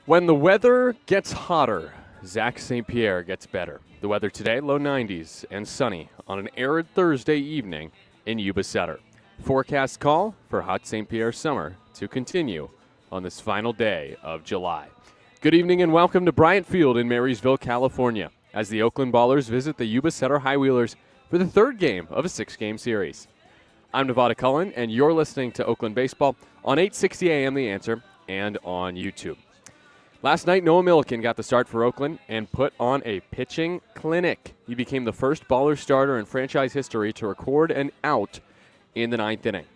When the weather gets hotter, Zach St. Pierre gets better. The weather today, low 90s and sunny on an arid Thursday evening in Yuba Sutter. Forecast call for hot St. Pierre summer to continue on this final day of July. Good evening and welcome to Bryant Field in Marysville, California, as the Oakland Ballers visit the Yuba Sutter High Wheelers for the third game of a 6-game series. I'm Nevada Cullen, and you're listening to Oakland Baseball on 860 AM The Answer and on YouTube. Last night, Noah Milliken got the start for Oakland and put on a pitching clinic. He became the first Baller starter in franchise history to record an out in the ninth inning.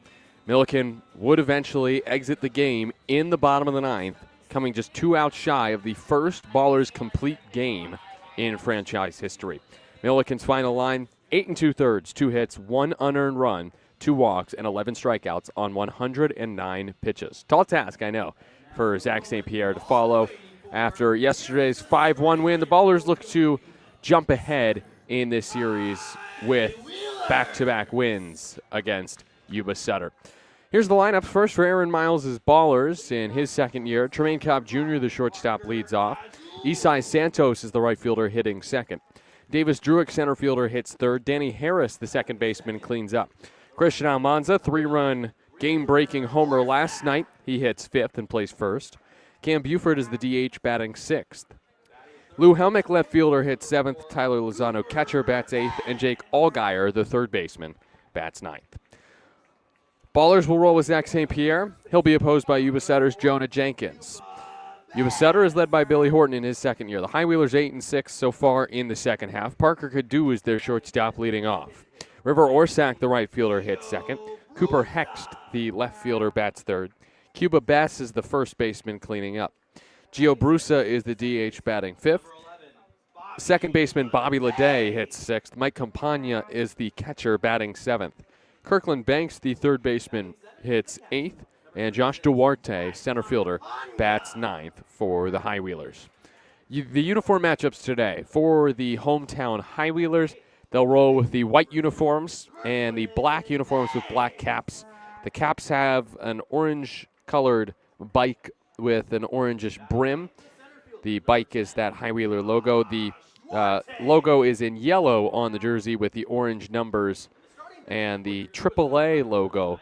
Milliken would eventually exit the game in the bottom of the ninth, coming just 2 outs shy of the first Ballers complete game in franchise history. Milliken's final line, 8 2/3, 2 hits, 1 unearned run, 2 walks, and 11 strikeouts on 109 pitches. Tall task, I know, for Zach St. Pierre to follow. After yesterday's 5-1 win, the Ballers look to jump ahead in this series with back-to-back wins against Yuba Sutter. Here's the lineup first for Aaron Miles' Ballers in his second year. Tremaine Cobb Jr., the shortstop, leads off. Isai Santos is the right fielder hitting second. Davis Druick, center fielder, hits third. Danny Harris, the second baseman, cleans up. Christian Almanza, 3-run game-breaking homer last night. He hits fifth and plays first. Cam Buford is the DH batting sixth. Lou Helmick, left fielder, hits seventh. Tyler Lozano, catcher, bats eighth. And Jake Allgaier, the third baseman, bats ninth. Ballers will roll with Zach St. Pierre. He'll be opposed by Yuba Sutter's Jonah Jenkins. Yuba Sutter is led by Billy Horton in his second year. The High Wheelers 8-6 so far in the second half. Parker Cadu is their shortstop leading off. River Orsak, the right fielder, hits second. Cooper Hext, the left fielder, bats third. Cuba Bass is the first baseman cleaning up. Gio Brusa is the DH batting fifth. Second baseman Bobby Leday hits sixth. Mike Campagna is the catcher batting seventh. Kirkland Banks, the third baseman, hits eighth. And Josh Duarte, center fielder, bats ninth for the High Wheelers. The uniform matchups today for the hometown High Wheelers. They'll roll with the white uniforms and the black uniforms with black caps. The caps have an orange-colored bike with an orangish brim. The bike is that High Wheeler logo. The logo is in yellow on the jersey with the orange numbers, and the AAA logo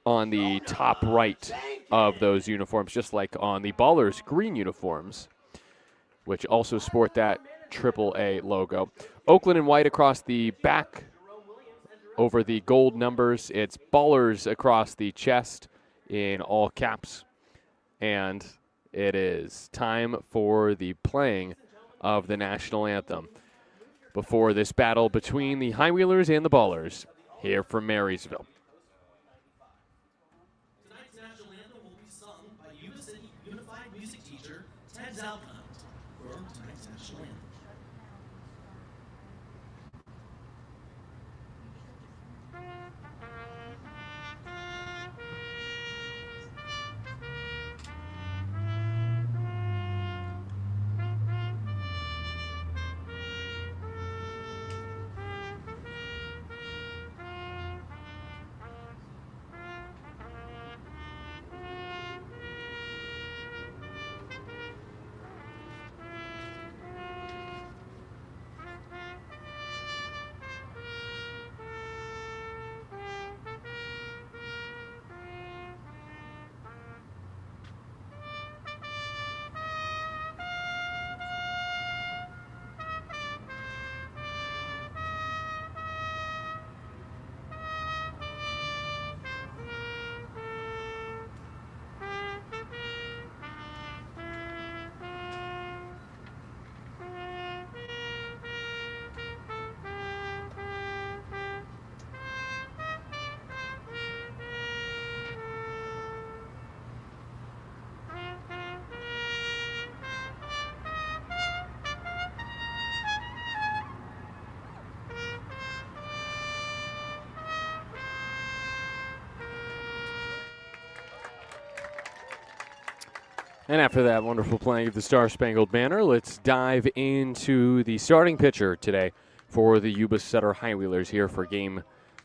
on the top right of those uniforms, just like on the Ballers green uniforms, which also sport that AAA logo. Oakland in white across the back over the gold numbers. It's Ballers across the chest in all caps. And it is time for the playing of the national anthem before this battle between the High Wheelers and the Ballers here from Marysville. Tonight's national anthem will be sung by Yuba City Unified Music teacher Ted Zalcott for tonight's national anthem. And after that wonderful playing of the Star-Spangled Banner, let's dive into the starting pitcher today for the Yuba Sutter High Wheelers here for Game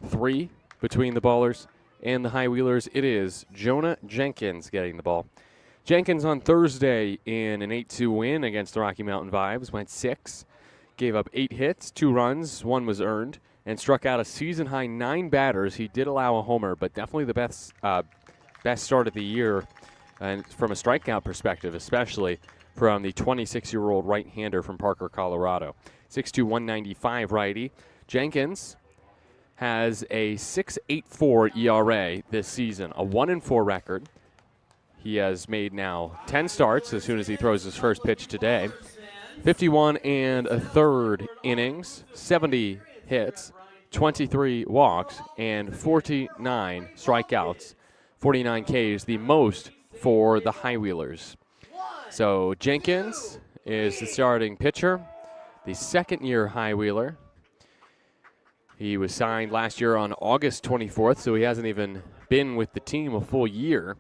3 between the Ballers and the High Wheelers. It is Jonah Jenkins getting the ball. Jenkins on Thursday in an 8-2 win against the Rocky Mountain Vibes went 6, gave up 8 hits, 2 runs, 1 was earned, and struck out a season-high 9 batters. He did allow a homer, but definitely the best start of the year, and from a strikeout perspective, especially from the 26-year-old right-hander from Parker, Colorado. 6'2", 195 righty. Jenkins has a 6.84 ERA this season, a 1-4 record. He has made now 10 starts as soon as he throws his first pitch today. 51 1/3 innings, 70 hits, 23 walks, and 49 strikeouts, 49 Ks, the most for the High Wheelers. So Jenkins is the starting pitcher, the second-year High Wheeler. He was signed last year on August 24th, so he hasn't even been with the team a full year.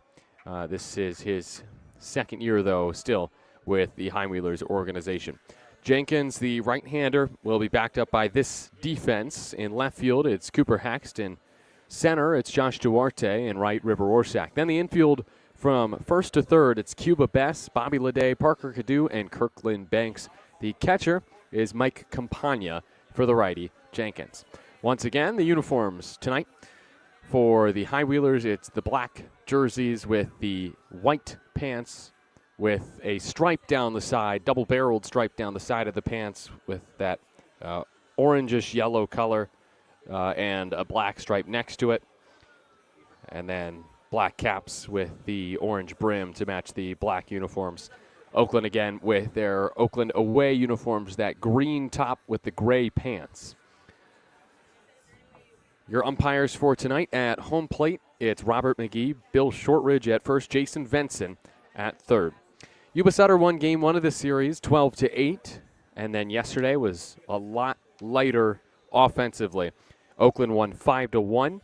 This is his second year, though, still with the High Wheelers organization. Jenkins, the right-hander, will be backed up by this defense. In left field, it's Cooper Hext. In center, it's Josh Duarte. And right, River Orsak. Then the infield from first to third, it's Cuba Bess, Bobby Leday, Parker Cadu, and Kirkland Banks. The catcher is Mike Campagna for the righty, Jenkins. Once again, the uniforms tonight. For the High Wheelers, it's the black jerseys with the white pants with a stripe down the side, double-barreled stripe down the side of the pants with that orangish yellow color and a black stripe next to it. And then black caps with the orange brim to match the black uniforms. Oakland again with their Oakland away uniforms, that green top with the gray pants. Your umpires for tonight at home plate, it's Robert McGee, Bill Shortridge at first, Jason Venson at third. Yuba Sutter won game 1 of the series 12-8, and then yesterday was a lot lighter offensively. Oakland won 5-1,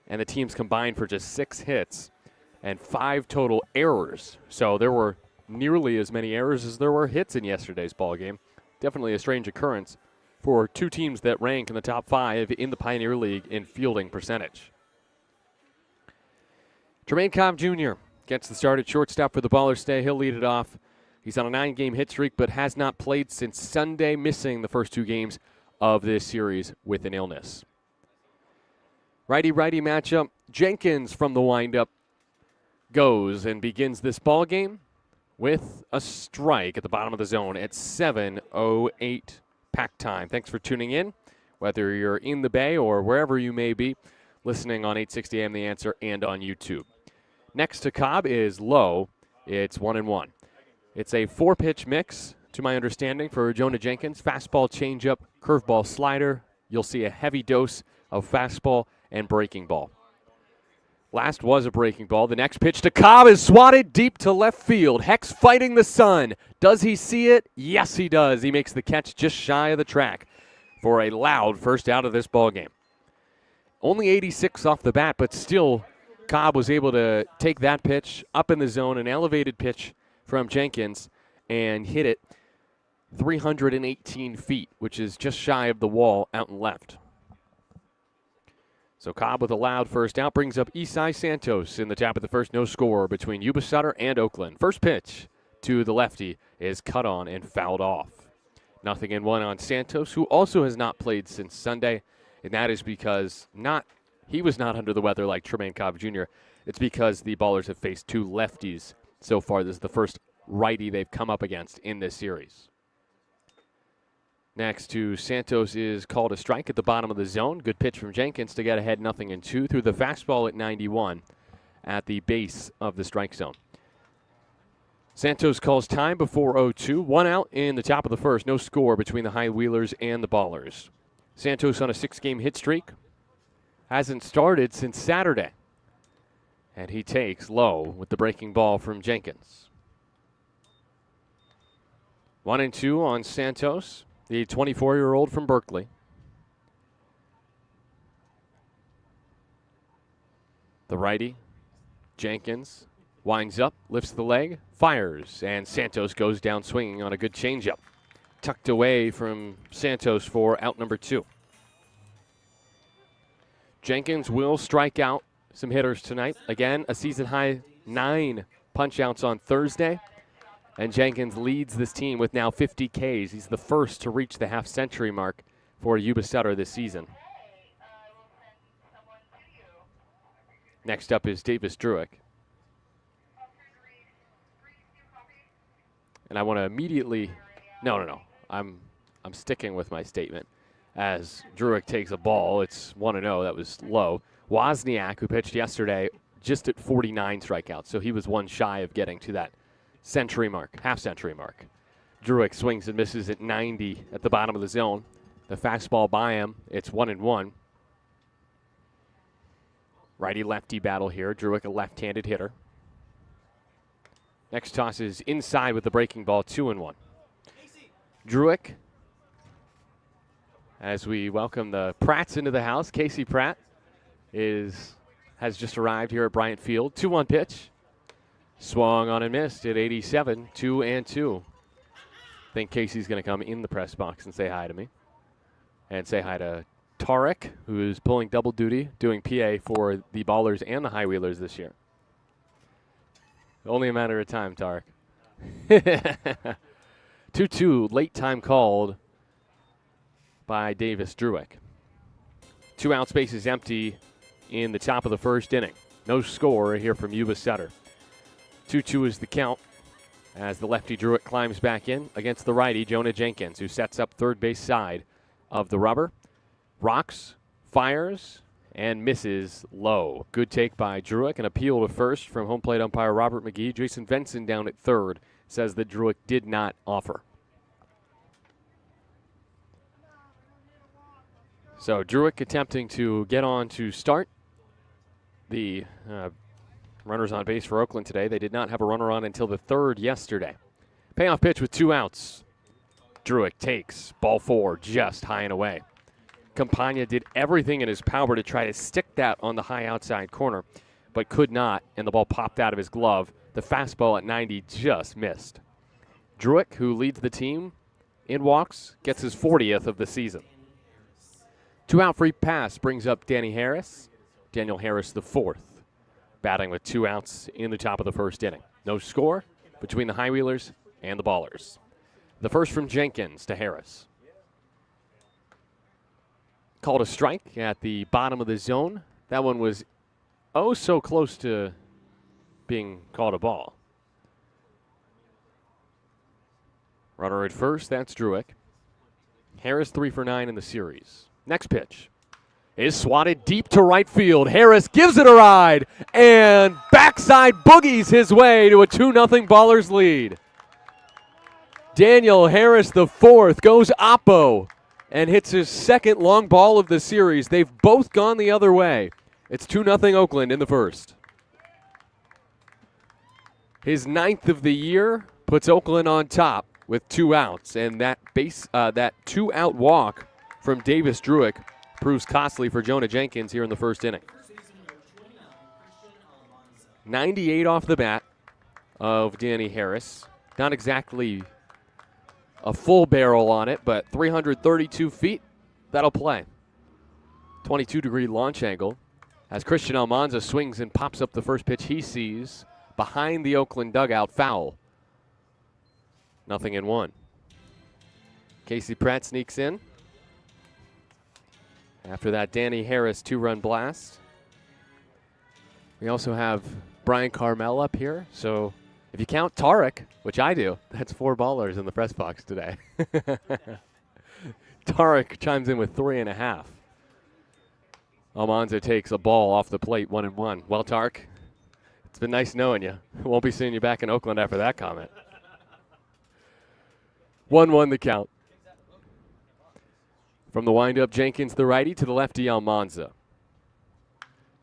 and the teams combined for just 6 hits and 5 total errors. So there were nearly as many errors as there were hits in yesterday's ballgame. Definitely a strange occurrence for 2 teams that rank in the top 5 in the Pioneer League in fielding percentage. Tremaine Cobb Jr. gets the start at shortstop for the Ballers today. He'll lead it off. He's on a 9-game hit streak, but has not played since Sunday, missing the first 2 games of this series with an illness. Righty-righty matchup. Jenkins from the windup goes and begins this ball game with a strike at the bottom of the zone at 7:08 pack time. Thanks for tuning in, whether you're in the Bay or wherever you may be, listening on 860 AM The Answer and on YouTube. Next to Cobb is Lowe. It's 1-1. It's a 4-pitch mix, to my understanding, for Jonah Jenkins. Fastball, changeup, curveball, slider. You'll see a heavy dose of fastball and breaking ball. Last was a breaking ball. The next pitch to Cobb is swatted deep to left field. Hex fighting the sun. Does he see it? Yes, he does. He makes the catch just shy of the track for a loud first out of this ball game. Only 86 off the bat, but still Cobb was able to take that pitch up in the zone, an elevated pitch from Jenkins, and hit it 318 feet, which is just shy of the wall out and left. So Cobb with a loud first out brings up Isai Santos in the top of the first. No score between Yuba Sutter and Oakland. First pitch to the lefty is cut on and fouled off. 0-1 on Santos, who also has not played since Sunday, and that is because he was not under the weather like Tremaine Cobb Jr. It's because the Ballers have faced 2 lefties so far. This is the first righty they've come up against in this series. Next to Santos is called a strike at the bottom of the zone. Good pitch from Jenkins to get ahead 0-2 through the fastball at 91 at the base of the strike zone. Santos calls time before 0-2. 1 out in the top of the first. No score between the High Wheelers and the Ballers. Santos on a 6-game hit streak. Hasn't started since Saturday. And he takes low with the breaking ball from Jenkins. 1-2 on Santos, the 24-year-old from Berkeley. The righty, Jenkins, winds up, lifts the leg, fires, and Santos goes down swinging on a good changeup. Tucked away from Santos for out number 2. Jenkins will strike out some hitters tonight. Again, a season-high 9 punch-outs on Thursday. And Jenkins leads this team with now 50 Ks. He's the first to reach the half-century mark for Yuba Sutter this season. Next up is Davis Druick. And I want to immediately, no. I'm sticking with my statement. As Druick takes a ball, it's 1-0. That was low. Wozniak, who pitched yesterday, just at 49 strikeouts. So he was one shy of getting to that century mark, half-century mark. Druick swings and misses at 90 at the bottom of the zone. The fastball by him, it's 1-1. Righty-lefty battle here. Druick, a left-handed hitter. Next toss is inside with the breaking ball, 2-1. Druick, as we welcome the Pratts into the house. Casey Pratt has just arrived here at Bryant Field. 2-1 pitch. Swung on and missed at 87, 2-2. I think Casey's going to come in the press box and say hi to me. And say hi to Tarek, who is pulling double duty, doing PA for the Ballers and the High Wheelers this year. Only a matter of time, Tarek. 2-2, late time called by Davis Druick. 2 out, spaces empty in the top of the first inning. No score here from Yuba Sutter. 2-2 is the count as the lefty Druick climbs back in against the righty Jonah Jenkins, who sets up third base side of the rubber. Rocks, fires, and misses low. Good take by Druick. An appeal to first from home plate umpire Robert McGee. Jason Benson down at third says that Druick did not offer. So Druick attempting to get on to start. The runners on base for Oakland today. They did not have a runner on until the third yesterday. Payoff pitch with 2 outs. Druick takes ball 4 just high and away. Campagna did everything in his power to try to stick that on the high outside corner, but could not, and the ball popped out of his glove. The fastball at 90 just missed. Druick, who leads the team in walks, gets his 40th of the season. 2 out free pass brings up Danny Harris. Daniel Harris the 4th, batting with 2 outs in the top of the first inning. No score between the High Wheelers and the Ballers. The first from Jenkins to Harris. Called a strike at the bottom of the zone. That one was oh so close to being called a ball. Runner at first, that's Druick. Harris 3 for 9 in the series. Next pitch is swatted deep to right field. Harris gives it a ride and backside boogies his way to a 2-0 Ballers lead. Daniel Harris the 4th goes oppo and hits his second long ball of the series. They've both gone the other way. It's 2-0 Oakland in the first. His 9th of the year puts Oakland on top with 2 outs, and that 2-out walk from Davis Druick proves costly for Jonah Jenkins here in the first inning. 98 off the bat of Danny Harris. Not exactly a full barrel on it, but 332 feet, that'll play. 22-degree launch angle as Christian Almanza swings and pops up the first pitch he sees behind the Oakland dugout, foul. 0-1. Casey Pratt sneaks in. After that Danny Harris 2-run blast. We also have Brian Carmel up here. So if you count Tarek, which I do, that's 4 Ballers in the press box today. Tarek chimes in with 3.5. Almanza takes a ball off the plate, 1-1. Well, Tarek, it's been nice knowing you. Won't be seeing you back in Oakland after that comment. 1-1 the count. From the windup, Jenkins the righty to the lefty, Almanza.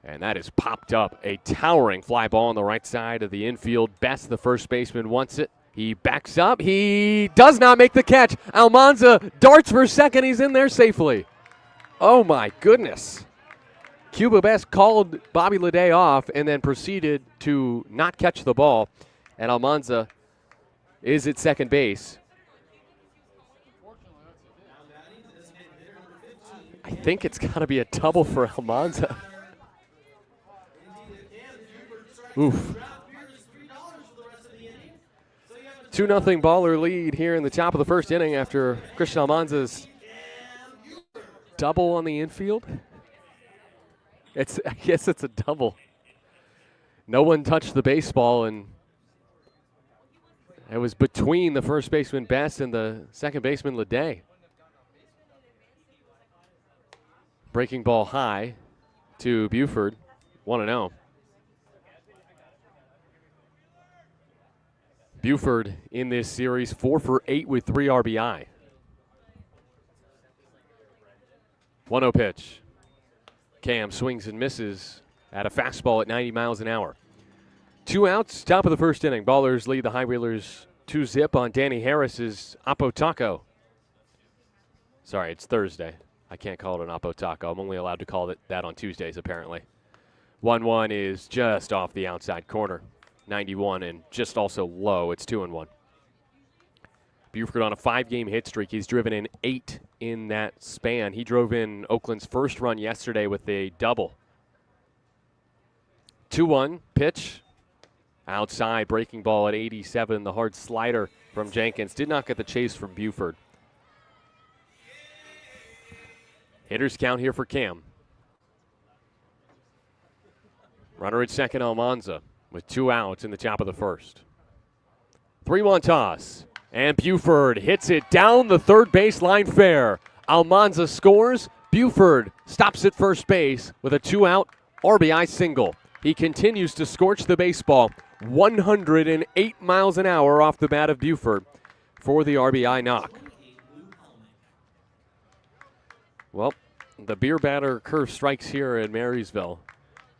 And that is popped up. A towering fly ball on the right side of the infield. Best, the first baseman, wants it. He backs up. He does not make the catch. Almanza darts for second. He's in there safely. Oh, my goodness. Cuba Best called Bobby Leday off and then proceeded to not catch the ball. And Almanza is at second base. I think it's got to be a double for Almanza. Oof. 2-0 baller lead here in the top of the first inning after Christian Almanza's double on the infield. I guess it's a double. No one touched the baseball, and it was between the first baseman Best and the second baseman Leday. Breaking ball high to Buford, 1-0. Buford in this series 4 for 8 with 3 RBI. 1-0 pitch. Cam swings and misses at a fastball at 90 miles an hour. 2 outs, top of the first inning. Ballers lead the High Wheelers 2-0 on Danny Harris's Oppo Taco. Sorry, it's Thursday. I can't call it an Oppo Taco. I'm only allowed to call it that on Tuesdays, apparently. 1-1 is just off the outside corner. 91 and just also low. It's 2-1. Buford on a 5-game hit streak. He's driven in 8 in that span. He drove in Oakland's first run yesterday with a double. 2-1 pitch. Outside, breaking ball at 87. The hard slider from Jenkins did not get the chase from Buford. Hitters count here for Cam. Runner at second, Almanza, with 2 outs in the top of the first. 3-1 toss. And Buford hits it down the third base line fair. Almanza scores. Buford stops at first base with a 2-out RBI single. He continues to scorch the baseball. 108 miles an hour off the bat of Buford for the RBI knock. Well, the beer batter curve strikes here in Marysville.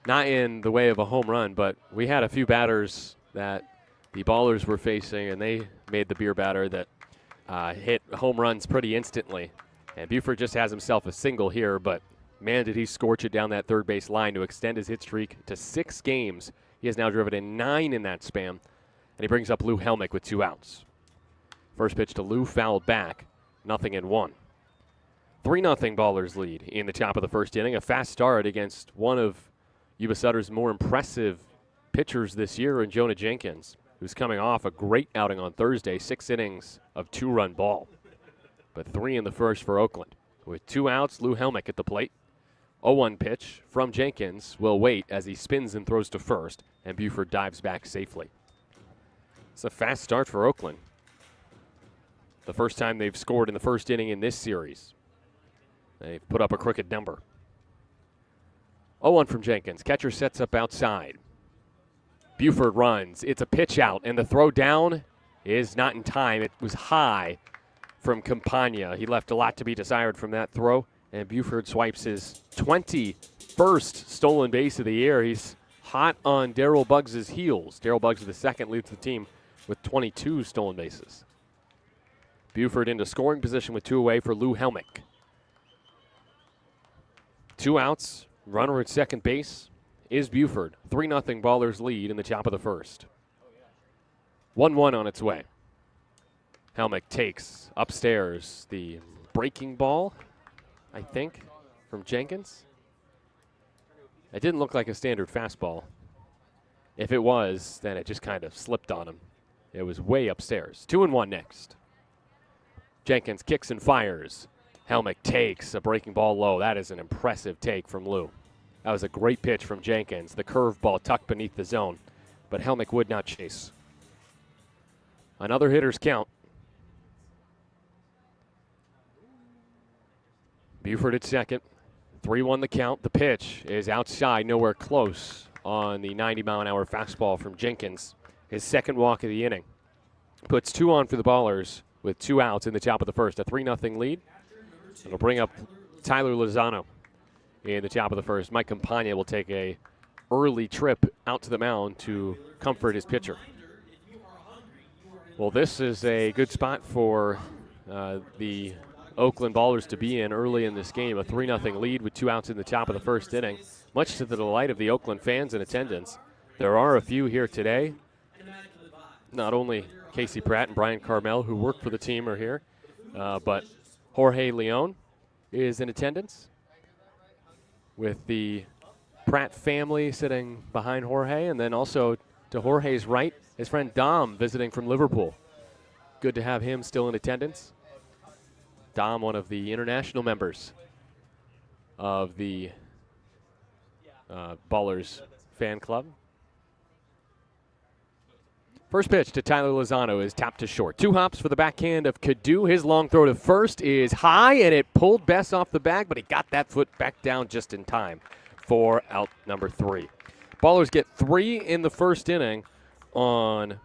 Not in the way of a home run, but we had a few batters that the Ballers were facing, and they made the beer batter that hit home runs pretty instantly. And Buford just has himself a single here, but man, did he scorch it down that third base line to extend his hit streak to 6 games. He has now driven in 9 in that span, and he brings up Lou Helmick with 2 outs. First pitch to Lou, fouled back, 0-1. 3-0 Ballers lead in the top of the first inning. A fast start against one of Yuba Sutter's more impressive pitchers this year in Jonah Jenkins, who's coming off a great outing on Thursday, 6 innings of 2-run ball, but 3 in the first for Oakland. With 2 outs, Lou Helmick at the plate. 0-1 pitch from Jenkins will wait as he spins and throws to first, and Buford dives back safely. It's a fast start for Oakland. The first time they've scored in the first inning in this series. They've put up a crooked number. 0-1 from Jenkins. Catcher sets up outside. Buford runs. It's a pitch out, and the throw down is not in time. It was high from Campagna. He left a lot to be desired from that throw, and Buford swipes his 21st stolen base of the year. He's hot on Darrell Buggs' heels. Darrell Buggs, the second, leads the team with 22 stolen bases. Buford into scoring position with 2 away for Lou Helmick. 2 outs, runner at second base is Buford. 3-0 Ballers lead in the top of the first. 1-1 on its way. Helmick takes upstairs the breaking ball, I think, from Jenkins. It didn't look like a standard fastball. If it was, then it just kind of slipped on him. It was way upstairs. 2-1 next. Jenkins kicks and fires. Helmick takes a breaking ball low. That is an impressive take from Lou. That was a great pitch from Jenkins. The curveball tucked beneath the zone, but Helmick would not chase. Another hitter's count. Buford at second. 3-1 the count. The pitch is outside, nowhere close on the 90-mile-an-hour fastball from Jenkins. His second walk of the inning. Puts 2 on for the Ballers with 2 outs in the top of the first. A 3-0 lead. It'll bring up Tyler Lozano in the top of the first. Mike Campagna will take a early trip out to the mound to comfort his pitcher. Well, this is a good spot for the Oakland Ballers to be in early in this game. A 3-0 lead with 2 outs in the top of the first inning, much to the delight of the Oakland fans in attendance. There are a few here today. Not only Casey Pratt and Brian Carmel, who work for the team, are here, but Jorge Leon is in attendance with the Pratt family sitting behind Jorge, and then also to Jorge's right, his friend Dom visiting from Liverpool. good to have him still in attendance. Dom, one of the international members of the Ballers fan club. First pitch to Tyler Lozano is tapped to short. 2 hops for the backhand of Cadu. His long throw to first is high, and it pulled Bess off the bag, but he got that foot back down just in time for out number 3. Ballers get 3 in the first inning on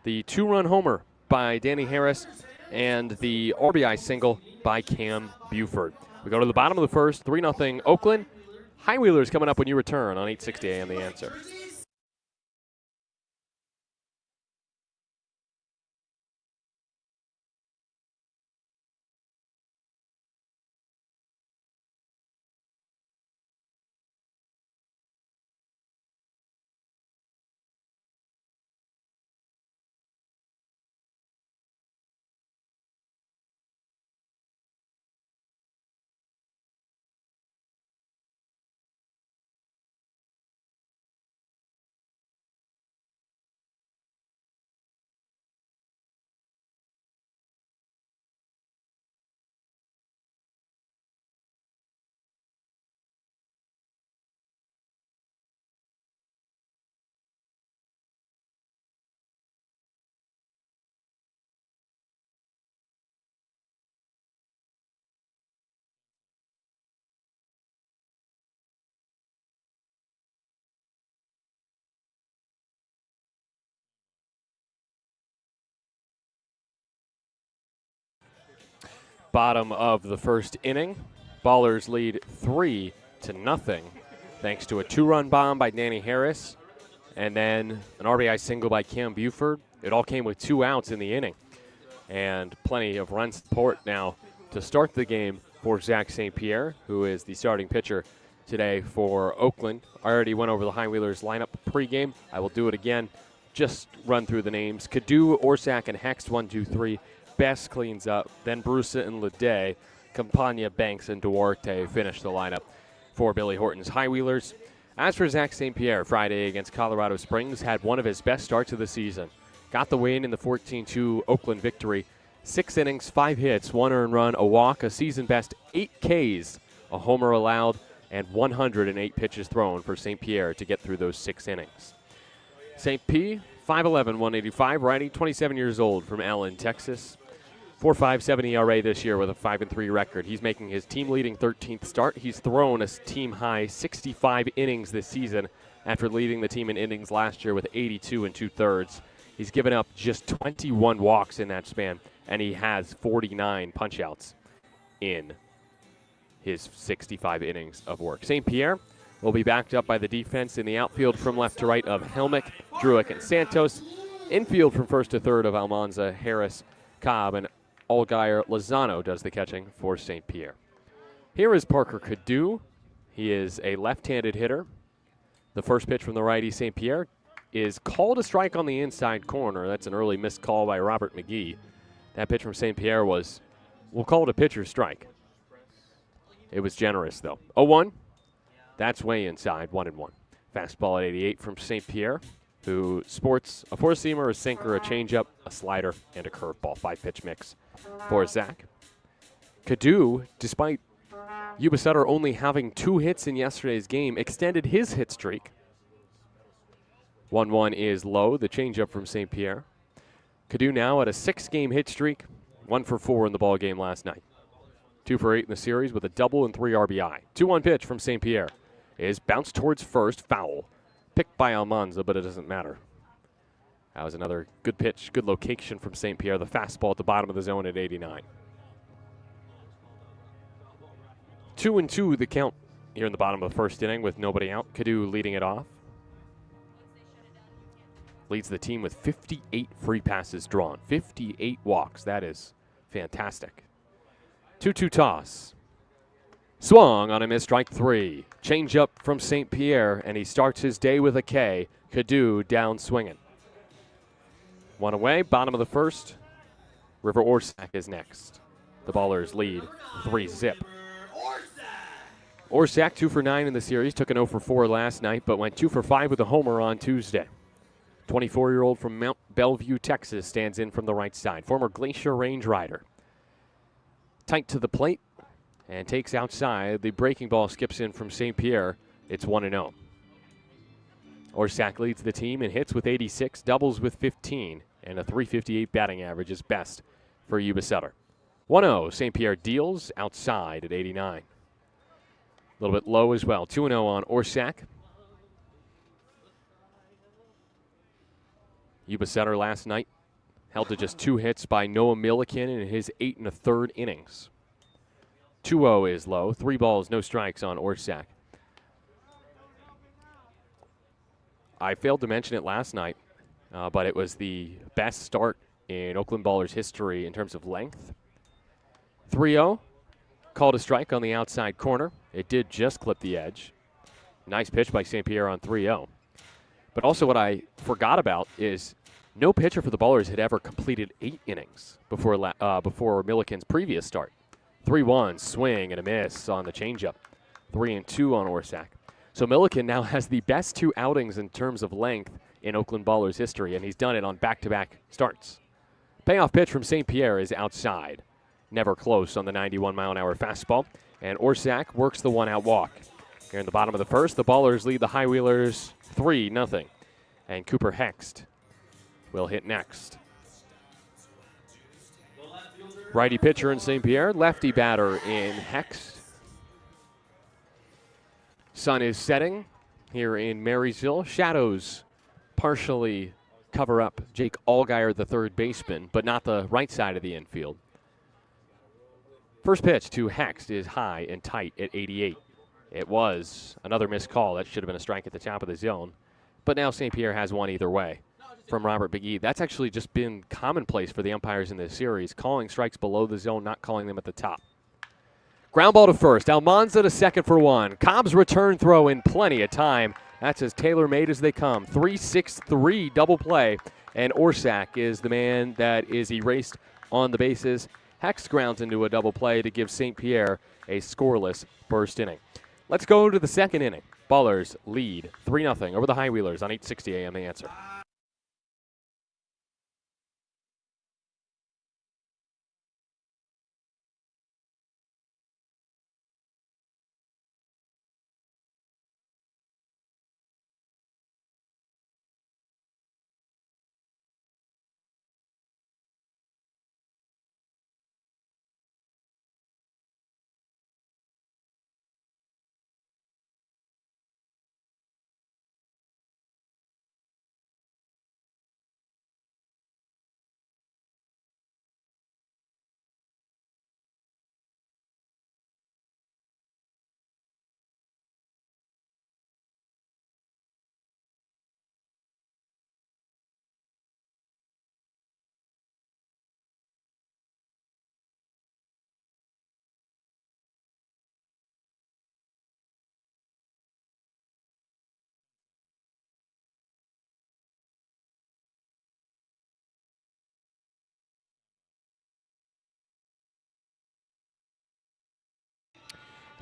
the 2-run homer by Danny Harris and the RBI single by Cam Buford. We go to the bottom of the first, 3-0 Oakland. High Wheelers coming up when you return on 860 AM The Answer. Bottom of the first inning. Ballers lead 3-0 thanks to a 2-run bomb by Danny Harris and then an RBI single by Cam Buford. It all came with 2 outs in the inning and plenty of run support now to start the game for Zach St. Pierre, who is the starting pitcher today for Oakland. I already went over the High Wheelers lineup pregame. I will do it again. Just run through the names. Cadu, Orsak, and Hext, 1, 2, 3. Bess cleans up. Then Brusa and Leday, Campagna, Banks, and Duarte finish the lineup for Billy Horton's High Wheelers. As for Zach St. Pierre, Friday against Colorado Springs, had one of his best starts of the season. Got the win in the 14-2 Oakland victory. 6 innings, 5 hits, 1 earned run, a walk, a season-best 8 Ks, a homer allowed, and 108 pitches thrown for St. Pierre to get through those 6 innings. St. P, 5'11", 185, righty, 27 years old from Allen, Texas. 4.57 ERA this year with a 5-3 record. He's making his team-leading 13th start. He's thrown a team-high 65 innings this season after leading the team in innings last year with 82 2/3. He's given up just 21 walks in that span, and he has 49 punch-outs in his 65 innings of work. St. Pierre will be backed up by the defense in the outfield from left to right of Helmick, Druick, and Santos. Infield from first to third of Almanza, Harris, Cobb, and Allgaier. Lozano does the catching for St. Pierre. Here is Parker Cadu. He is a left-handed hitter. The first pitch from the righty, St. Pierre, is called a strike on the inside corner. That's an early missed call by Robert McGee. That pitch from St. Pierre was, we'll call it a pitcher's strike. It was generous, though. 0-1. That's way inside, 1-1. Fastball at 88 from St. Pierre, who sports a four-seamer, a sinker, a changeup, a slider, and a curveball. 5-pitch mix for Zach. Cadu, despite Yuba Sutter only having 2 hits in yesterday's game, extended his hit streak. 1-1 is low, the changeup from St. Pierre. Cadu now at a 6-game hit streak, 1 for 4 in the ball game last night. 2 for 8 in the series with a double and 3 RBI. 2-1 pitch from St. Pierre is bounced towards first, foul. Picked by Almanza, but it doesn't matter. That was another good pitch, good location from St. Pierre. The fastball at the bottom of the zone at 89. 2-2 the count here in the bottom of the first inning with nobody out. Cadu leading it off. Leads the team with 58 free passes drawn. 58 walks. That is fantastic. 2-2 toss. Swung on a missed strike 3. Change up from St. Pierre, and he starts his day with a K. Cadu down swinging. 1 away, bottom of the first. River Orsak is next. The Ballers lead 3-0. Orsak 2 for 9 in the series. Took an 0 for 4 last night, but went 2 for 5 with a homer on Tuesday. 24-year-old from Mount Bellevue, Texas, stands in from the right side. Former Glacier Range rider. Tight to the plate and takes outside. The breaking ball skips in from St. Pierre. It's 1-0. Orsak leads the team in hits with 86, doubles with 15, and a .358 batting average is best for Yuba Sutter. 1-0, St. Pierre deals outside at 89. A little bit low as well. 2-0 on Orsak. Yuba Sutter last night held to just 2 hits by Noah Milliken in his 8 1/3 innings. 2-0 is low. 3 balls, no strikes on Orsak. I failed to mention it last night, but it was the best start in Oakland Ballers history in terms of length. 3-0, called a strike on the outside corner. It did just clip the edge. Nice pitch by St. Pierre on 3-0. But also what I forgot about is no pitcher for the Ballers had ever completed 8 innings before Milliken's previous start. 3-1, swing and a miss on the changeup. 3-2 on Orsak. So Milliken now has the best 2 outings in terms of length in Oakland Ballers history, and he's done it on back-to-back starts. Payoff pitch from St. Pierre is outside. Never close on the 91-mile-an-hour fastball, and Orsak works the 1-out walk. Here in the bottom of the first, the Ballers lead the High Wheelers 3-0, and Cooper Hext will hit next. Righty pitcher in St. Pierre, lefty batter in Hext. Sun is setting here in Marysville. Shadows partially cover up Jake Allgaier, the third baseman, but not the right side of the infield. First pitch to Hext is high and tight at 88. It was another missed call. That should have been a strike at the top of the zone. But now St. Pierre has one either way from Robert McGee. That's actually just been commonplace for the umpires in this series, calling strikes below the zone, not calling them at the top. Ground ball to first. Almanza to second for 1. Cobb's return throw in plenty of time. That's as tailor-made as they come. 3-6-3 double play. And Orsak is the man that is erased on the bases. Hex grounds into a double play to give St. Pierre a scoreless first inning. Let's go to the second inning. Ballers lead 3-0 over the High Wheelers on 860 AM The Answer.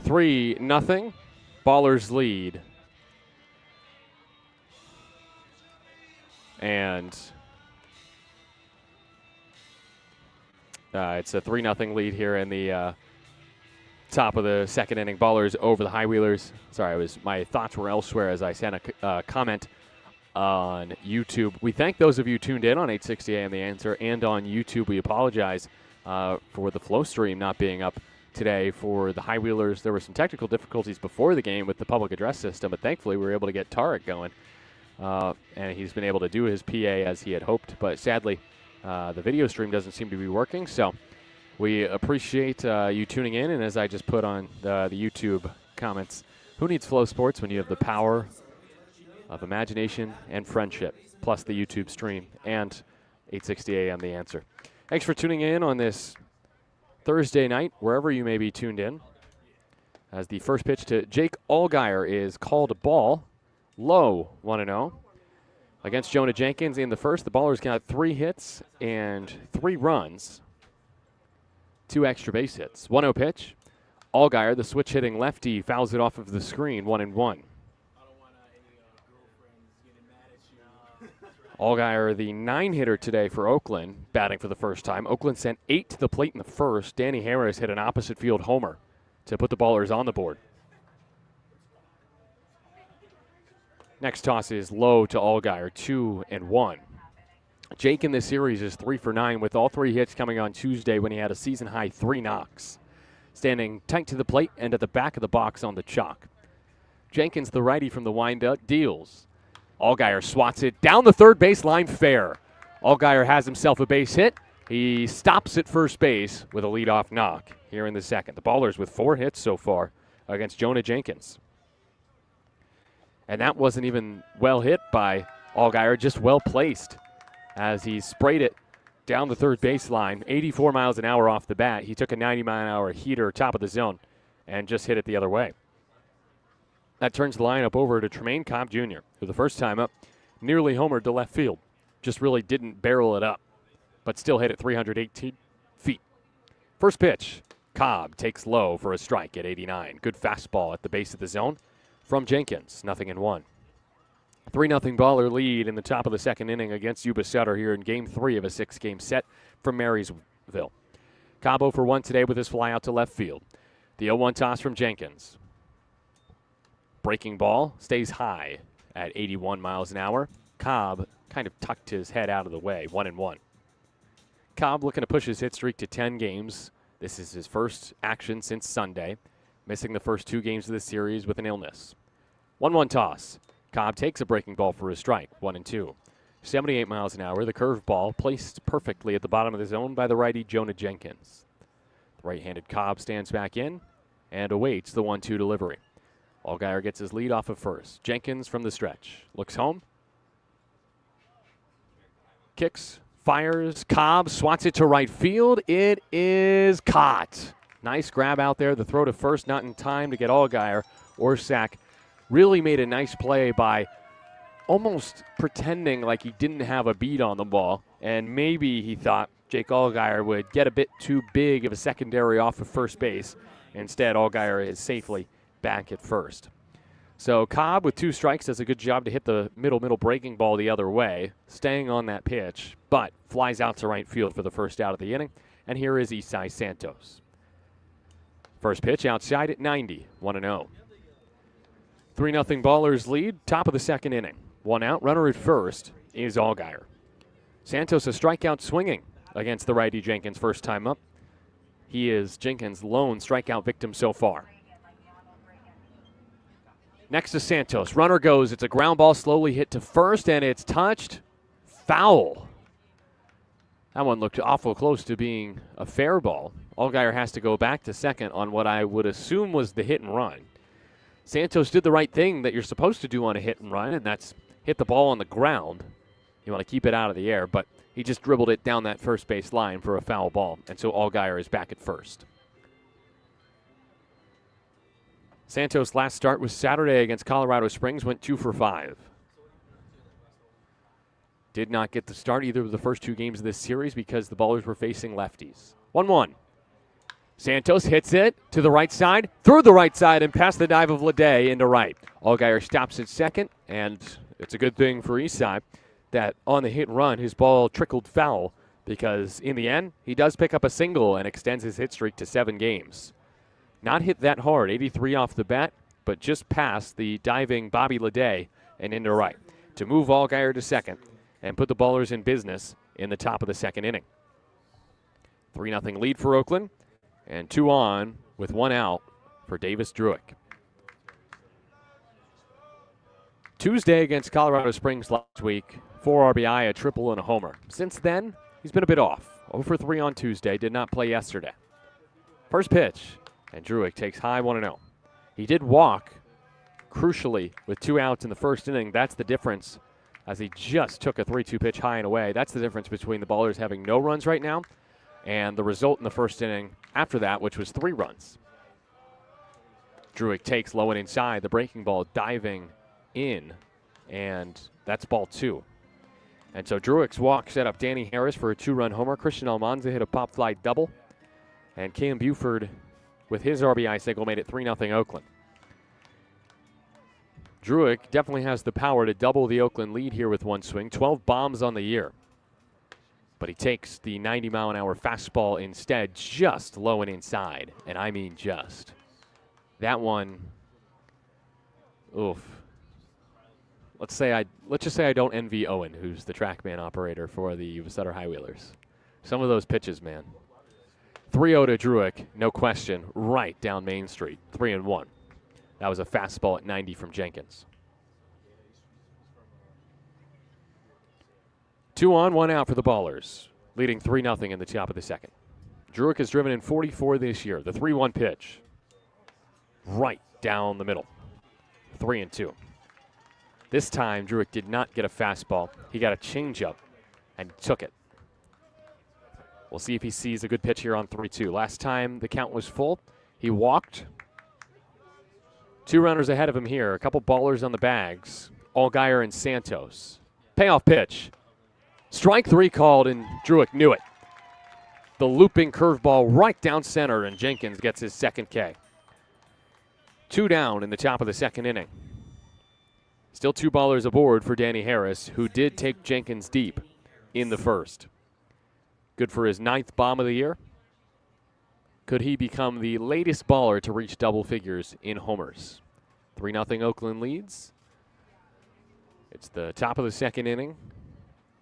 Three nothing. Ballers lead. And it's a 3-0 lead here in the top of the second inning. Ballers over the High Wheelers. Sorry, my thoughts were elsewhere as I sent a comment on YouTube. We thank those of you tuned in on 860 AM The Answer and on YouTube. We apologize for the flow stream not being up today for the High Wheelers. There were some technical difficulties before the game with the public address system, but thankfully we were able to get Tarek going. And he's been able to do his PA as he had hoped, but sadly the video stream doesn't seem to be working. So we appreciate you tuning in, and as I just put on the YouTube comments, who needs Flow Sports when you have the power of imagination and friendship, plus the YouTube stream and 860 AM The Answer. Thanks for tuning in on this Thursday night, wherever you may be tuned in, as the first pitch to Jake Allgaier is called a ball. Low, 1-0. Against Jonah Jenkins in the first, the Ballers got 3 hits and 3 runs. 2 extra base hits. 1-0 pitch. Allgaier, the switch-hitting lefty, fouls it off of the screen, 1-1. Allgaier, the 9-hitter today for Oakland, batting for the first time. Oakland sent 8 to the plate in the first. Danny Harris hit an opposite field homer to put the Ballers on the board. Next toss is low to Allgaier, 2-1. Jake in this series is 3 for 9 with all 3 hits coming on Tuesday when he had a season-high 3 knocks. Standing tight to the plate and at the back of the box on the chalk. Jenkins, the righty from the windup, deals. Allgaier swats it down the third base line fair. Allgaier has himself a base hit. He stops at first base with a leadoff knock here in the second. The Ballers with 4 hits so far against Jonah Jenkins. And that wasn't even well hit by Allgaier, just well placed as he sprayed it down the third baseline, 84 miles an hour off the bat. He took a 90-mile-an-hour heater top of the zone and just hit it the other way. That turns the lineup over to Tremaine Cobb Jr., who the first time up nearly homered to left field. Just really didn't barrel it up, but still hit it 318 feet. First pitch, Cobb takes low for a strike at 89. Good fastball at the base of the zone from Jenkins, 0-1. 3-0 Baller lead in the top of the second inning against Yuba Sutter here in Game 3 of a 6-game set from Marysville. Cobb 0 for 1 today with his fly out to left field. The 0-1 toss from Jenkins. Breaking ball stays high at 81 miles an hour. Cobb kind of tucked his head out of the way, 1-1. Cobb looking to push his hit streak to 10 games. This is his first action since Sunday, missing the first 2 games of the series with an illness. 1-1 toss. Cobb takes a breaking ball for a strike, 1-2. 78 miles an hour, the curveball placed perfectly at the bottom of the zone by the righty Jonah Jenkins. The right-handed Cobb stands back in and awaits the 1-2 delivery. Allgaier gets his lead off of first. Jenkins from the stretch. Looks home. Kicks. Fires. Cobb swats it to right field. It is caught. Nice grab out there. The throw to first not in time to get Allgaier or sack. Really made a nice play by almost pretending like he didn't have a beat on the ball. And maybe he thought Jake Allgaier would get a bit too big of a secondary off of first base. Instead, Allgaier is safely back at first. So Cobb with 2 strikes does a good job to hit the middle breaking ball the other way, staying on that pitch, but flies out to right field for the first out of the inning. And here is Isai Santos. First pitch outside at 90, 1-0. 3-0 Ballers lead, top of the second inning. 1 out, runner at first is Allgaier. Santos a strikeout swinging against the righty Jenkins first time up. He is Jenkins' lone strikeout victim so far. Next to Santos. Runner goes. It's a ground ball slowly hit to first, and it's touched. Foul. That one looked awful close to being a fair ball. Allgaier has to go back to second on what I would assume was the hit and run. Santos did the right thing that you're supposed to do on a hit and run, and that's hit the ball on the ground. You want to keep it out of the air, but he just dribbled it down that first base line for a foul ball, and so Allgaier is back at first. Santos' last start was Saturday against Colorado Springs, went 2 for 5. Did not get the start either of the first 2 games of this series because the Ballers were facing lefties. 1-1. Santos hits it to the right side, through the right side, and past the dive of Leday into right. Allgaier stops at second, and it's a good thing for Isai that on the hit and run, his ball trickled foul because in the end, he does pick up a single and extends his hit streak to 7 games. Not hit that hard, 83 off the bat, but just past the diving Bobby Leday and into right to move Allgaier to second and put the Ballers in business in the top of the second inning. 3-0 lead for Oakland, and 2 on with 1 out for Davis Druick. Tuesday against Colorado Springs last week, 4 RBI, a triple, and a homer. Since then, he's been a bit off. 0 for 3 on Tuesday, did not play yesterday. First pitch. And Druick takes high 1-0. He did walk, crucially, with 2 outs in the first inning. That's the difference, as he just took a 3-2 pitch high and away. That's the difference between the Ballers having no runs right now and the result in the first inning after that, which was 3 runs. Druick takes low and inside. The breaking ball diving in, and that's ball 2. And so Druick's walk set up Danny Harris for a 2-run homer. Christian Almanza hit a pop fly double. And Cam Buford, with his RBI single, made it 3-0 Oakland. Druick definitely has the power to double the Oakland lead here with one swing. 12 bombs on the year. But he takes the 90-mile-an-hour fastball instead, just low and inside. And I mean just. That one, oof. Let's just say I don't envy Owen, who's the TrackMan operator for the Yuba Sutter High Wheelers. Some of those pitches, man. 3-0 to Druick, no question, right down Main Street, 3-1. That was a fastball at 90 from Jenkins. 2 on, 1 out for the Ballers, leading 3-0 in the top of the second. Druick has driven in 44 this year. The 3-1 pitch, right down the middle, 3-2. This time, Druick did not get a fastball. He got a changeup and took it. We'll see if he sees a good pitch here on 3-2. Last time the count was full, he walked. 2 runners ahead of him here. A couple ballers on the bags. Allgaier and Santos. Payoff pitch. Strike 3 called, and Druick knew it. The looping curveball right down center, and Jenkins gets his second K. 2 down in the top of the second inning. Still 2 ballers aboard for Danny Harris, who did take Jenkins deep in the first. Good for his 9th bomb of the year. Could he become the latest baller to reach double figures in homers? 3-0 Oakland leads. It's the top of the second inning.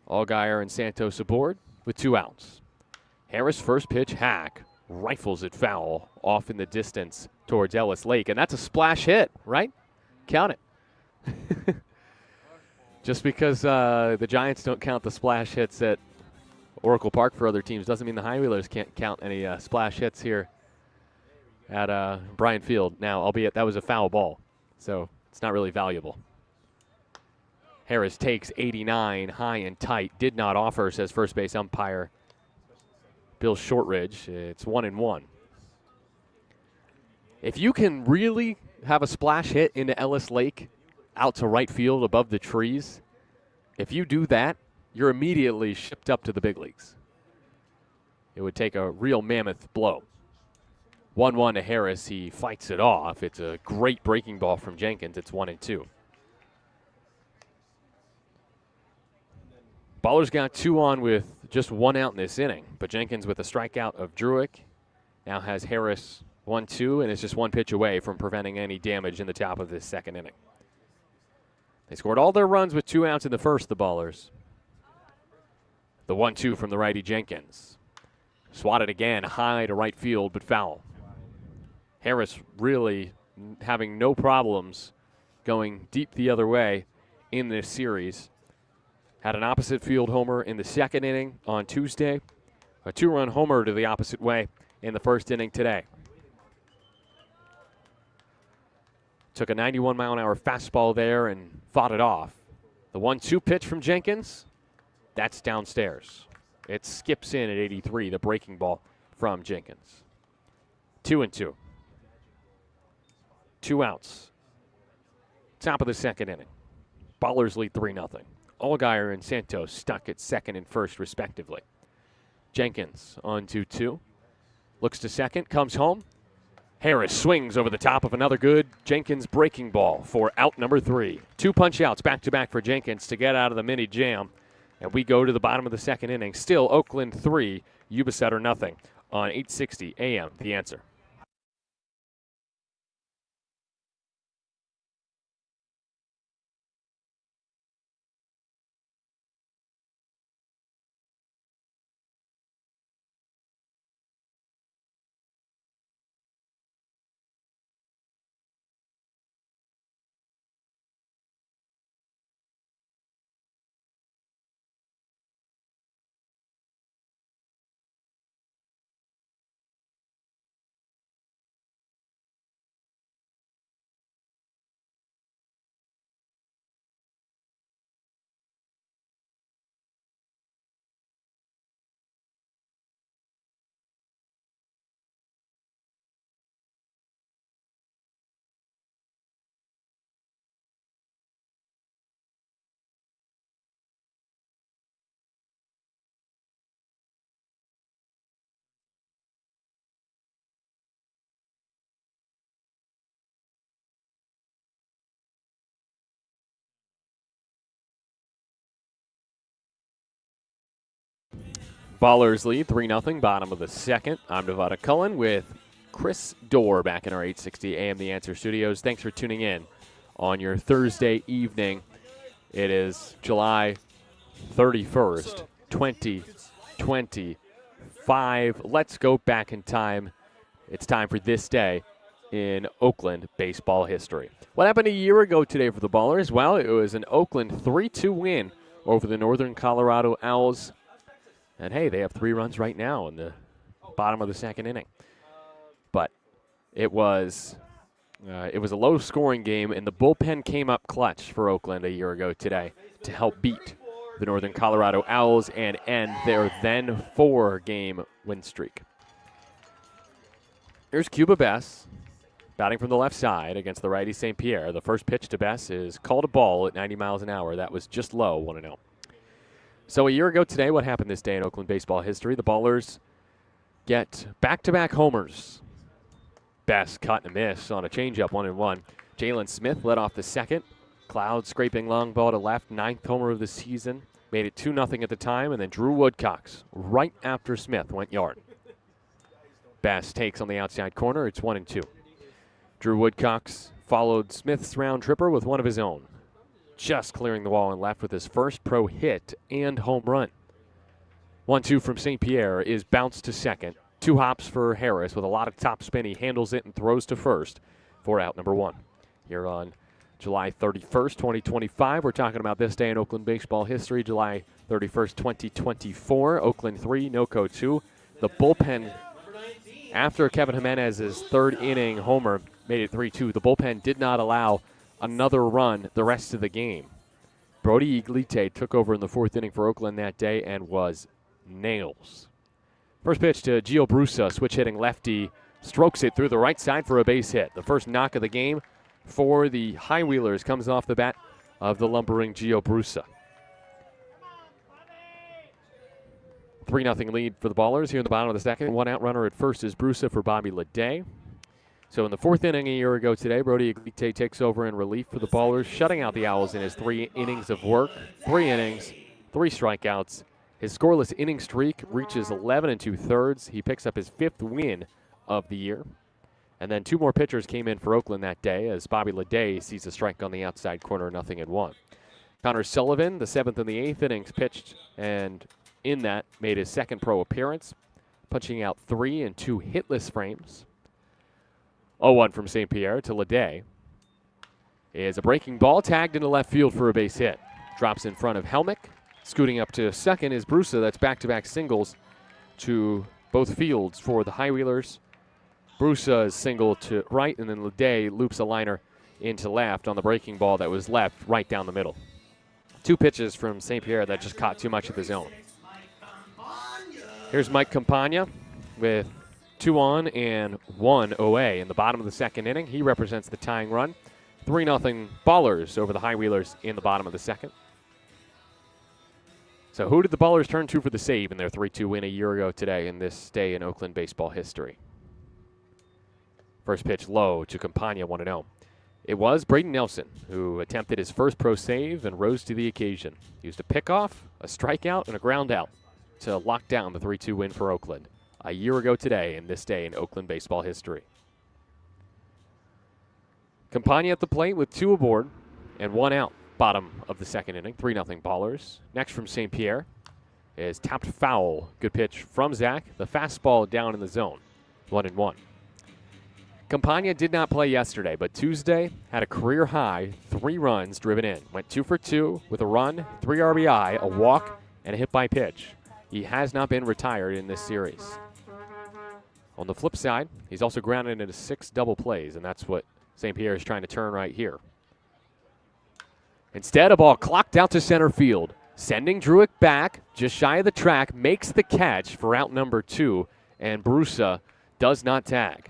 Allgaier and Santos aboard with 2 outs. Harris' first pitch, hack, rifles it foul off in the distance towards Ellis Lake. And that's a splash hit, right? Count it. Just because the Giants don't count the splash hits at Oracle Park for other teams doesn't mean the High Wheelers can't count any splash hits here at Bryant Field. Now, albeit that was a foul ball, so it's not really valuable. Harris takes 89 high and tight. Did not offer, says first base umpire Bill Shortridge. It's 1-1. If you can really have a splash hit into Ellis Lake out to right field above the trees, if you do that, you're immediately shipped up to the big leagues. It would take a real mammoth blow. 1-1 to Harris. He fights it off. It's a great breaking ball from Jenkins. It's 1-2. Ballers got 2 on with just 1 out in this inning, but Jenkins with a strikeout of Druick now has Harris 1-2, and is just 1 pitch away from preventing any damage in the top of this second inning. They scored all their runs with 2 outs in the first, the Ballers. The 1-2 from the righty Jenkins. Swatted again, high to right field, but foul. Harris really having no problems going deep the other way in this series. Had an opposite field homer in the second inning on Tuesday. A 2-run homer to the opposite way in the first inning today. Took a 91-mile-an-hour fastball there and fought it off. The 1-2 pitch from Jenkins, that's downstairs. It skips in at 83, the breaking ball from Jenkins. 2-2. 2 outs. Top of the second inning. Ballers lead 3-0. Allgaier and Santos stuck at second and first, respectively. Jenkins on 2-2. Looks to second, comes home. Harris swings over the top of another good Jenkins breaking ball for out number 3. 2 punch outs back-to-back for Jenkins to get out of the mini jam. And we go to the bottom of the second inning. Still Oakland 3, Yuba Sutter nothing on 860 AM. The Answer. Ballers lead 3-0, bottom of the second. I'm Nevada Cullen with Chris Dorr back in our 860 AM The Answer studios. Thanks for tuning in on your Thursday evening. It is July 31st, 2025. Let's go back in time. It's time for this day in Oakland baseball history. What happened a year ago today for the Ballers? Well, it was an Oakland 3-2 win over the Northern Colorado Owls. And, hey, they have 3 runs right now in the bottom of the second inning. But it was a low-scoring game, and the bullpen came up clutch for Oakland a year ago today to help beat the Northern Colorado Owls and end their then 4-game win streak. Here's Cuba Bess batting from the left side against the righty St. Pierre. The first pitch to Bess is called a ball at 90 miles an hour. That was just low, 1-0. So a year ago today, what happened this day in Oakland baseball history? The Ballers get back-to-back homers. Bess cut and a miss on a changeup, 1-1. Jalen Smith led off the second. Cloud scraping long ball to left, 9th homer of the season. Made it 2-0 at the time, and then Drew Woodcocks, right after Smith, went yard. Bess takes on the outside corner. It's 1-2. Drew Woodcocks followed Smith's round tripper with one of his own, just clearing the wall and left with his first pro hit and home run. 1-2 from St. Pierre is bounced to second. 2 hops for Harris with a lot of top spin. He handles it and throws to first for out number 1. Here on July 31st, 2025, we're talking about this day in Oakland baseball history, July 31st, 2024. Oakland 3, NoCo 2. The bullpen, after Kevin Jimenez's 3rd inning homer, made it 3-2. The bullpen did not allow another run the rest of the game. Brody Iglite took over in the 4th inning for Oakland that day and was nails. First pitch to Gio Brusa, switch-hitting lefty, strokes it through the right side for a base hit. The first knock of the game for the High Wheelers comes off the bat of the lumbering Gio Brusa. 3-0 lead for the Ballers here in the bottom of the second. 1 out runner at first is Brusa for Bobby Leday. So in the 4th inning a year ago today, Brody Iglite takes over in relief for the Ballers, shutting out the Owls in his 3 innings of work. 3 innings, 3 strikeouts. His scoreless inning streak reaches 11 2/3. He picks up his 5th win of the year. And then 2 more pitchers came in for Oakland that day as Bobby Leday sees a strike on the outside corner, 0-1. Connor Sullivan, the 7th and the 8th innings, pitched and in that made his 2nd pro appearance, punching out 3 and 2 hitless frames. 0-1 from St. Pierre to Leday is a breaking ball tagged into left field for a base hit. Drops in front of Helmick. Scooting up to second is Brusa. That's back-to-back singles to both fields for the High Wheelers. Brusa is single to right, and then Leday loops a liner into left on the breaking ball that was left right down the middle. 2 pitches from St. Pierre that just caught too much of the zone. Here's Mike Campagna with 2 on and 1 away in the bottom of the second inning. He represents the tying run. 3-0 Ballers over the High Wheelers in the bottom of the second. So who did the Ballers turn to for the save in their 3-2 win a year ago today in this day in Oakland baseball history? First pitch low to Campagna, 1-0. It was Braden Nelson who attempted his first pro save and rose to the occasion. He used a pickoff, a strikeout, and a ground out to lock down the 3-2 win for Oakland a year ago today in this day in Oakland baseball history. Campagna at the plate with 2 aboard and 1 out. Bottom of the second inning, 3-0 Ballers. Next from St. Pierre is tapped foul. Good pitch from Zach. The fastball down in the zone, 1-1. Campagna did not play yesterday, but Tuesday had a career high 3 runs driven in. Went 2 for 2 with a run, 3 RBI, a walk, and a hit by pitch. He has not been retired in this series. On the flip side, he's also grounded into 6 double plays, and that's what St. Pierre is trying to turn right here. Instead, a ball clocked out to center field. Sending Druick back, just shy of the track, makes the catch for out number 2, and Brusa does not tag.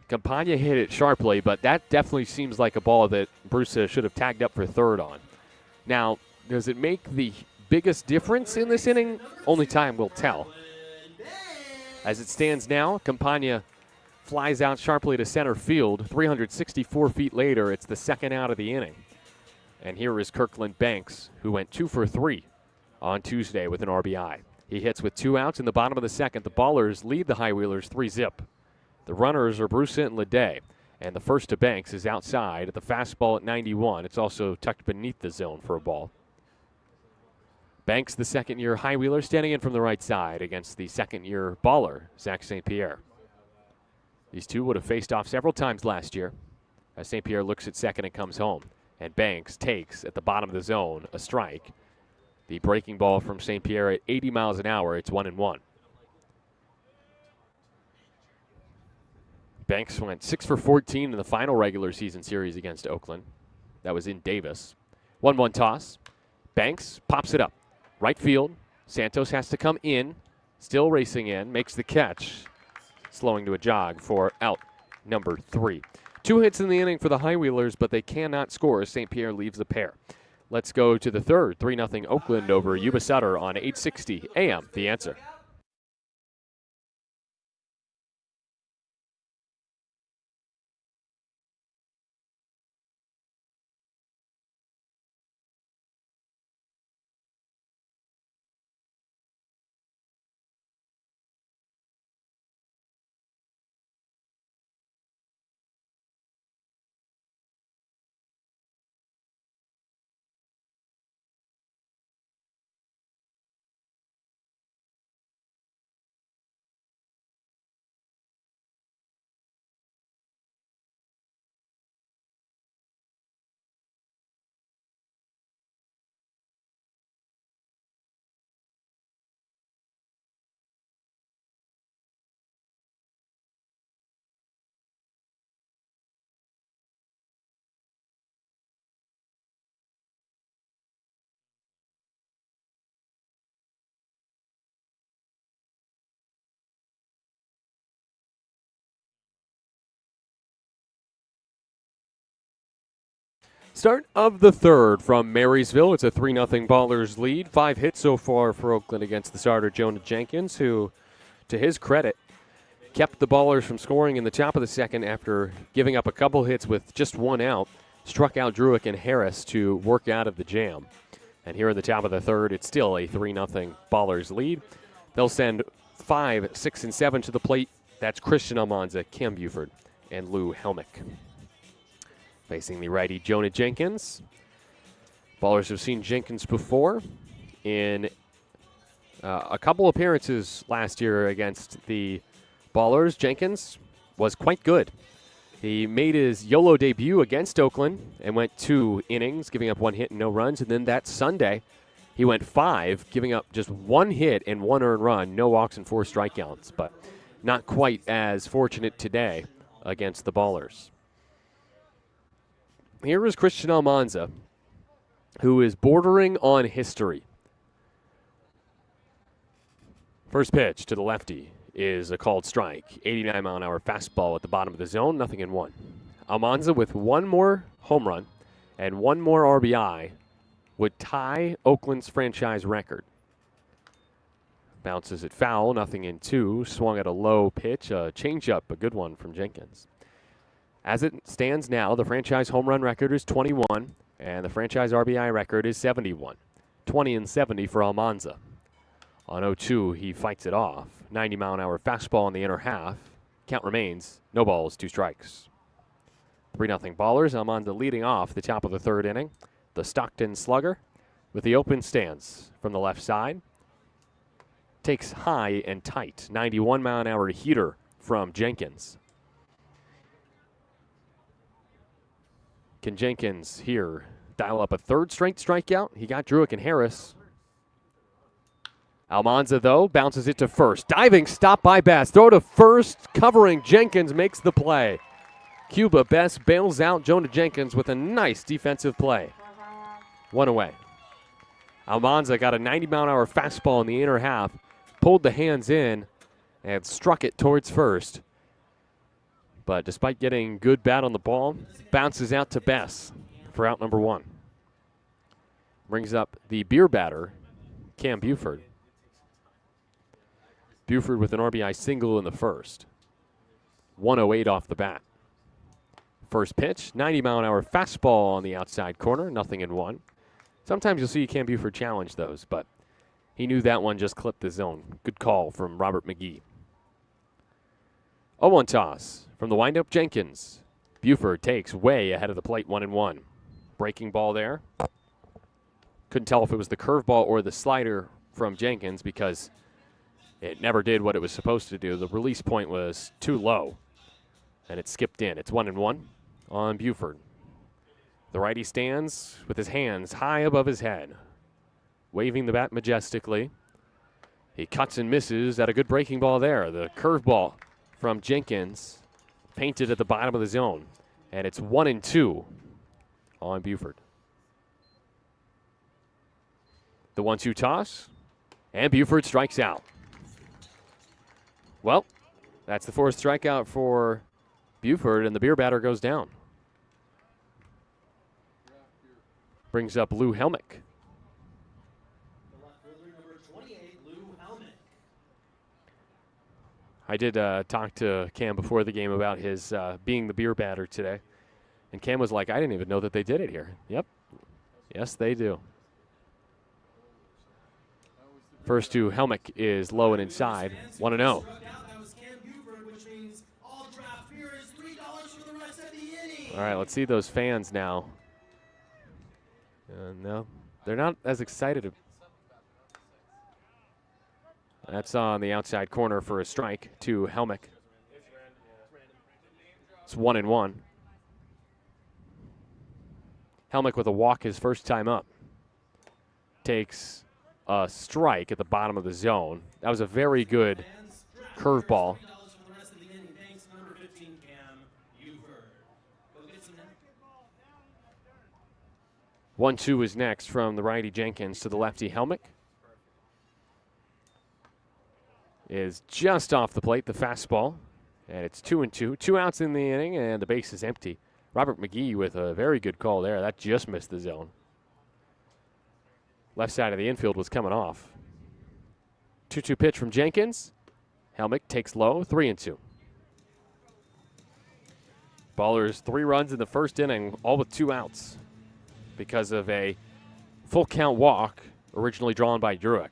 Campagna hit it sharply, but that definitely seems like a ball that Brusa should have tagged up for third on. Now, does it make the biggest difference in this inning? Only time will tell. As it stands now, Campagna flies out sharply to center field. 364 feet later, it's the 2nd out of the inning. And here is Kirkland Banks, who went 2 for 3 on Tuesday with an RBI. He hits with 2 outs in the bottom of the second. The Ballers lead the High Wheelers 3-zip. The runners are Bruce and Leday, and the first to Banks is outside at the fastball at 91. It's also tucked beneath the zone for a ball. Banks, the second-year High Wheeler, standing in from the right side against the second-year Baller, Zach St. Pierre. These two would have faced off several times last year as St. Pierre looks at second and comes home. And Banks takes at the bottom of the zone a strike. The breaking ball from St. Pierre at 80 miles an hour. It's 1-1. Banks went 6 for 14 in the final regular season series against Oakland. That was in Davis. 1-1 toss. Banks pops it up. Right field. Santos has to come in. Still racing in. Makes the catch. Slowing to a jog for out number 3. 2 hits in the inning for the High Wheelers, but they cannot score as St. Pierre leaves the pair. Let's go to the third. 3-0 Oakland over Yuba Sutter on 860 AM. The Answer. Start of the third from Marysville. It's a 3-0 Ballers lead. 5 hits so far for Oakland against the starter, Jonah Jenkins, who, to his credit, kept the Ballers from scoring in the top of the second after giving up a couple hits with just 1 out. Struck out Druick and Harris to work out of the jam. And here in the top of the third, it's still a 3-0 Ballers lead. They'll send 5, 6, and 7 to the plate. That's Christian Almanza, Cam Buford, and Lou Helmick. Facing the righty, Jonah Jenkins. Ballers have seen Jenkins before in a couple appearances last year against the Ballers. Jenkins was quite good. He made his YOLO debut against Oakland and went 2 innings, giving up 1 hit and no runs. And then that Sunday, he went 5, giving up just 1 hit and 1 earned run, no walks and 4 strikeouts. But not quite as fortunate today against the Ballers. Here is Christian Almanza, who is bordering on history. First pitch to the lefty is a called strike. 89-mile-an-hour fastball at the bottom of the zone, 0-1. Almanza with 1 more home run and 1 more RBI would tie Oakland's franchise record. Bounces it foul, 0-2. Swung at a low pitch, a changeup, a good one from Jenkins. As it stands now, the franchise home run record is 21, and the franchise RBI record is 71. 20 and 70 for Almanza. On 0-2, he fights it off. 90-mile-an-hour fastball in the inner half. Count remains, no balls, 2 strikes. 3-0 Ballers. Almanza leading off the top of the third inning. The Stockton slugger with the open stance from the left side. Takes high and tight. 91-mile-an-hour heater from Jenkins. Can Jenkins here dial up a third straight strikeout? He got Druick and Harris. Almanza, though, bounces it to first. Diving stop by Best. Throw to first, covering Jenkins, makes the play. Cuba Best bails out Jonah Jenkins with a nice defensive play. 1 away. Almanza got a 90-mile-an-hour fastball in the inner half, pulled the hands in, and struck it towards first. But despite getting good bat on the ball, bounces out to Bess for out number 1. Brings up the beer batter, Cam Buford. Buford with an RBI single in the first. 108 off the bat. First pitch, 90-mile-an-hour fastball on the outside corner, 0-1. Sometimes you'll see Cam Buford challenge those, but He knew that one just clipped the zone. Good call from Robert McGee. 0-1 toss from the windup, Jenkins. Buford takes way ahead of the plate, 1-1. Breaking ball there. Couldn't tell if it was the curveball or the slider from Jenkins because it never did what it was supposed to do. The release point was too low, and it skipped in. It's 1-1 on Buford. The righty stands with his hands high above his head, waving the bat majestically. He cuts and misses at a good breaking ball there. The curveball from Jenkins painted at the bottom of the zone, and it's 1-2 on Buford. The 1-2 toss, and Buford strikes out. Well, that's the fourth strikeout for Buford, and the beer batter goes down. Brings up Lou Helmick. The left fielder, number 28, Lou Helmick. I did talk to Cam before the game about his being the beer batter today. And Cam was like, I didn't even know that they did it here. Yep. Yes, they do. First to Helmick is low and inside. 1-0. That was Cam Buford, which means all draft beer is $3 for the rest of the inning. All right, let's see those fans now. No, they're not as excited. That's on the outside corner for a strike to Helmick. It's 1-1. Helmick with a walk his first time up. Takes a strike at the bottom of the zone. That was a very good curveball. $3 for the rest of the inning. Thanks, number 15, Cam Buford. Go get some now. 1-2 is next from the righty Jenkins to the lefty Helmick. Is just off the plate, the fastball. And it's 2-2. 2 outs in the inning, and the base is empty. Robert McGee with a very good call there. That just missed the zone. Left side of the infield was coming off. 2-2 pitch from Jenkins. Helmick takes low, 3-2. Ballers 3 runs in the first inning, all with 2 outs because of a full count walk originally drawn by Druick.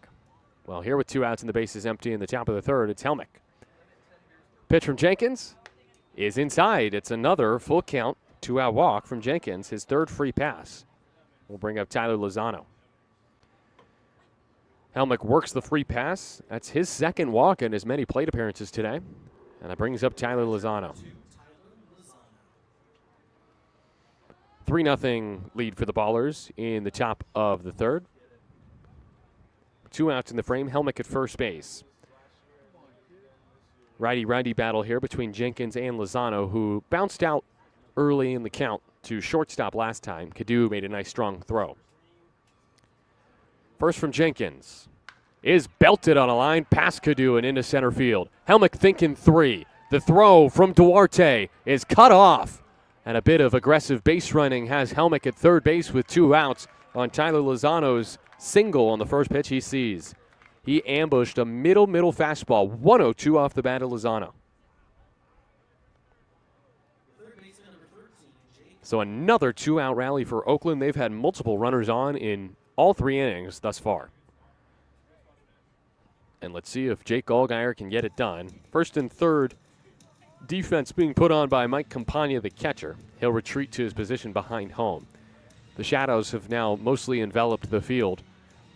Well, here with 2 outs and the base is empty in the top of the third, it's Helmick. Pitch from Jenkins is inside. It's another full count, 2-out walk from Jenkins, his third free pass. We'll bring up Tyler Lozano. Helmick works the free pass. That's his second walk in as many plate appearances today. And that brings up Tyler Lozano. 3-0 lead for the Ballers in the top of the third. 2 outs in the frame. Helmick at first base. Righty-righty battle here between Jenkins and Lozano, who bounced out early in the count to shortstop last time. Cadu made a nice strong throw. First from Jenkins is belted on a line past Cadu and into center field. Helmick thinking 3. The throw from Duarte is cut off. And a bit of aggressive base running has Helmick at third base with 2 outs on Tyler Lozano's single on the first pitch he sees. He ambushed a middle fastball, 102 off the bat of Lozano. So another 2-out rally for Oakland. They've had multiple runners on in all 3 innings thus far. And let's see if Jake Allgaier can get it done. First and third, defense being put on by Mike Campagna, the catcher. He'll retreat to his position behind home. The shadows have now mostly enveloped the field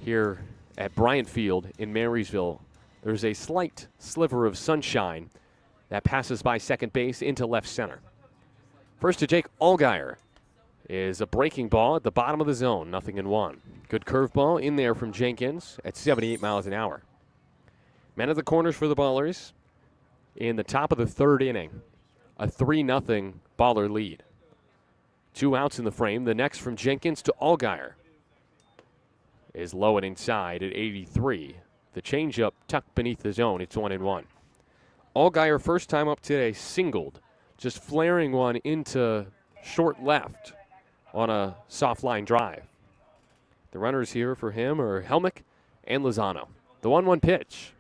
here at Bryant Field in Marysville. There's a slight sliver of sunshine that passes by second base into left center. First to Jake Allgaier is a breaking ball at the bottom of the zone, 0-1. Good curveball in there from Jenkins at 78 miles an hour. Men at the corners for the Ballers in the top of the third inning. A 3-0 Baller lead. 2 outs in the frame. The next from Jenkins to Allgaier is low and inside at 83. The changeup tucked beneath the zone. It's 1-1. Allgaier, first time up today, singled, just flaring one into short left on a soft line drive. The runners here for him are Helmick and Lozano. The 1-1 pitch.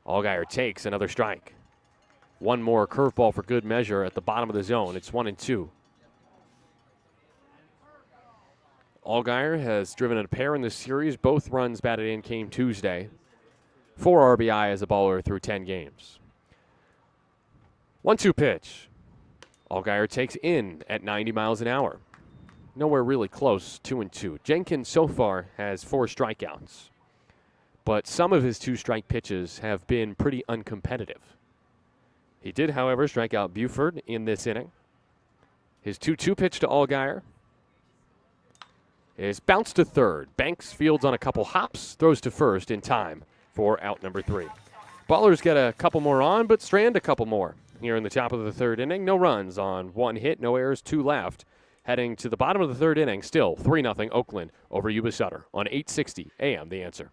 Allgaier takes another strike. One more curveball for good measure at the bottom of the zone. It's 1-2. Allgaier has driven a pair in this series. Both runs batted in came Tuesday. 4 RBI as a baller through 10 games. 1-2 pitch. Allgaier takes in at 90 miles an hour. Nowhere really close, 2-2. Jenkins so far has 4 strikeouts, but some of his 2-strike pitches have been pretty uncompetitive. He did, however, strike out Buford in this inning. His 2-2 pitch to Allgaier is bounced to third. Banks fields on a couple hops, throws to first in time for out number 3. Ballers get a couple more on, but Strand a couple more. Here in the top of the 3rd inning, no runs on 1 hit, no errors, 2 left. Heading to the bottom of the 3rd inning, still 3-0 Oakland over Yuba Sutter on 860 AM The Answer.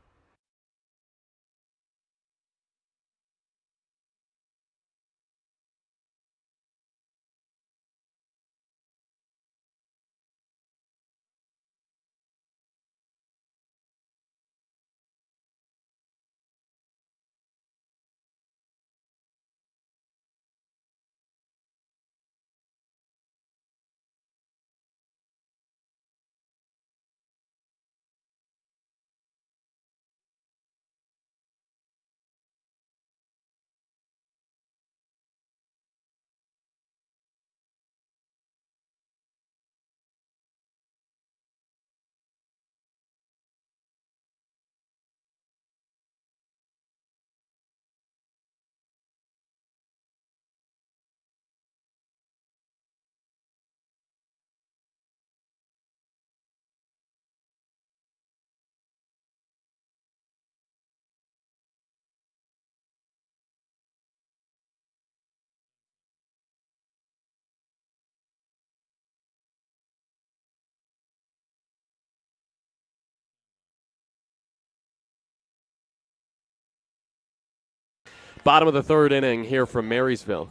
Bottom of the 3rd inning here from Marysville.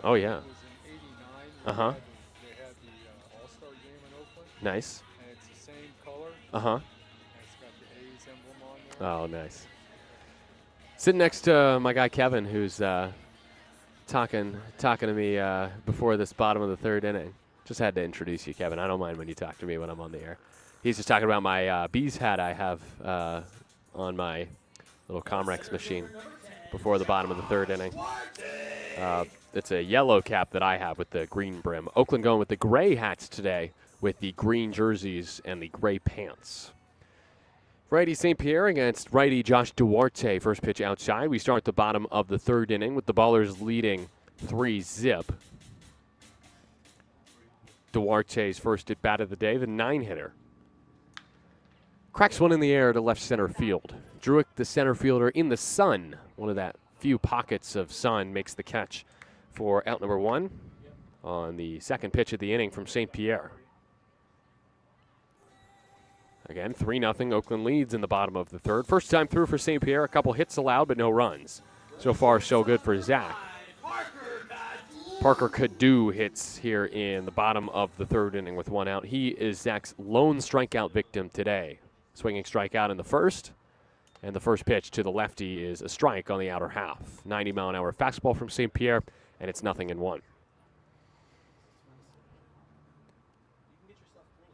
Oh, yeah. Uh-huh. They had the All-Star game in Oakland. Nice. And it's the same color. Uh-huh. And it's got the A's emblem on there. Oh, nice. Sitting next to my guy Kevin, who's talking to me before this bottom of the 3rd inning. Just had to introduce you, Kevin. I don't mind when you talk to me when I'm on the air. He's just talking about my Bees hat I have on my little Comrex machine before the bottom of the 3rd inning. It's a yellow cap that I have with the green brim. Oakland going with the gray hats today with the green jerseys and the gray pants. Righty St. Pierre against righty Josh Duarte. First pitch outside. We start the bottom of the 3rd inning with the Ballers leading 3-0. Duarte's first at bat of the day, the 9-hitter. Cracks one in the air to left center field. Druick, the center fielder in the sun, one of that few pockets of sun, makes the catch for out number 1 on the 2nd pitch of the inning from St. Pierre. Again, 3-0 Oakland leads in the bottom of the 3rd. First time through for St. Pierre, a couple hits allowed but no runs. So far, so good for Zach. Parker Cadu hits here in the bottom of the 3rd inning with 1 out. He is Zach's lone strikeout victim today. Swinging strikeout in the 1st, and the first pitch to the lefty is a strike on the outer half. 90-mile-an-hour fastball from St. Pierre, and it's 0-1.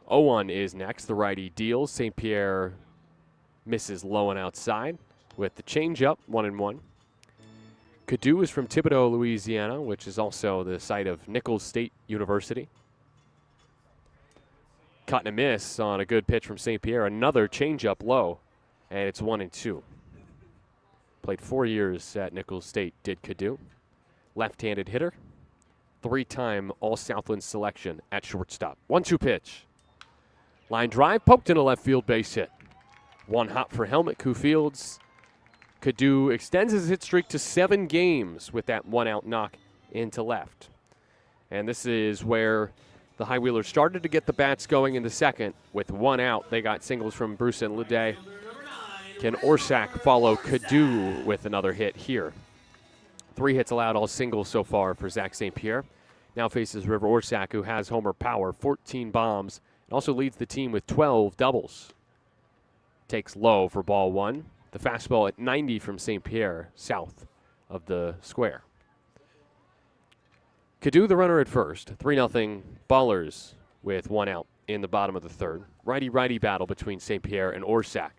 0-1 is next. The righty deals. St. Pierre misses low and outside with the changeup, 1-1. Cadu is from Thibodaux, Louisiana, which is also the site of Nicholls State University. Cut and a miss on a good pitch from St. Pierre. Another changeup low, and it's 1-2. Played 4 years at Nicholls State, did Cadu. Left-handed hitter. 3-time All-Southland selection at shortstop. 1-2 pitch. Line drive, poked into left field, base hit. 1 hop for Helmut, who fields. Cadu extends his hit streak to 7 games with that 1-out knock into left. And this is where the High Wheelers started to get the bats going in the 2nd. With 1 out, they got singles from Bruce and Leday. Can Orsak follow Cadu with another hit here? 3 hits allowed, all singles so far for Zach St. Pierre. Now faces River Orsak, who has homer power, 14 bombs, and also leads the team with 12 doubles. Takes low for ball 1. The fastball at 90 from St. Pierre, south of the square. Cadu, the runner at first. 3-0 Ballers with 1 out in the bottom of the third. Righty-righty battle between St. Pierre and Orsac.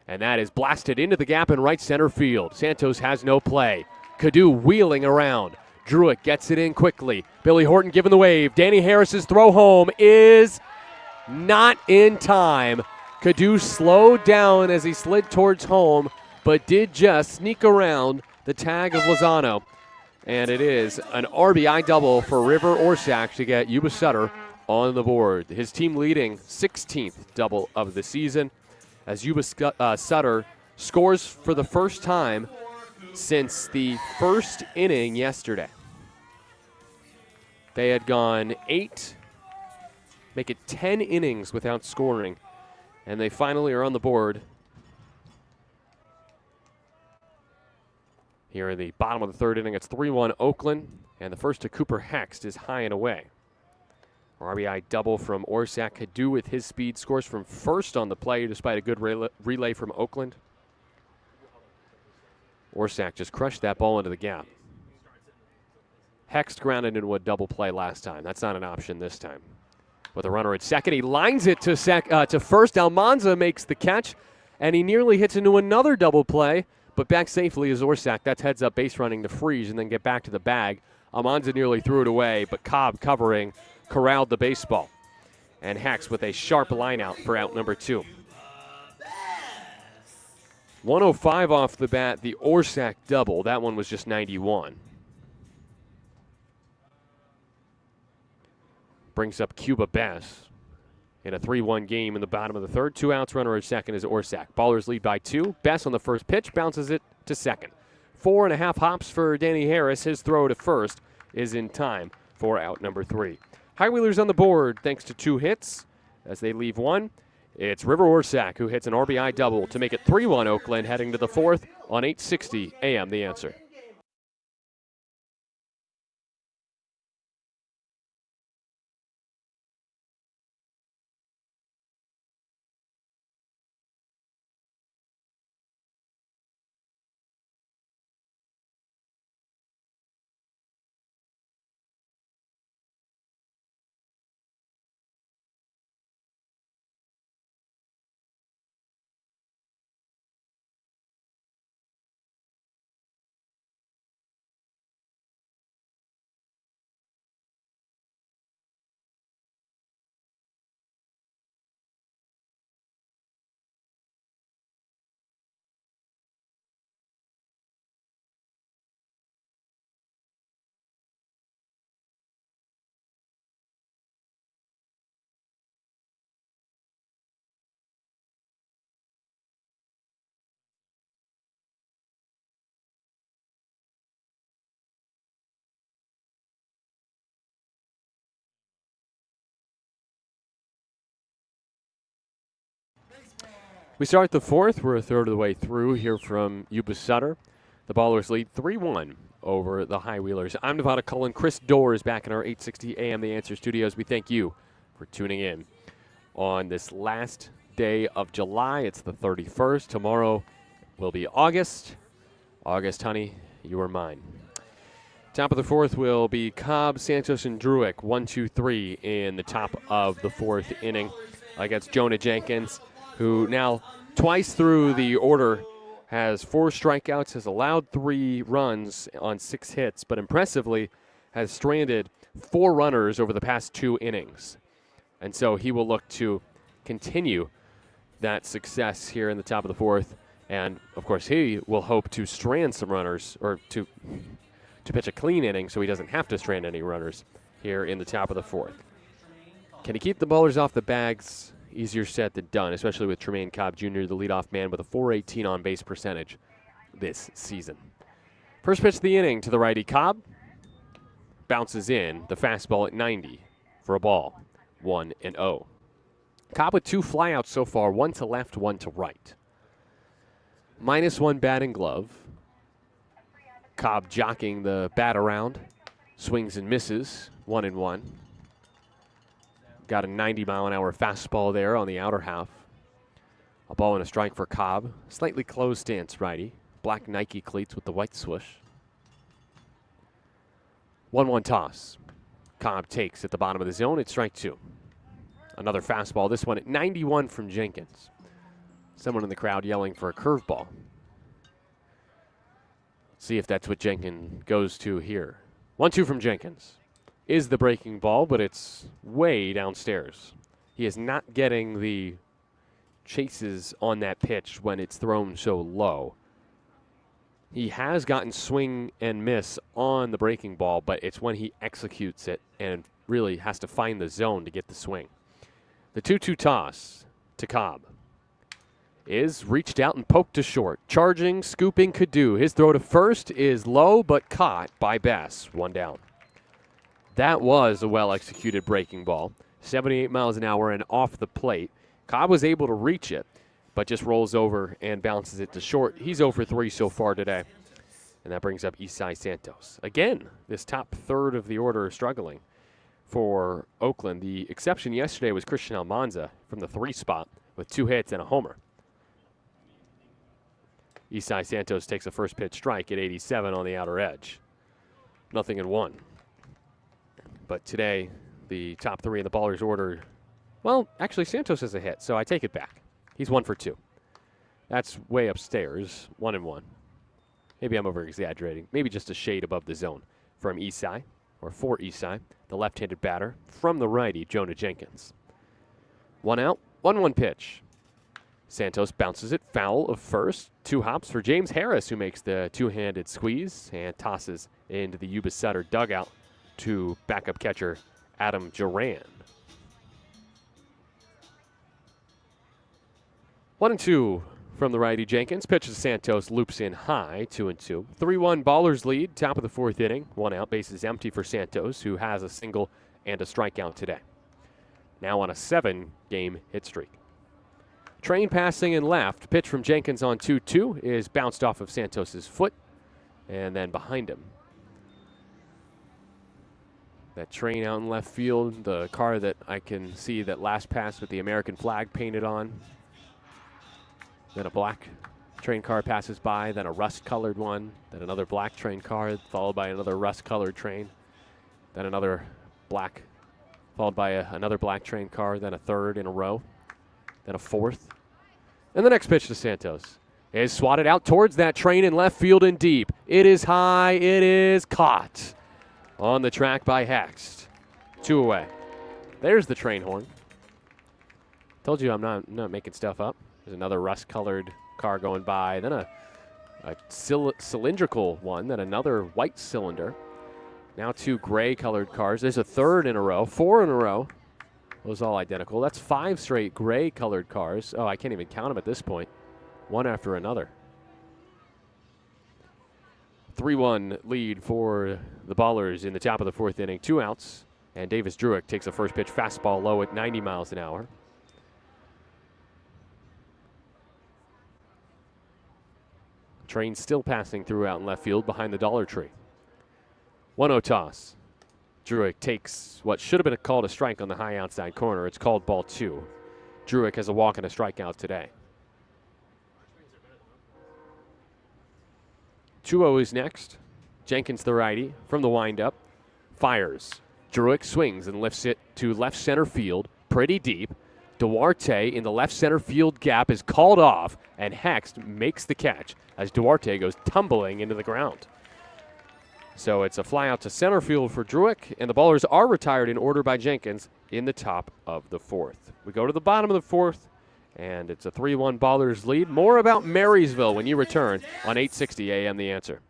And that is blasted into the gap in right center field. Santos has no play. Cadu wheeling around. Druitt gets it in quickly. Billy Horton giving the wave. Danny Harris's throw home is not in time. Cadu slowed down as he slid towards home, but did just sneak around the tag of Lozano. And it is an RBI double for River Orsac to get Yuba Sutter on the board. His team leading 16th double of the season as Yuba Sutter scores for the first time since the first inning yesterday. They had gone 8, make it 10 innings without scoring, and they finally are on the board here in the bottom of the third inning. It's 3-1 Oakland, and the first to Cooper Hext is high and away. RBI double from Orsac. Cadu with his speed scores from first on the play despite a good relay from Oakland. Orsac just crushed that ball into the gap. Hext grounded into a double play last time. That's not an option this time. With a runner at second, he lines it to first. Almanza makes the catch, and he nearly hits into another double play, but back safely is Orsac. That's heads up base running to freeze and then get back to the bag. Almanza nearly threw it away, but Cobb covering corralled the baseball. And Hex with a sharp line out for out number 2. 105 off the bat, the Orsac double. That one was just 91. Brings up Cuba Bass in a 3-1 game in the bottom of the third. 2 outs, runner at second is Orsac. Ballers lead by 2. Bass on the first pitch, bounces it to second. 4.5 hops for Danny Harris. His throw to first is in time for out number 3. Highwheelers on the board thanks to 2 hits. As they leave 1, it's River Orsac who hits an RBI double to make it 3-1 Oakland heading to the 4th on 860 AM The Answer. We start the 4th. We're a third of the way through here from Yuba Sutter. The Ballers lead 3-1 over the Highwheelers. I'm Nevada Cullen. Chris Dorr is back in our 860 AM The Answer studios. We thank you for tuning in on this last day of July. It's the 31st. Tomorrow will be August. August, honey, you are mine. Top of the 4th will be Cobb, Santos, and Druick. 1, 2, 3 in the top of the 4th inning against Jonah Jenkins, who now twice through the order has 4 strikeouts, has allowed 3 runs on 6 hits, but impressively has stranded 4 runners over the past 2 innings. And so he will look to continue that success here in the top of the 4th. And, of course, he will hope to strand some runners, or to pitch a clean inning so he doesn't have to strand any runners here in the top of the 4th. Can he keep the Ballers off the bags? Easier said than done, especially with Tremaine Cobb Jr., the leadoff man, with a .418 on-base percentage this season. First pitch of the inning to the righty Cobb. Bounces in, the fastball at 90 for a ball, 1-0. Cobb with 2 flyouts so far, 1 to left, 1 to right. -1 batting glove. Cobb jockeying the bat around, swings and misses, 1-1. Got a 90-mile-an-hour fastball there on the outer half. A ball and a strike for Cobb. Slightly closed stance righty. Black Nike cleats with the white swoosh. 1-1 toss. Cobb takes at the bottom of the zone. It's strike 2. Another fastball, this one at 91 from Jenkins. Someone in the crowd yelling for a curveball. See if that's what Jenkins goes to here. 1-2 from Jenkins. Is the breaking ball, but it's way downstairs. He is not getting the chases on that pitch when it's thrown so low. He has gotten swing and miss on the breaking ball, but it's when he executes it and really has to find the zone to get the swing. The 2-2 toss to Cobb is reached out and poked to short. Charging, scooping could do. His throw to first is low, but caught by Bass. 1 down. That was a well-executed breaking ball. 78 miles an hour and off the plate. Cobb was able to reach it, but just rolls over and bounces it to short. He's 0 for 3 so far today. And that brings up Isai Santos. Again, this top third of the order is struggling for Oakland. The exception yesterday was Christian Almanza from the 3 spot with 2 hits and a homer. Isai Santos takes a first pitch strike at 87 on the outer edge. 0-1. But today, the top 3 in the Ballers order, well, actually Santos has a hit, so I take it back. He's 1 for 2. That's way upstairs, 1-1. Maybe I'm over-exaggerating. Maybe just a shade above the zone from Isai, or for Isai, the left-handed batter, from the righty, Jonah Jenkins. 1 out, 1-1 pitch. Santos bounces it foul of first. 2 hops for James Harris, who makes the two-handed squeeze and tosses into the Yuba Sutter dugout to backup catcher Adam Duran. 1-2 from the righty Jenkins. Pitch to Santos, loops in high, 2-2. 3-1 Ballers lead, top of the 4th inning. 1 out, bases empty for Santos, who has a single and a strikeout today. Now on a 7-game hit streak. Train passing in left. Pitch from Jenkins on 2-2 is bounced off of Santos's foot and then behind him. That train out in left field, the car that I can see that last pass with the American flag painted on. Then a black train car passes by, then a rust-colored one, then another black train car, followed by another rust-colored train, then another black, followed by another black train car, then a third in a row, then a fourth. And the next pitch to Santos is swatted out towards that train in left field and deep. It is high, it is caught on the track by Hext. 2 away. There's the train horn. Told you I'm not making stuff up. There's another rust-colored car going by, then a cylindrical one, then another white cylinder. Now 2 gray-colored cars. There's a third in a row, 4 in a row. Those all identical. That's 5 straight gray-colored cars. Oh, I can't even count them at this point. One after another. 3-1 lead for the Ballers in the top of the 4th inning. 2 outs, and Davis Druick takes a first pitch fastball low at 90 miles an hour. Train still passing through out in left field behind the Dollar Tree. 1-0 toss. Druick takes what should have been called a strike on the high outside corner. It's called ball 2. Druick has a walk and a strikeout today. 2-0 is next. Jenkins, the righty, from the windup, fires. Druick swings and lifts it to left center field, pretty deep. Duarte in the left center field gap is called off, and Hext makes the catch as Duarte goes tumbling into the ground. So it's a fly out to center field for Druick, and the Ballers are retired in order by Jenkins in the top of the 4th. We go to the bottom of the 4th, and it's a 3-1 Ballers lead. More about Marysville when you return on 860 AM The Answer.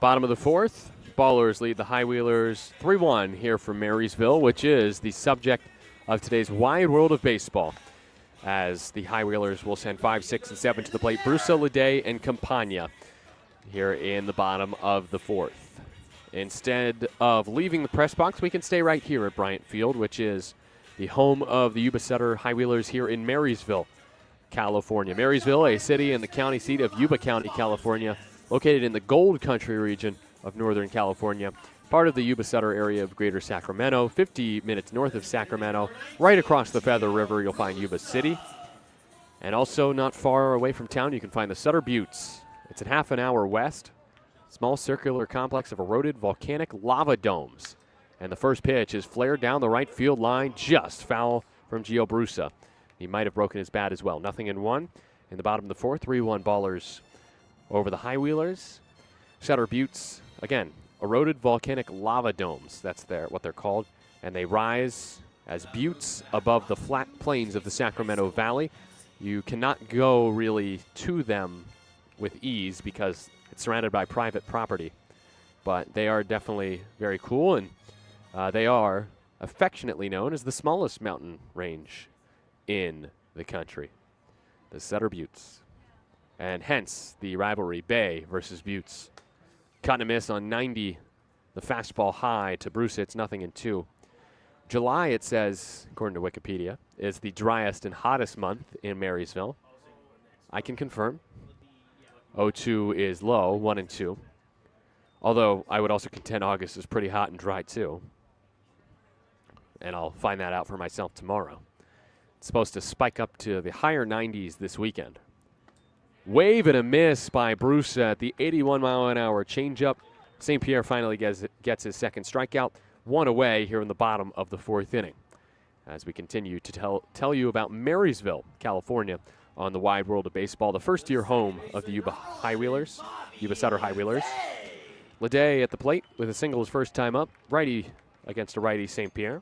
Bottom of the fourth, Ballers lead the High Wheelers 3-1 here from Marysville, which is the subject of today's Wide World of Baseball. As the High Wheelers will send 5, 6, and 7 to the plate, Brusso, Ledet, and Campagna here in the bottom of the fourth. Instead of leaving the press box, we can stay right here at Bryant Field, which is the home of the Yuba Sutter High Wheelers here in Marysville, California. Marysville, a city and the county seat of Yuba County, California, located in the Gold Country region of Northern California, part of the Yuba Sutter area of Greater Sacramento, 50 minutes north of Sacramento. Right across the Feather River, you'll find Yuba City. And also not far away from town, you can find the Sutter Buttes. It's a half an hour west, small circular complex of eroded volcanic lava domes. And the first pitch is flared down the right field line, just foul from Gio Brusa. He might have broken his bat as well. 0-1 in the bottom of the fourth, 3-1 Ballers over the High Wheelers. Sutter Buttes, again, eroded volcanic lava domes. That's what they're called. And they rise as buttes above the flat plains of the Sacramento Valley. You cannot go really to them with ease because it's surrounded by private property. But they are definitely very cool, and they are affectionately known as the smallest mountain range in the country, the Sutter Buttes. And hence the rivalry, Bay versus Buttes. Caught a miss on 90, the fastball high to Bruce. It's 0-2. July, it says, according to Wikipedia, is the driest and hottest month in Marysville. I can confirm. 0-2 is low, 1-2. Although I would also contend August is pretty hot and dry too. And I'll find that out for myself tomorrow. It's supposed to spike up to the higher 90s this weekend. Wave and a miss by Bruce at the 81-mile-an-hour changeup. St. Pierre finally gets his second strikeout. One away here in the bottom of the fourth inning. As we continue to tell you about Marysville, California, on the Wide World of Baseball, the first-year home of the Yuba High Wheelers, Yuba Sutter High Wheelers. Ledet at the plate with a single his first time up. Righty against a righty St. Pierre.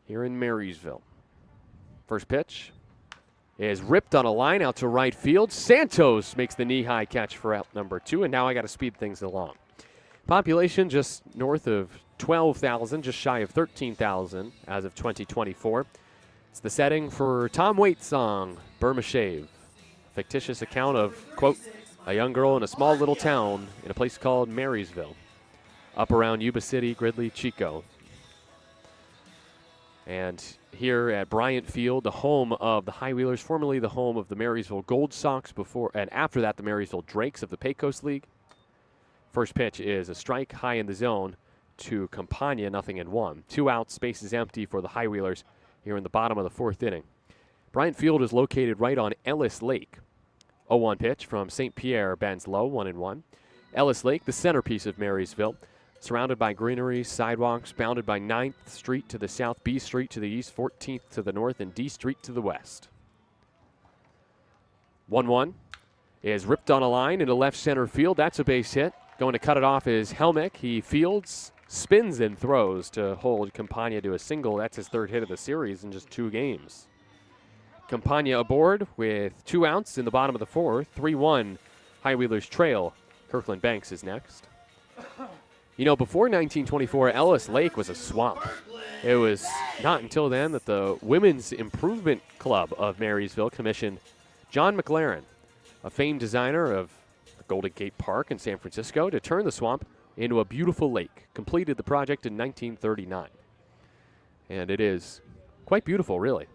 Here in Marysville. First pitch is ripped on a line out to right field. Santos makes the knee-high catch for out number 2, and now I got to speed things along. Population just north of 12,000, just shy of 13,000 as of 2024. It's the setting for Tom Waits' song, Burma Shave. A fictitious account of, quote, a young girl in a small little town in a place called Marysville, up around Yuba City, Gridley, Chico. And here at Bryant Field, the home of the High Wheelers, formerly the home of the Marysville Gold Sox before, and after that the Marysville Drakes of the Pecos League. First pitch is a strike high in the zone to Campagna, 0-1. 2 outs, space is empty for the High Wheelers here in the bottom of the fourth inning. Bryant Field is located right on Ellis Lake. 0-1 pitch from St. Pierre bends low, 1-1. Ellis Lake, the centerpiece of Marysville, surrounded by greenery, sidewalks, bounded by 9th Street to the south, B Street to the east, 14th to the north, and D Street to the west. 1-1 is ripped on a line into left center field. That's a base hit. Going to cut it off is Helmick. He fields, spins, and throws to hold Campagna to a single. That's his third hit of the series in just 2 games. Campagna aboard with 2 outs in the bottom of the fourth. 3-1 High Wheelers trail. Kirkland Banks is next. You know, before 1924, Ellis Lake was a swamp. It was not until then that the Women's Improvement Club of Marysville commissioned John McLaren, a famed designer of the Golden Gate Park in San Francisco, to turn the swamp into a beautiful lake. Completed the project in 1939. And it is quite beautiful, really.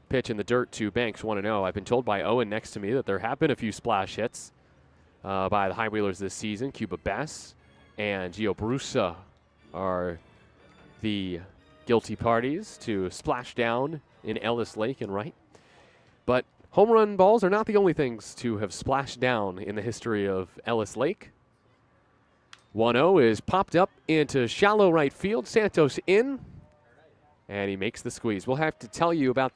Pitch in the dirt to Banks, 1-0. I've been told by Owen next to me that there have been a few splash hits by the High Wheelers this season. Cuba Bass and Gio Brusa are the guilty parties to splash down in Ellis Lake and right. But home run balls are not the only things to have splashed down in the history of Ellis Lake. 1-0 is popped up into shallow right field. Santos in, and he makes the squeeze. We'll have to tell you about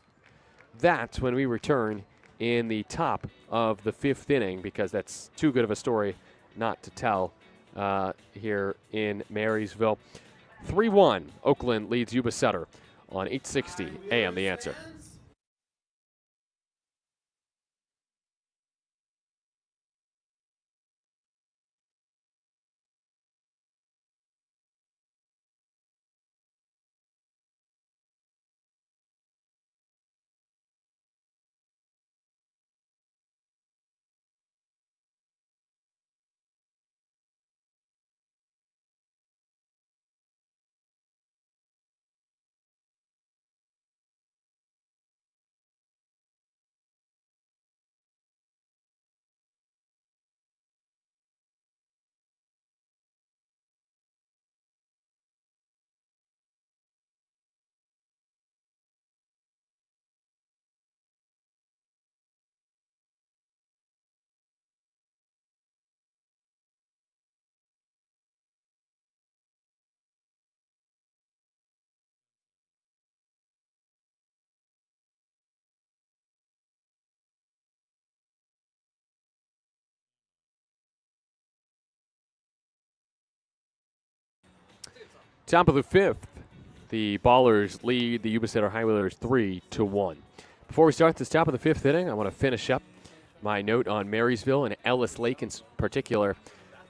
that when we return in the top of the 5th inning, because that's too good of a story not to tell here in Marysville. 3-1, Oakland leads Yuba Sutter on 860 AM The Answer. Top of the fifth, the Ballers lead the Yuba Center High Wheelers 3-1. Before we start this top of the fifth inning, I want to finish up my note on Marysville and Ellis Lake in particular.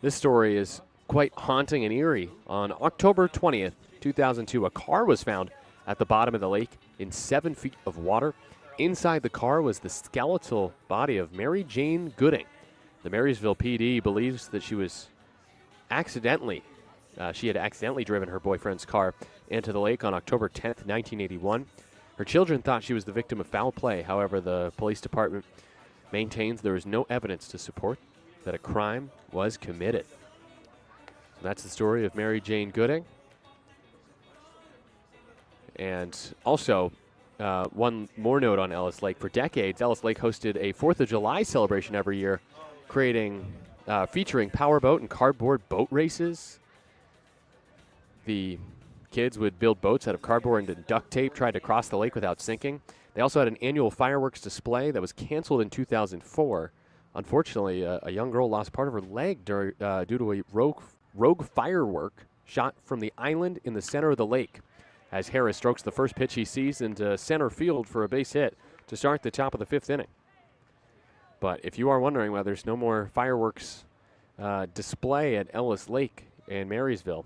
This story is quite haunting and eerie. On October 20th, 2002, a car was found at the bottom of the lake in 7 feet of water. Inside the car was the skeletal body of Mary Jane Gooding. The Marysville PD believes that she had accidentally driven her boyfriend's car into the lake on October 10th, 1981. Her children thought she was the victim of foul play. However, the police department maintains there is no evidence to support that a crime was committed. So that's the story of Mary Jane Gooding. And also, one more note on Ellis Lake. For decades, Ellis Lake hosted a 4th of July celebration every year, featuring powerboat and cardboard boat races. The kids would build boats out of cardboard and duct tape, tried to cross the lake without sinking. They also had an annual fireworks display that was canceled in 2004. Unfortunately, a young girl lost part of her leg due to a rogue firework shot from the island in the center of the lake. As Harris strokes the first pitch he sees into center field for a base hit to start the top of the fifth inning. But if you are wondering why there's no more fireworks display at Ellis Lake in Marysville,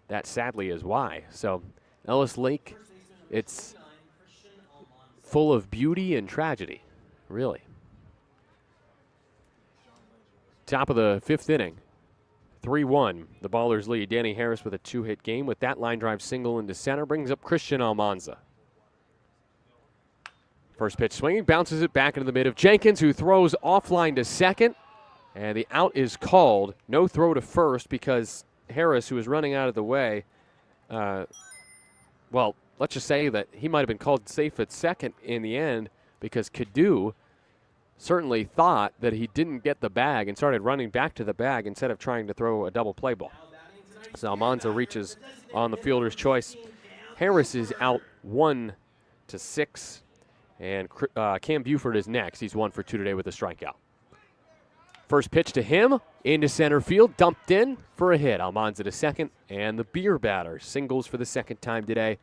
that sadly is why. So Ellis Lake, it's full of beauty and tragedy, really. Top of the fifth inning, 3-1. The Ballers lead. Danny Harris with a 2-hit game with that line drive single into center brings up Christian Almanza. First pitch swinging, bounces it back into the mid of Jenkins, who throws offline to second, and the out is called. No throw to first because Harris, who was running out of the way, let's just say that he might have been called safe at second in the end because Cadu certainly thought that he didn't get the bag and started running back to the bag instead of trying to throw a double play ball. So Almanza reaches on the fielder's choice. Harris is out 1-6, and Cam Buford is next. He's 1 for 2 today with a strikeout. First pitch to him, into center field, dumped in for a hit. Almanza to second, and the beer batter singles for the second time today.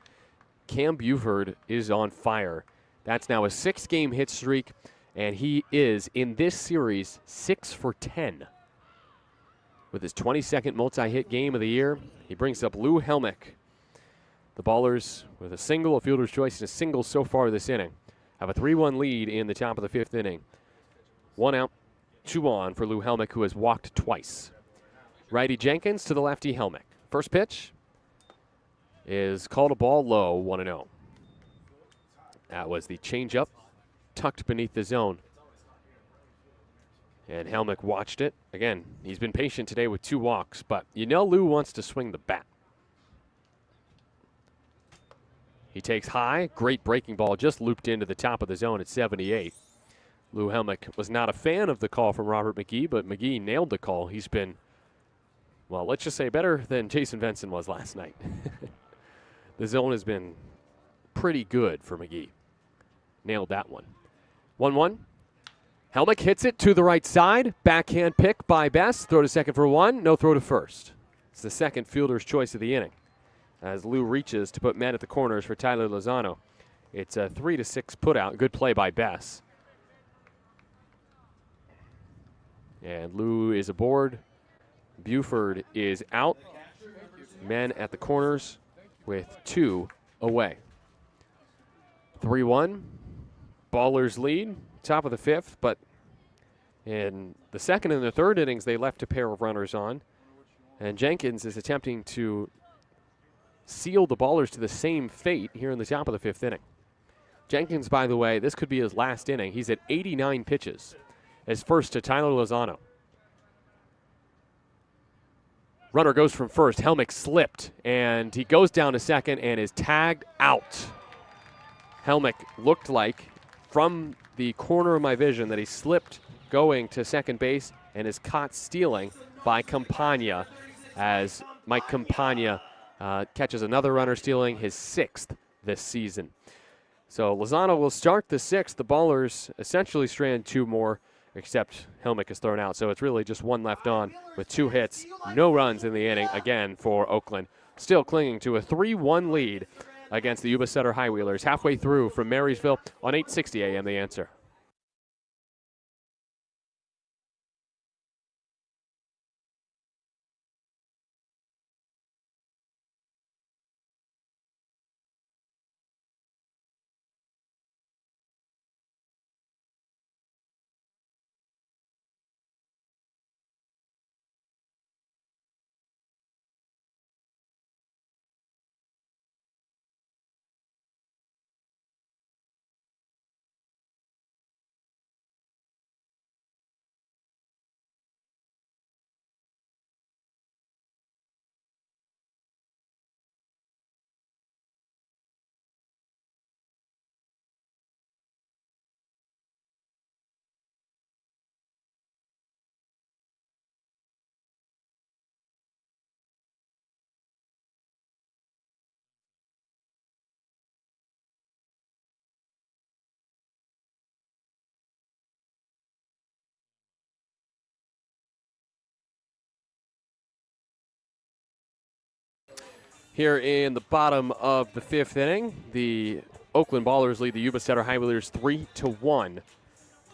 Cam Buford is on fire. That's now a 6-game hit streak, and he is, in this series, 6 for 10. With his 22nd multi-hit game of the year, he brings up Lou Helmick. The Ballers, with a single, a fielder's choice, and a single so far this inning, have a 3-1 lead in the top of the fifth inning. 1 out, 2 on for Lou Helmick, who has walked twice. Righty Jenkins to the lefty Helmick. First pitch is called a ball low, 1-0. That was the changeup, tucked beneath the zone. And Helmick watched it. Again, he's been patient today with 2 walks, but you know Lou wants to swing the bat. He takes high, great breaking ball, just looped into the top of the zone at 78. Lou Helmick was not a fan of the call from Robert McGee, but McGee nailed the call. He's been, well, let's just say better than Jason Benson was last night. The zone has been pretty good for McGee. Nailed that one. 1-1. Helmick hits it to the right side. Backhand pick by Best. Throw to second for 1. No throw to first. It's the second fielder's choice of the inning. As Lou reaches to put men at the corners for Tyler Lozano. It's a 3-6 putout. Good play by Bess. And Lou is aboard. Buford is out. Men at the corners with 2 away. 3-1. Ballers lead. Top of the fifth, but in the second and the third innings, they left a pair of runners on. And Jenkins is attempting to seal the Ballers to the same fate here in the top of the fifth inning. Jenkins, by the way, this could be his last inning. He's at 89 pitches. As first to Tyler Lozano. Runner goes from first. Helmick slipped, and he goes down to second and is tagged out. Helmick looked like, from the corner of my vision, that he slipped going to second base and is caught stealing by Campagna as Mike Campagna catches another runner stealing, his 6th this season. So Lozano will start the 6th. The Ballers essentially strand 2 more, except Helmick is thrown out. So it's really just 1 left on with 2 hits, no runs in the inning again for Oakland. still clinging to a 3-1 lead against the Yuba Sutter High Wheelers. Halfway through from Marysville on 860 AM, The Answer. Here in the bottom of the 5th inning, the Oakland Ballers lead the Yuba Sutter High Wheelers 3-1.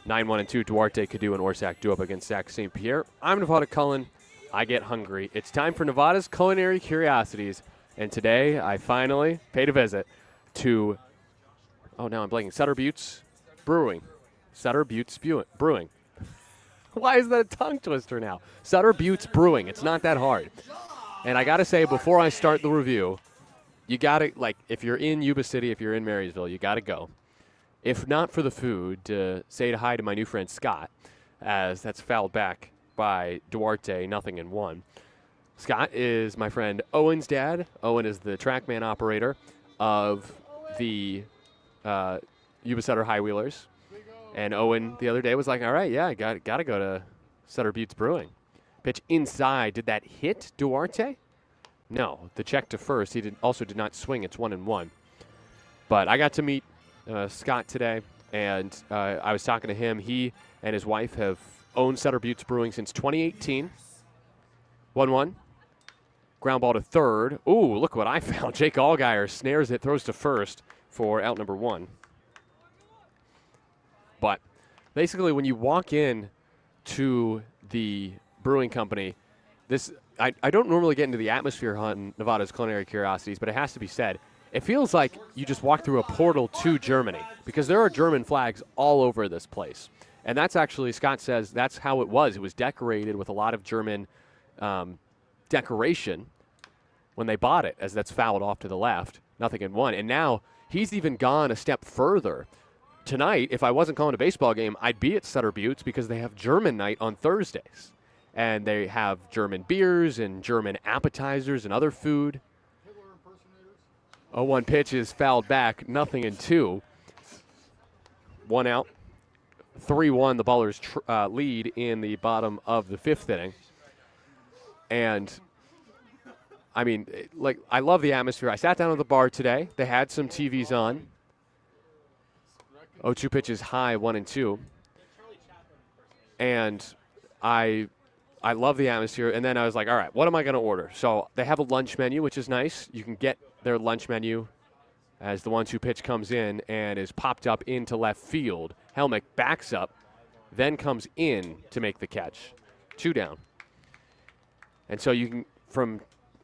9-1-2, Duarte, Cadu, and Orsac do up against Sac St. Pierre. I'm Nevada Cullen. I get hungry. It's time for Nevada's Culinary Curiosities. And today, I finally paid a visit to, now I'm blanking, Sutter Buttes Brewing. Sutter Buttes Brewing. Why is that a tongue twister now? Sutter Buttes Brewing. It's not that hard. And I got to say, before I start the review, you got to, if you're in Yuba City, if you're in Marysville, you got to go. If not for the food, to say hi to my new friend Scott, as that's fouled back by Duarte, 0-1. Scott is my friend Owen's dad. Owen is the trackman operator of the Yuba Sutter High Wheelers. And Owen the other day was like, all right, yeah, I got to go to Sutter Buttes Brewing. Pitch inside. Did that hit Duarte? No. The check to first. He also did not swing. It's 1-1. But I got to meet Scott today, and I was talking to him. He and his wife have owned Sutter Buttes Brewing since 2018. 1-1. Ground ball to third. Ooh, look what I found. Jake Allgaier snares it, throws to first for out number 1. But basically, when you walk in to the brewing company, I don't normally get into the atmosphere on Nevada's Culinary Curiosities, but it has to be said, it feels like you just walk through a portal to Germany, because there are German flags all over this place. And that's actually, Scott says, that's how it was. It was decorated with a lot of German decoration when they bought it, as that's fouled off to the left, 0-1. And now he's even gone a step further. Tonight, if I wasn't calling a baseball game, I'd be at Sutter Buttes because they have German night on Thursdays. And they have German beers and German appetizers and other food. 0-1 pitch is fouled back, 0-2. 1 out. 3-1, the Ballers lead in the bottom of the 5th inning. And, I mean, I love the atmosphere. I sat down at the bar today. They had some TVs on. 0-2 pitches high, 1-2. And I love the atmosphere. And then I was like, all right, what am I going to order? So they have a lunch menu, which is nice. You can get their lunch menu as the 1-2 pitch comes in and is popped up into left field. Helmick backs up, then comes in to make the catch. 2 down. And so you can, from,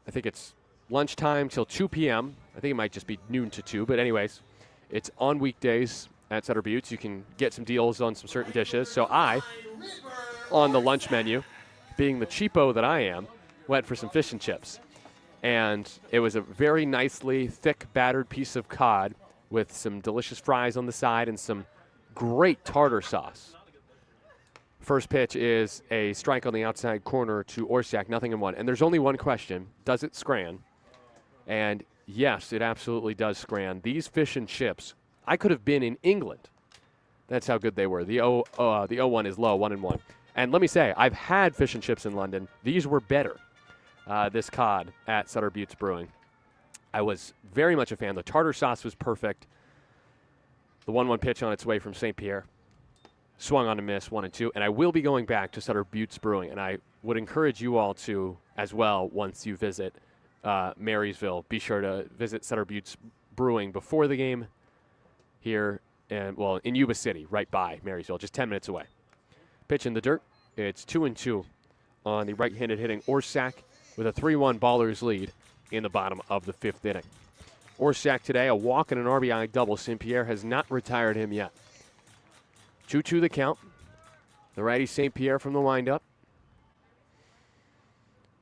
I think it's lunchtime till 2 p.m. I think it might just be noon to 2. But anyways, it's on weekdays at Sutter Buttes. You can get some deals on some certain dishes. So I, on the lunch menu, being the cheapo that I am, went for some fish and chips. And it was a very nicely thick, battered piece of cod with some delicious fries on the side and some great tartar sauce. First pitch is a strike on the outside corner to Orsac, 0-1. And there's only one question. Does it scran? And yes, it absolutely does scran. These fish and chips, I could have been in England. That's how good they were. The 0-1 is low, 1-1. And let me say, I've had fish and chips in London. These were better, this cod at Sutter Buttes Brewing. I was very much a fan. The tartar sauce was perfect. The 1-1 pitch on its way from St. Pierre. Swung on a miss, 1-2. And I will be going back to Sutter Buttes Brewing. And I would encourage you all to, as well, once you visit, Marysville. Be sure to visit Sutter Buttes Brewing before the game here, in Yuba City, right by Marysville, just 10 minutes away. Pitch in the dirt. It's 2-2 on the right-handed hitting Orsak with a 3-1 Ballers lead in the bottom of the 5th inning. Orsak today, a walk and an RBI double. St. Pierre has not retired him yet. 2-2 the count. The righty St. Pierre from the windup.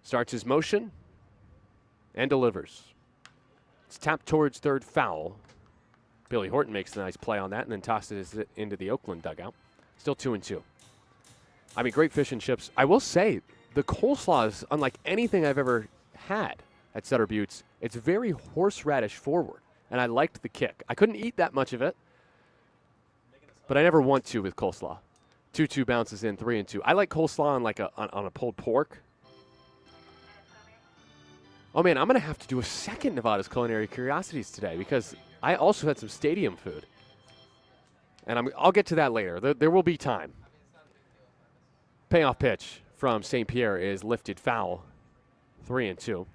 Starts his motion and delivers. It's tapped towards third, foul. Billy Horton makes a nice play on that and then tosses it into the Oakland dugout. Still 2-2. I mean, great fish and chips. I will say, the coleslaw is unlike anything I've ever had at Sutter Buttes. It's very horseradish forward, and I liked the kick. I couldn't eat that much of it, but I never want to with coleslaw. 2-2 bounces in, 3-2. I like coleslaw on a pulled pork. Oh, man, I'm going to have to do a second Nevada's Culinary Curiosities today because I also had some stadium food. And I'll get to that later. There will be time. Payoff pitch from St. Pierre is lifted foul, 3-2.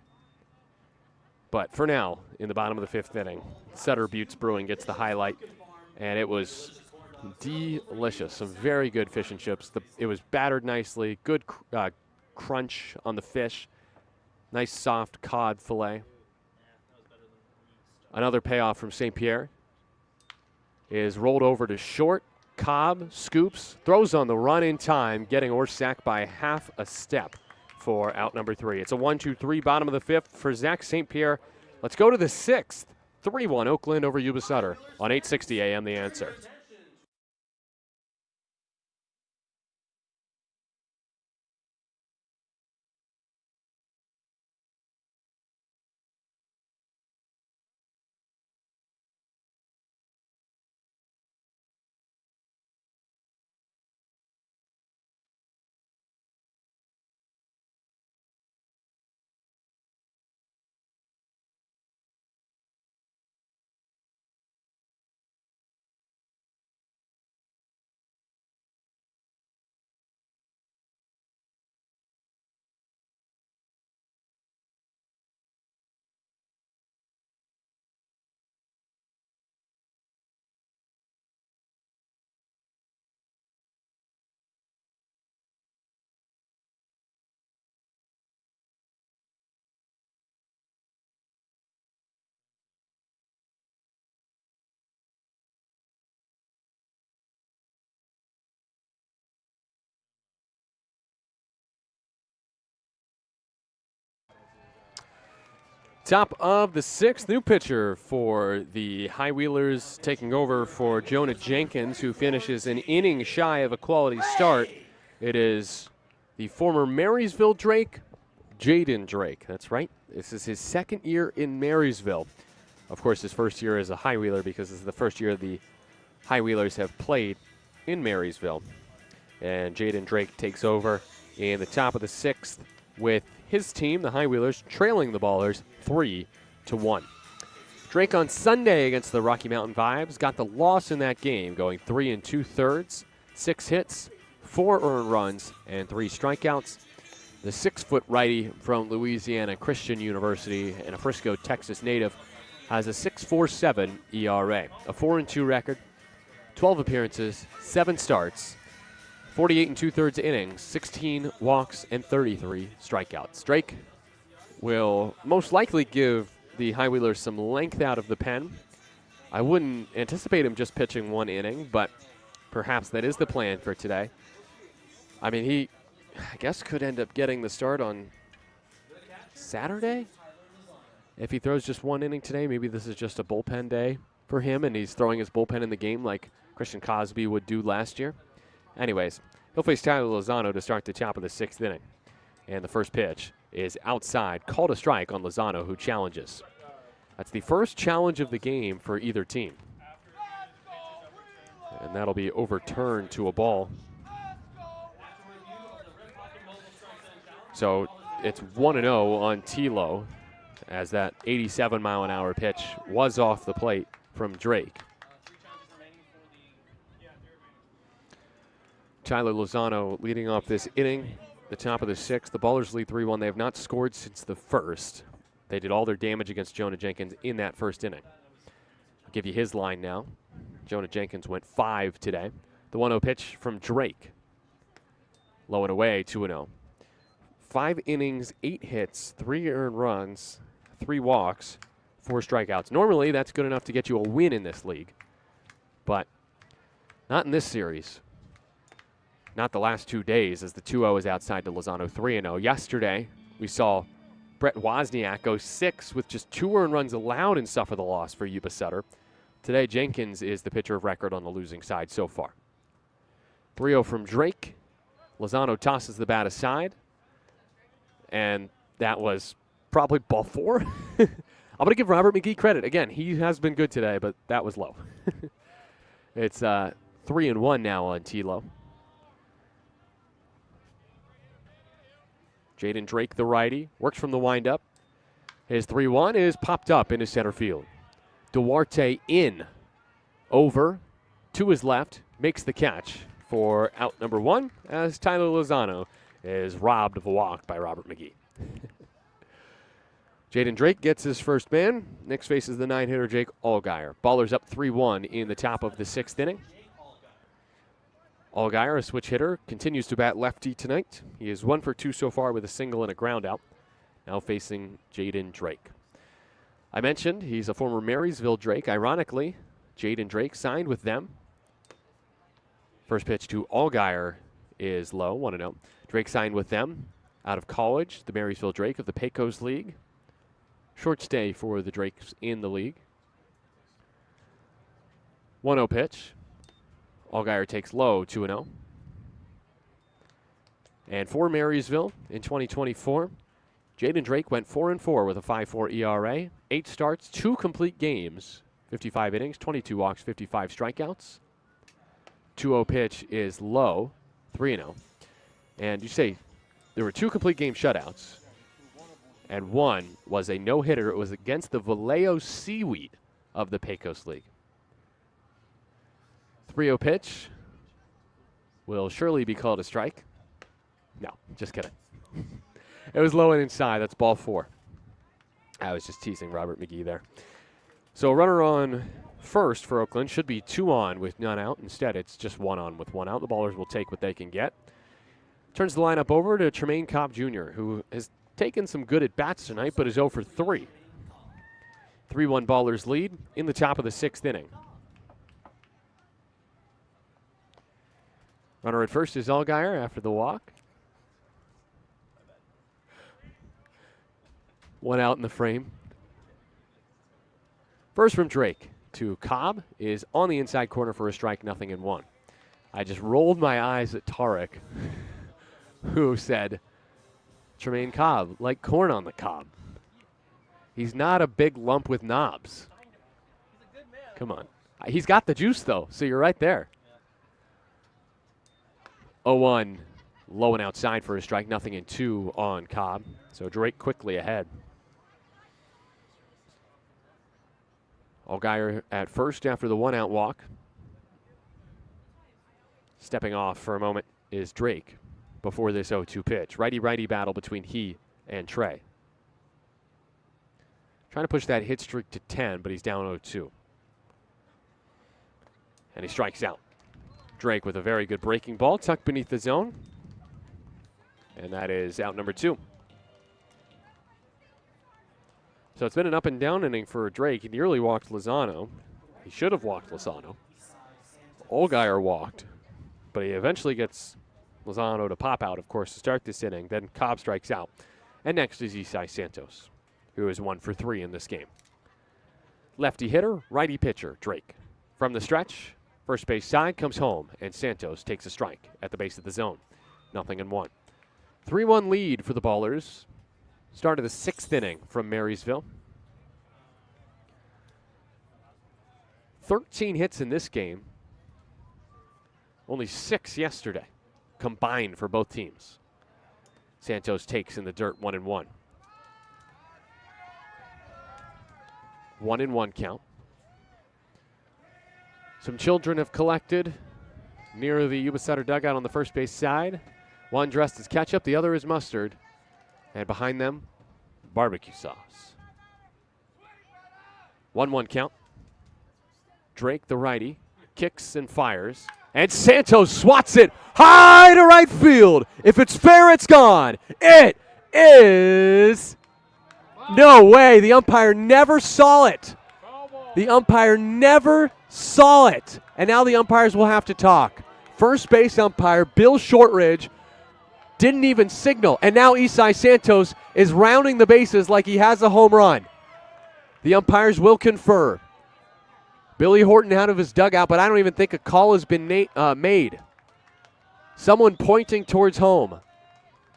But for now, in the bottom of the 5th inning, Sutter Buttes Brewing gets the highlight, and it was delicious. Some very good fish and chips. It was battered nicely, good crunch on the fish, nice soft cod fillet. Another payoff from St. Pierre is rolled over to short. Cobb scoops, throws on the run in time, getting Orsak by half a step for out number 3. It's a 1-2-3, bottom of the 5th for Zach St. Pierre. Let's go to the 6th. 3-1 Oakland over Yuba Sutter on 860 AM The Answer. Top of the 6th, new pitcher for the High Wheelers, taking over for Jonah Jenkins, who finishes an inning shy of a quality start. It is the former Marysville Drake, Jaden Drake. That's right. This is his 2nd year in Marysville. Of course, his 1st year as a High Wheeler because this is the 1st year the High Wheelers have played in Marysville. And Jaden Drake takes over in the top of the 6th with his team, the High Wheelers, trailing the Ballers 3-1. Drake on Sunday against the Rocky Mountain Vibes got the loss in that game, going 3 2/3, 6 hits, 4 earned runs, and 3 strikeouts. The 6-foot righty from Louisiana Christian University and a Frisco, Texas native has a 6.47 ERA, a 4-2 record, 12 appearances, 7 starts, 48 2/3 innings, 16 walks, and 33 strikeouts. Drake will most likely give the High Wheelers some length out of the pen. I wouldn't anticipate him just pitching 1 inning, but perhaps that is the plan for today. I mean, he, I guess, could end up getting the start on Saturday. If he throws just 1 inning today, maybe this is just a bullpen day for him, and he's throwing his bullpen in the game like Christian Cosby would do last year. Anyways, he'll face Tyler Lozano to start the top of the 6th inning. And the first pitch is outside, called a strike on Lozano, who challenges. That's the first challenge of the game for either team. And that'll be overturned to a ball. So it's 1-0 on Tilo, as that 87-mile-an-hour pitch was off the plate from Drake. Tyler Lozano leading off this inning, the top of the 6th. The Ballers lead 3-1. They have not scored since the 1st. They did all their damage against Jonah Jenkins in that first inning. I'll give you his line now. Jonah Jenkins went 5 today. The 1-0 pitch from Drake. Low and away, 2-0. 5 innings, 8 hits, 3 earned runs, 3 walks, 4 strikeouts. Normally, that's good enough to get you a win in this league, but not in this series. Not the last 2 days, as the 2-0 is outside to Lozano 3-0. Yesterday, we saw Brett Wozniak go 6 with just 2 earned runs allowed and suffer the loss for Yuba Sutter. Today, Jenkins is the pitcher of record on the losing side so far. 3-0 from Drake. Lozano tosses the bat aside. And that was probably ball 4. I'm going to give Robert McGee credit. Again, he has been good today, but that was low. It's 3-1 now on T-Lo. Jaden Drake, the righty, works from the windup. His 3-1 is popped up into center field. Duarte in, over, to his left, makes the catch for out number 1 as Tyler Lozano is robbed of a walk by Robert McGee. Jaden Drake gets his first man. Next faces the 9-hitter Jake Allgaier. Ballers up 3-1 in the top of the 6th inning. Allgaier, a switch hitter, continues to bat lefty tonight. He is 1 for 2 so far with a single and a ground out. Now facing Jaden Drake. I mentioned he's a former Marysville Drake. Ironically, Jaden Drake signed with them. First pitch to Allgaier is low, 1-0. Drake signed with them out of college, the Marysville Drake of the Pecos League. Short stay for the Drakes in the league. 1-0 pitch. Allgaier takes low, 2-0. And for Marysville in 2024, Jaden Drake went 4-4 with a 5.4 ERA, 8 starts, 2 complete games, 55 innings, 22 walks, 55 strikeouts. 2-0 pitch is low, 3-0. And you say there were 2 complete game shutouts, and 1 was a no-hitter. It was against the Vallejo Seaweed of the Pecos League. 3-0 pitch will surely be called a strike. No, just kidding. It was low and inside. That's ball 4. I was just teasing Robert McGee there. So a runner on first for Oakland should be 2 on with none out. Instead, it's just 1 on with 1 out. The Ballers will take what they can get. Turns the lineup over to Tremaine Cobb Jr., who has taken some good at-bats tonight, but is 0 for 3. 3-1 Ballers lead in the top of the 6th inning. Runner at first is Allgaier after the walk. 1 out in the frame. First from Drake to Cobb is on the inside corner for a strike, 0-1. I just rolled my eyes at Tarek, who said, Tremaine Cobb, like corn on the cob. He's not a big lump with knobs. Come on. He's got the juice, though, so you're right there. 0-1, low and outside for a strike, 0-2 on Cobb. So Drake quickly ahead. Allgaier at first after the 1-out walk. Stepping off for a moment is Drake before this 0-2 pitch. Righty-righty battle between he and Trey. Trying to push that hit streak to 10, but he's down 0-2. And he strikes out. Drake with a very good breaking ball, tucked beneath the zone. And that is out number 2. So it's been an up and down inning for Drake. He nearly walked Lozano. He should have walked Lozano. Allgaier walked, but he eventually gets Lozano to pop out, of course, to start this inning. Then Cobb strikes out. And next is Isai Santos, who is 1 for 3 in this game. Lefty hitter, righty pitcher, Drake. From the stretch, first base side comes home, and Santos takes a strike at the base of the zone. 0-1. 3-1 lead for the Ballers. Start of the 6th inning from Marysville. 13 hits in this game. Only 6 yesterday, combined for both teams. Santos takes in the dirt, 1-1. 1-1 count. Some children have collected near the Yuba Sutter dugout on the first base side. One dressed as ketchup, the other is mustard. And behind them, barbecue sauce. 1-1 count. Drake, the righty, kicks and fires. And Santos swats it high to right field. If it's fair, it's gone. It is. No way. The umpire never saw it. The umpire never saw it. And now the umpires will have to talk. First base umpire Bill Shortridge didn't even signal. And now Isai Santos is rounding the bases like he has a home run. The umpires will confer. Billy Horton out of his dugout, but I don't even think a call has been made. Someone pointing towards home.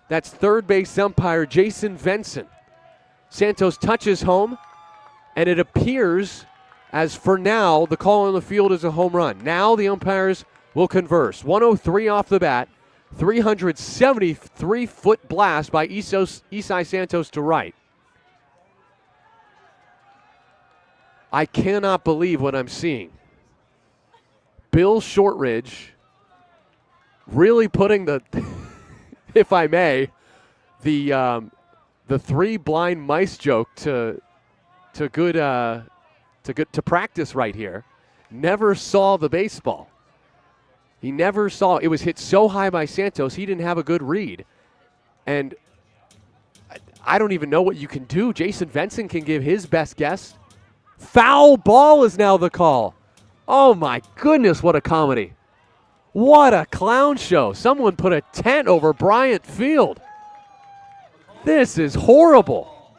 That's third base umpire Jason Venson. Santos touches home, and it appears as for now the call on the field is a home run. Now the umpires will converse. 103 off the bat, 373-foot blast by Isai Santos to right. I cannot believe what I'm seeing. Bill Shortridge really putting the, if I may, the three blind mice joke to practice right here. Never saw the baseball. He never saw it. Was hit so high by Santos he didn't have a good read, and I don't even know what you can do. Jason Venson can give his best guess. Foul ball is now the call. Oh my goodness, what a comedy. What a clown show. Someone put a tent over Bryant Field. This is horrible.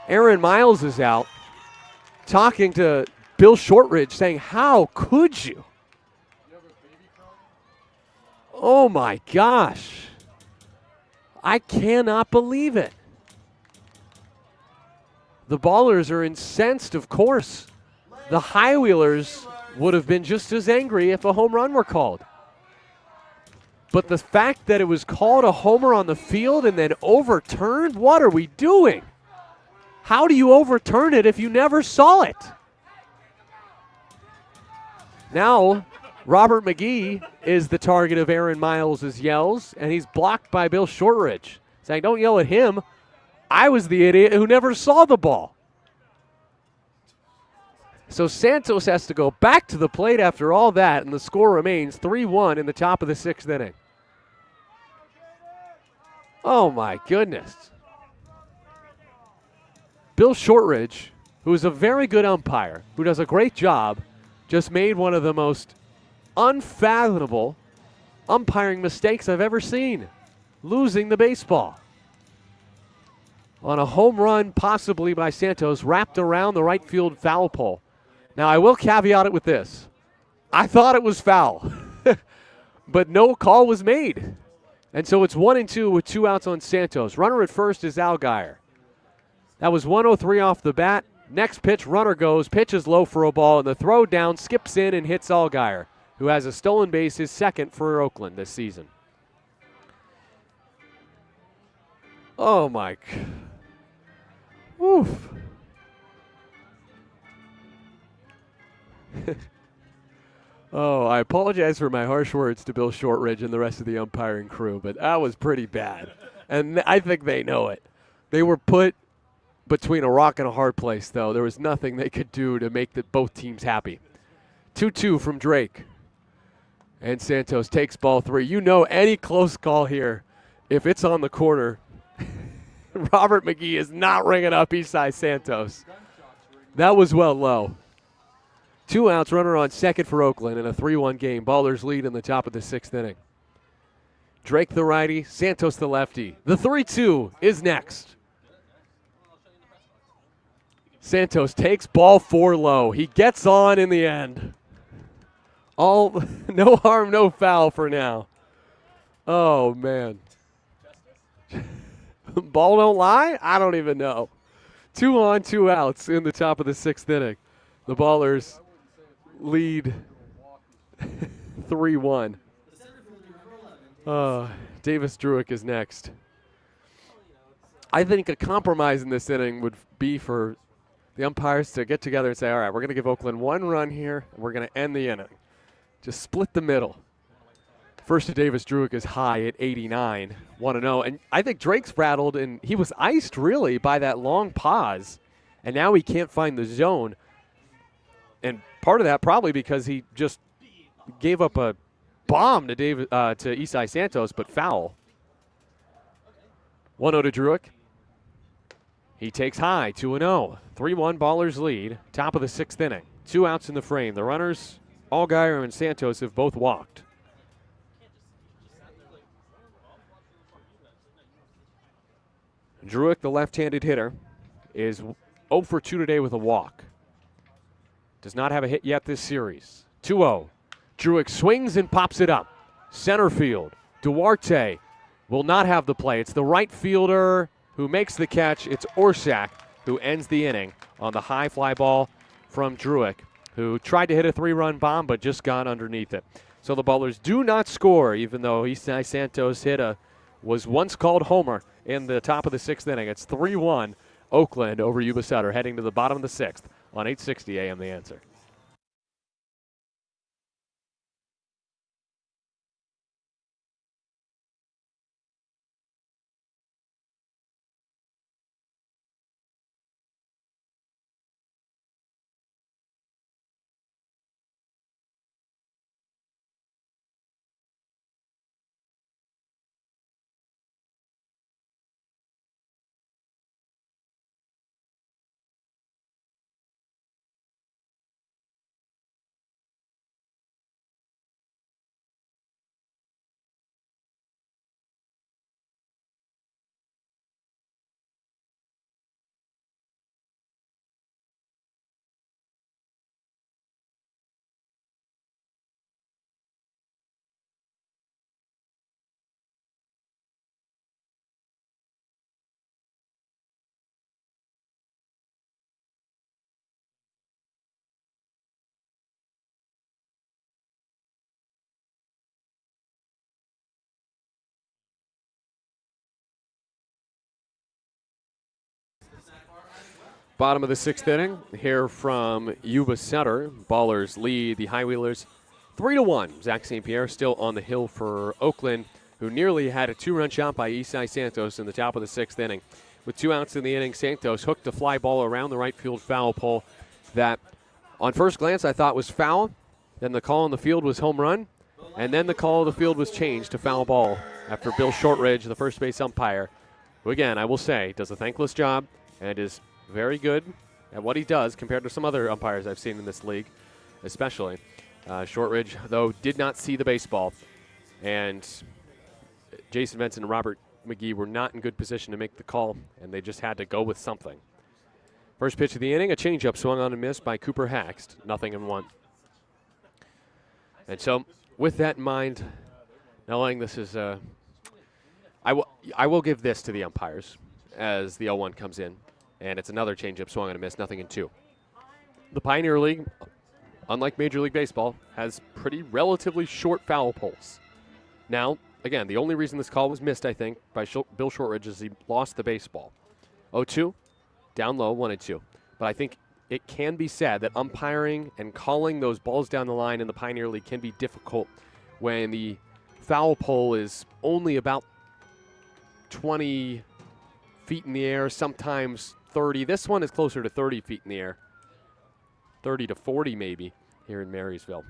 Aaron Miles is out talking to Bill Shortridge saying, how could you? Oh my gosh. I cannot believe it. The Ballers are incensed, of course. The High-Wheelers would have been just as angry if a home run were called. But the fact that it was called a homer on the field and then overturned, what are we doing? How do you overturn it if you never saw it? Now, Robert McGee is the target of Aaron Miles' yells, and he's blocked by Bill Shortridge, saying, don't yell at him. I was the idiot who never saw the ball. So Santos has to go back to the plate after all that, and the score remains 3-1 in the top of the sixth inning. Oh, my goodness. Bill Shortridge, who is a very good umpire, who does a great job, just made one of the most unfathomable umpiring mistakes I've ever seen, losing the baseball. On a home run, possibly by Santos, wrapped around the right field foul pole. Now, I will caveat it with this. I thought it was foul, but no call was made. And so it's 1-2 with 2 outs on Santos. Runner at first is Allgaier. That was 103 off the bat. Next pitch, runner goes, pitch is low for a ball, and the throw down skips in and hits Allgaier, who has a stolen base, his second for Oakland this season. Oh, my. Oof. Oh, I apologize for my harsh words to Bill Shortridge and the rest of the umpiring crew, but that was pretty bad. And I think they know it. They were put between a rock and a hard place, though. There was nothing they could do to make both teams happy. 2-2 from Drake. And Santos takes ball 3. You know any close call here, if it's on the corner, Robert McGee is not ringing up Isai Santos. That was well low. 2 outs, runner on second for Oakland in a 3-1 game. Ballers lead in the top of the sixth inning. Drake the righty, Santos the lefty. The 3-2 is next. Santos takes ball 4 low. He gets on in the end. No harm, no foul for now. Oh, man. Ball don't lie? I don't even know. 2 on, 2 outs in the top of the sixth inning. The Ballers lead 3-1. Davis Druick is next. I think a compromise in this inning would be for the umpires to get together and say, all right, we're going to give Oakland 1 run here, and we're going to end the inning. Just split the middle. First to Davis Druick is high at 89, 1-0. And I think Drake's rattled, and he was iced, really, by that long pause. and now he can't find the zone. And part of that probably because he just gave up a bomb to Isai Santos, but foul. 1-0 to Druick. He takes high, 2-0. 3-1 Ballers lead, top of the 6th inning. 2 outs in the frame. The runners, Allgaier and Santos, have both walked. Druick, the left-handed hitter, is 0 for 2 today with a walk. Does not have a hit yet this series. 2-0. Druick swings and pops it up. Center field. Duarte will not have the play. It's the right fielder who makes the catch. It's Orsak who ends the inning on the high fly ball from Druick, who tried to hit a 3-run bomb but just got underneath it. So the Ballers do not score, even though Isai Santos was once called homer in the top of the 6th inning. It's 3-1 Oakland over Yuba Sutter, heading to the bottom of the 6th on 860 AM The Answer. Bottom of the 6th inning, here from Yuba Center. Ballers lead the High Wheelers 3-1. Zach St. Pierre still on the hill for Oakland, who nearly had a 2-run shot by Isai Santos in the top of the 6th inning. With 2 outs in the inning, Santos hooked a fly ball around the right field foul pole that, on first glance, I thought was foul. Then the call on the field was home run, and then the call of the field was changed to foul ball after Bill Shortridge, the first base umpire, who, again, I will say, does a thankless job and is very good at what he does compared to some other umpires I've seen in this league, especially. Shortridge, though, did not see the baseball, and Jason Benson and Robert McGee were not in good position to make the call, and they just had to go with something. First pitch of the inning, a changeup swung on and missed by Cooper Haxt, 0-1. And so, with that in mind, knowing this is I will give this to the umpires as the 0-1 comes in. And it's another changeup swung and a miss, 0-2. The Pioneer League, unlike Major League Baseball, has pretty relatively short foul poles. Now, again, the only reason this call was missed, I think, by Bill Shortridge is he lost the baseball. 0-2, down low, 1-2. But I think it can be said that umpiring and calling those balls down the line in the Pioneer League can be difficult when the foul pole is only about 20 feet in the air, sometimes 30. This one is closer to 30 feet in the air. 30 to 40 maybe here in Marysville.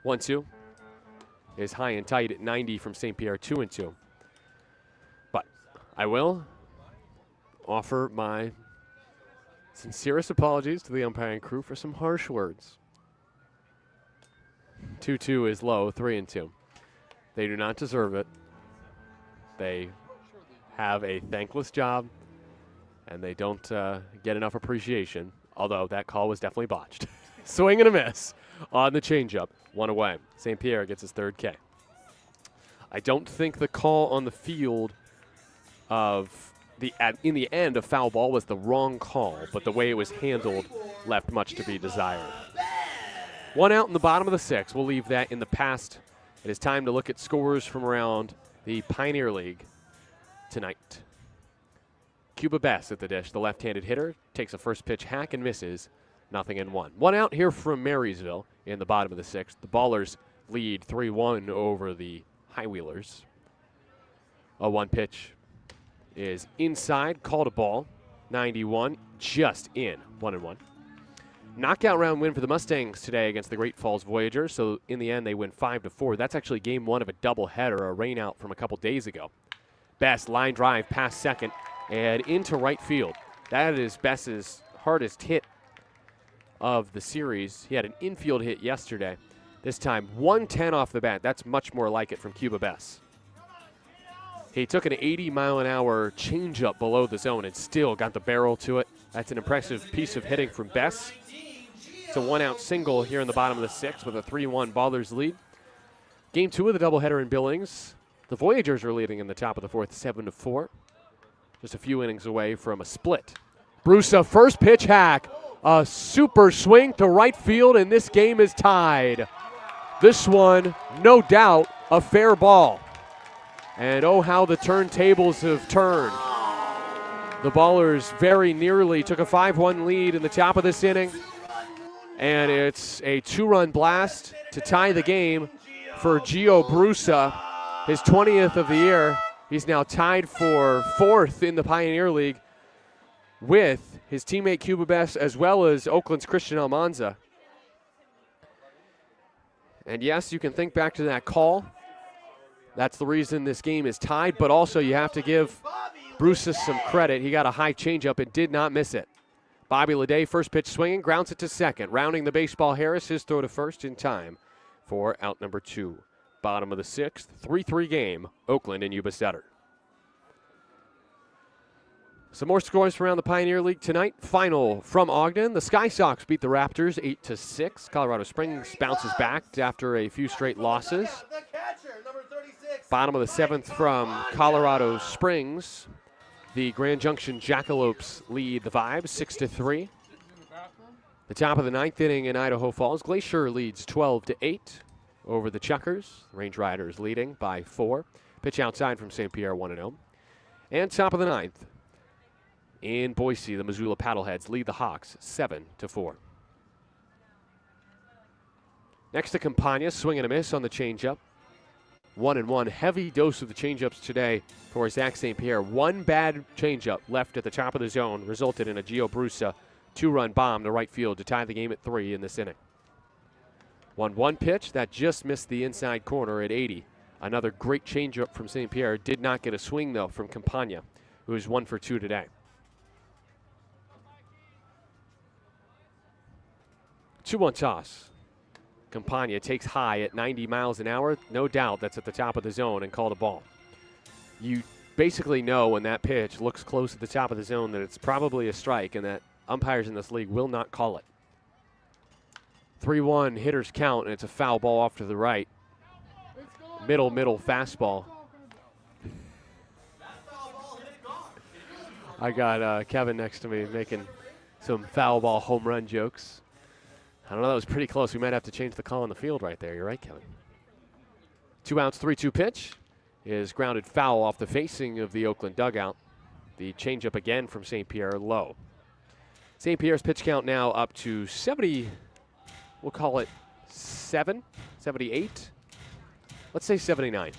1-2 is high and tight at 90 from St. Pierre, 2-2. But I will offer my sincerest apologies to the umpiring crew for some harsh words. 2-2 is low, 3-2. They do not deserve it. They have a thankless job, and they don't get enough appreciation, although that call was definitely botched. Swing and a miss on the changeup, 1 away. St. Pierre gets his 3rd K. I don't think the call on the field in the end of foul ball was the wrong call, but the way it was handled left much to be desired. 1 out in the bottom of the 6th. We'll leave that in the past. It is time to look at scores from around the Pioneer League tonight. Cuba Bess at the dish, the left-handed hitter, takes a first pitch hack and misses, 0-1. 1 out here from Marysville in the bottom of the 6th. The Ballers lead 3-1 over the High Wheelers. A 1 pitch is inside, called a ball. 91, just in, 1-1. Knockout round win for the Mustangs today against the Great Falls Voyagers. So in the end, they win 5-4. That's actually game one of a doubleheader, a rainout from a couple days ago. Best line drive past second and into right field. That is Bess's hardest hit of the series. He had an infield hit yesterday. This time, 110 off the bat. That's much more like it from Cuba Bess. He took an 80-mile-an-hour changeup below the zone and still got the barrel to it. That's an impressive piece of hitting from Bess. It's a one-out single here in the bottom of the sixth with a 3-1 Ballers lead. Game two of the doubleheader in Billings. The Voyagers are leading in the top of the fourth, 7-4. Just a few innings away from a split. Brusa, first pitch hack. A super swing to right field, and this game is tied. This one, no doubt, a fair ball. And oh, how the turntables have turned. The Ballers very nearly took a 5-1 lead in the top of this inning. And it's a 2-run blast to tie the game for Gio Brusa, his 20th of the year. He's now tied for fourth in the Pioneer League with his teammate Cuba Bess as well as Oakland's Christian Almanza. And yes, you can think back to that call. That's the reason this game is tied, but also you have to give Brusa some credit. He got a high changeup and did not miss it. Bobby Leday, first pitch swinging, grounds it to second. Rounding the baseball, Harris, his throw to first in time for out number 2. Bottom of the sixth, 3-3 game, Oakland and Yuba Sutter. Some more scores around the Pioneer League tonight. Final from Ogden. The Sky Sox beat the Raptors 8-6. Colorado Springs bounces back after a few straight losses. Bottom of the seventh from Colorado Springs. The Grand Junction Jackalopes lead the Vibes 6-3. The top of the ninth inning in Idaho Falls. Glacier leads 12-8 over the Chuckers. Range Riders leading by 4. Pitch outside from St. Pierre 1-0. And top of the ninth in Boise, the Missoula Paddleheads lead the Hawks 7-4. Next to Campagna, swing and a miss on the changeup. 1-1. Heavy dose of the changeups today for Zach St. Pierre. One bad changeup left at the top of the zone resulted in a Gio Brusa 2-run bomb to right field to tie the game at 3 in this inning. 1-1 pitch that just missed the inside corner at 80. Another great changeup from St. Pierre. Did not get a swing, though, from Campagna, who is 1 for 2 today. 2-1 toss. Campagna takes high at 90 miles an hour. No doubt that's at the top of the zone and called a ball. You basically know when that pitch looks close at the top of the zone that it's probably a strike and that umpires in this league will not call it. 3-1 hitters count, and it's a foul ball off to the right. Middle fastball. I got Kevin next to me making some foul ball home run jokes. I don't know, that was pretty close. We might have to change the call on the field right there. You're right, Kevin. 2 outs, 3-2 pitch is grounded foul off the facing of the Oakland dugout. The changeup again from St. Pierre low. St. Pierre's pitch count now up to 70, we'll call it 78. Let's say 79.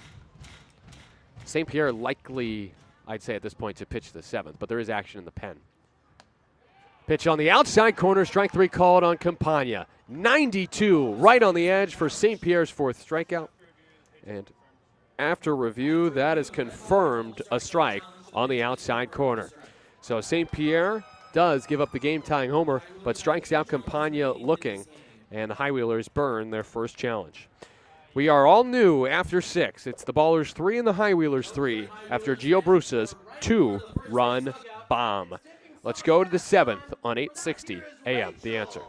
St. Pierre likely, I'd say at this point, to pitch the 7th, but there is action in the pen. Pitch on the outside corner, strike 3 called on Campagna. 92 right on the edge for St. Pierre's 4th strikeout. And after review, that is confirmed a strike on the outside corner. So St. Pierre does give up the game-tying homer, but strikes out Campagna looking, and the Highwheelers burn their first challenge. We are all new after 6. It's the Ballers 3 and the Highwheelers 3 after Gio Brusa's 2-run bomb. Let's go to the 7th on 860 AM, The Answer.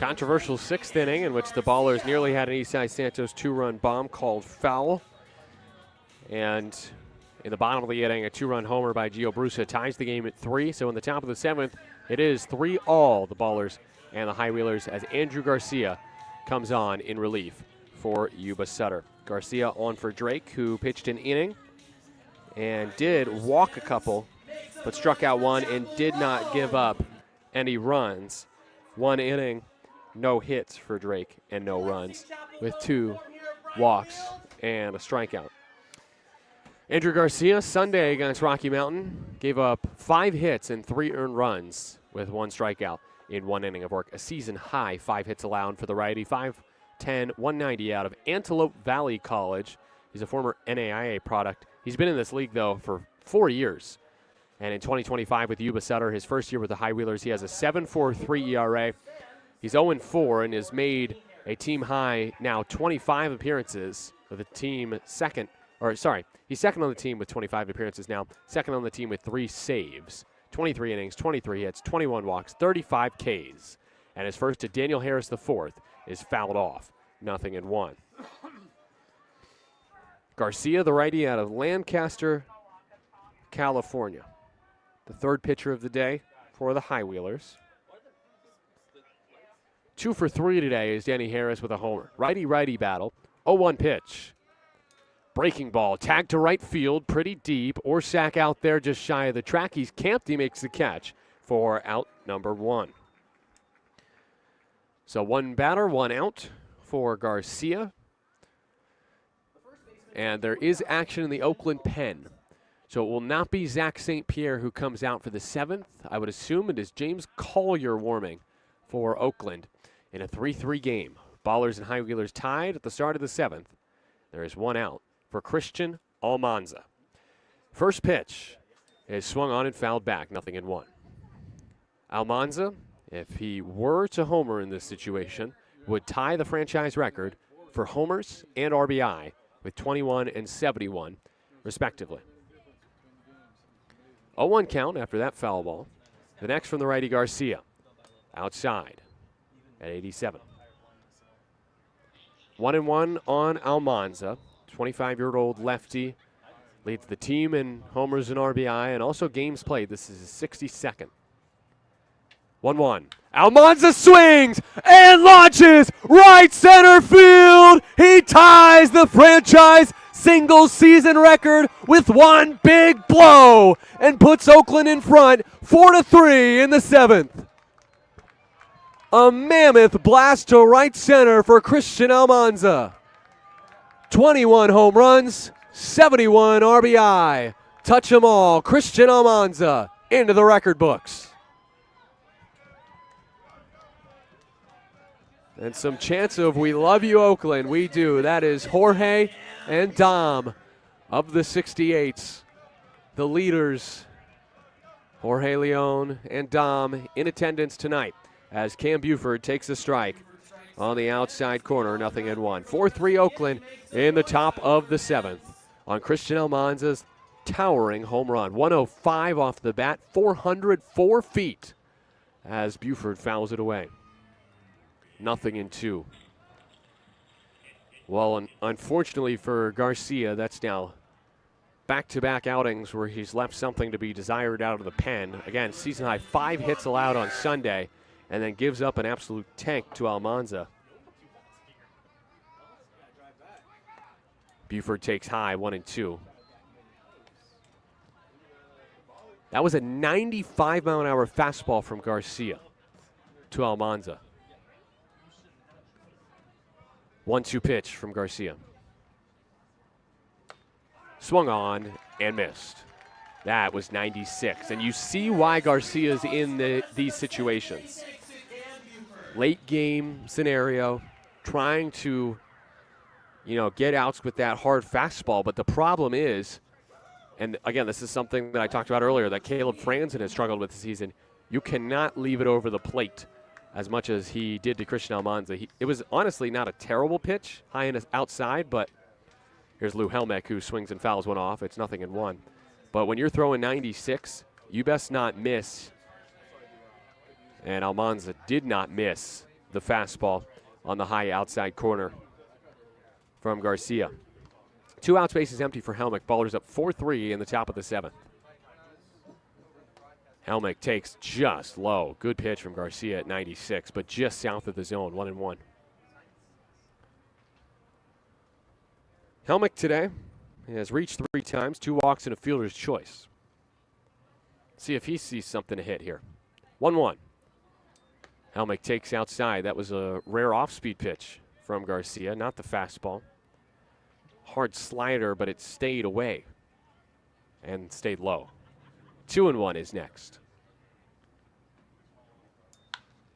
Controversial 6th inning in which the Ballers nearly had an Eastside Santos 2-run bomb called foul. And in the bottom of the inning, a 2-run homer by Gio Brusa ties the game at 3. So in the top of the 7th, it is 3-all, the Ballers and the High Wheelers, as Andrew Garcia comes on in relief for Yuba Sutter. Garcia on for Drake, who pitched an inning and did walk a couple, but struck out one and did not give up any runs. 1 inning, no hits for Drake and no runs, with 2 walks and a strikeout. Andrew Garcia, Sunday against Rocky Mountain, gave up 5 hits and 3 earned runs with 1 strikeout in 1 inning of work. A season high 5 hits allowed for the righty. 5'10", 190 out of Antelope Valley College. He's a former NAIA product. He's been in this league, though, for 4 years. And in 2025 with Yuba Sutter, his first year with the High Wheelers, he has a 7.43 ERA. He's 0-4 and has made a team high now 25 appearances with a team second. He's second on the team with 25 appearances now, second on the team with 3 saves, 23 innings, 23 hits, 21 walks, 35 Ks. And his first to Daniel Harris IV is fouled off, 0-1. Garcia, the righty out of Lancaster, California. The 3rd pitcher of the day for the High Wheelers. 2 for 3 today is Danny Harris with a homer. Righty-righty battle, 0-1 pitch. Breaking ball, tag to right field, pretty deep. Orsak out there just shy of the track. He's camped, he makes the catch for out number 1. So 1 batter, 1 out for Garcia. And there is action in the Oakland pen. So it will not be Zach St. Pierre who comes out for the 7th. I would assume it is James Collier warming for Oakland in a 3-3 game. Ballers and High Wheelers tied at the start of the 7th. There is 1 out for Christian Almanza. First pitch is swung on and fouled back, 0-1. Almanza, if he were to homer in this situation, would tie the franchise record for homers and RBI with 21 and 71, respectively. 0-1 count after that foul ball. The next from the righty, Garcia, outside at 87. 1-1 on Almanza. 25-year-old lefty leads the team in homers and RBI and also games played. This is his 62nd. 1-1. Almanza swings and launches right center field. He ties the franchise single season record with 1 big blow and puts Oakland in front 4-3 in the 7th. A mammoth blast to right center for Christian Almanza. 21 home runs, 71 RBI. Touch 'em all. Christian Almanza into the record books. And some chants of "We love you, Oakland." We do. That is Jorge and Dom of the 68s. The leaders, Jorge Leon and Dom, in attendance tonight as Cam Buford takes a strike on the outside corner, 0-1. 4-3 Oakland in the top of the 7th on Christian Almanza's towering home run. 105 off the bat, 404 feet as Buford fouls it away. 0-2. Well, unfortunately for Garcia, that's now back-to-back outings where he's left something to be desired out of the pen. Again, season high 5 hits allowed on Sunday, and then gives up an absolute tank to Almanza. Buford takes high, 1-2. That was a 95-mile-an-hour fastball from Garcia to Almanza. 1-2 pitch from Garcia. Swung on and missed. That was 96. And you see why Garcia's in these situations. Late game scenario, trying to, get outs with that hard fastball. But the problem is, and again, this is something that I talked about earlier that Caleb Franzen has struggled with this season. You cannot leave it over the plate as much as he did to Christian Almanza. It was honestly not a terrible pitch, high and outside, but here's Lou Helmick, who swings and fouls one off. It's 0-1. But when you're throwing 96, you best not miss. And Almanza did not miss the fastball on the high outside corner from Garcia. 2 outs, bases empty for Helmick. Ballers up 4-3 in the top of the 7th. Helmick takes just low. Good pitch from Garcia at 96, but just south of the zone, 1-1. Helmick today has reached 3 times, 2 walks and a fielder's choice. See if he sees something to hit here. 1-1. Helmick takes outside. That was a rare off-speed pitch from Garcia, not the fastball. Hard slider, but it stayed away and stayed low. 2-1 is next.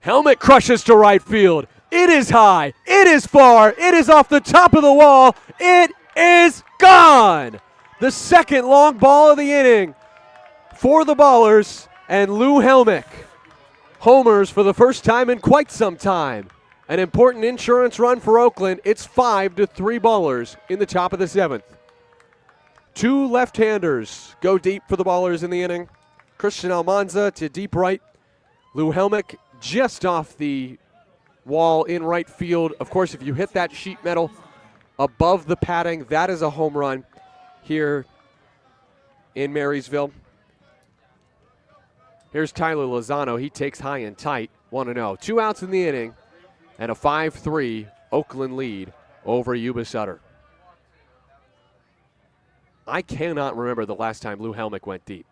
Helmick crushes to right field. It is high. It is far. It is off the top of the wall. It is gone. The second long ball of the inning for the Ballers, and Lou Helmick homers for the first time in quite some time. An important insurance run for Oakland. It's 5-3 Ballers in the top of the 7th. 2 left-handers go deep for the Ballers in the inning. Christian Almanza to deep right. Lou Helmick just off the wall in right field. Of course, if you hit that sheet metal above the padding, that is a home run here in Marysville. Here's Tyler Lozano. He takes high and tight, 1-0. 2 outs in the inning and a 5-3 Oakland lead over Yuba Sutter. I cannot remember the last time Lou Helmick went deep.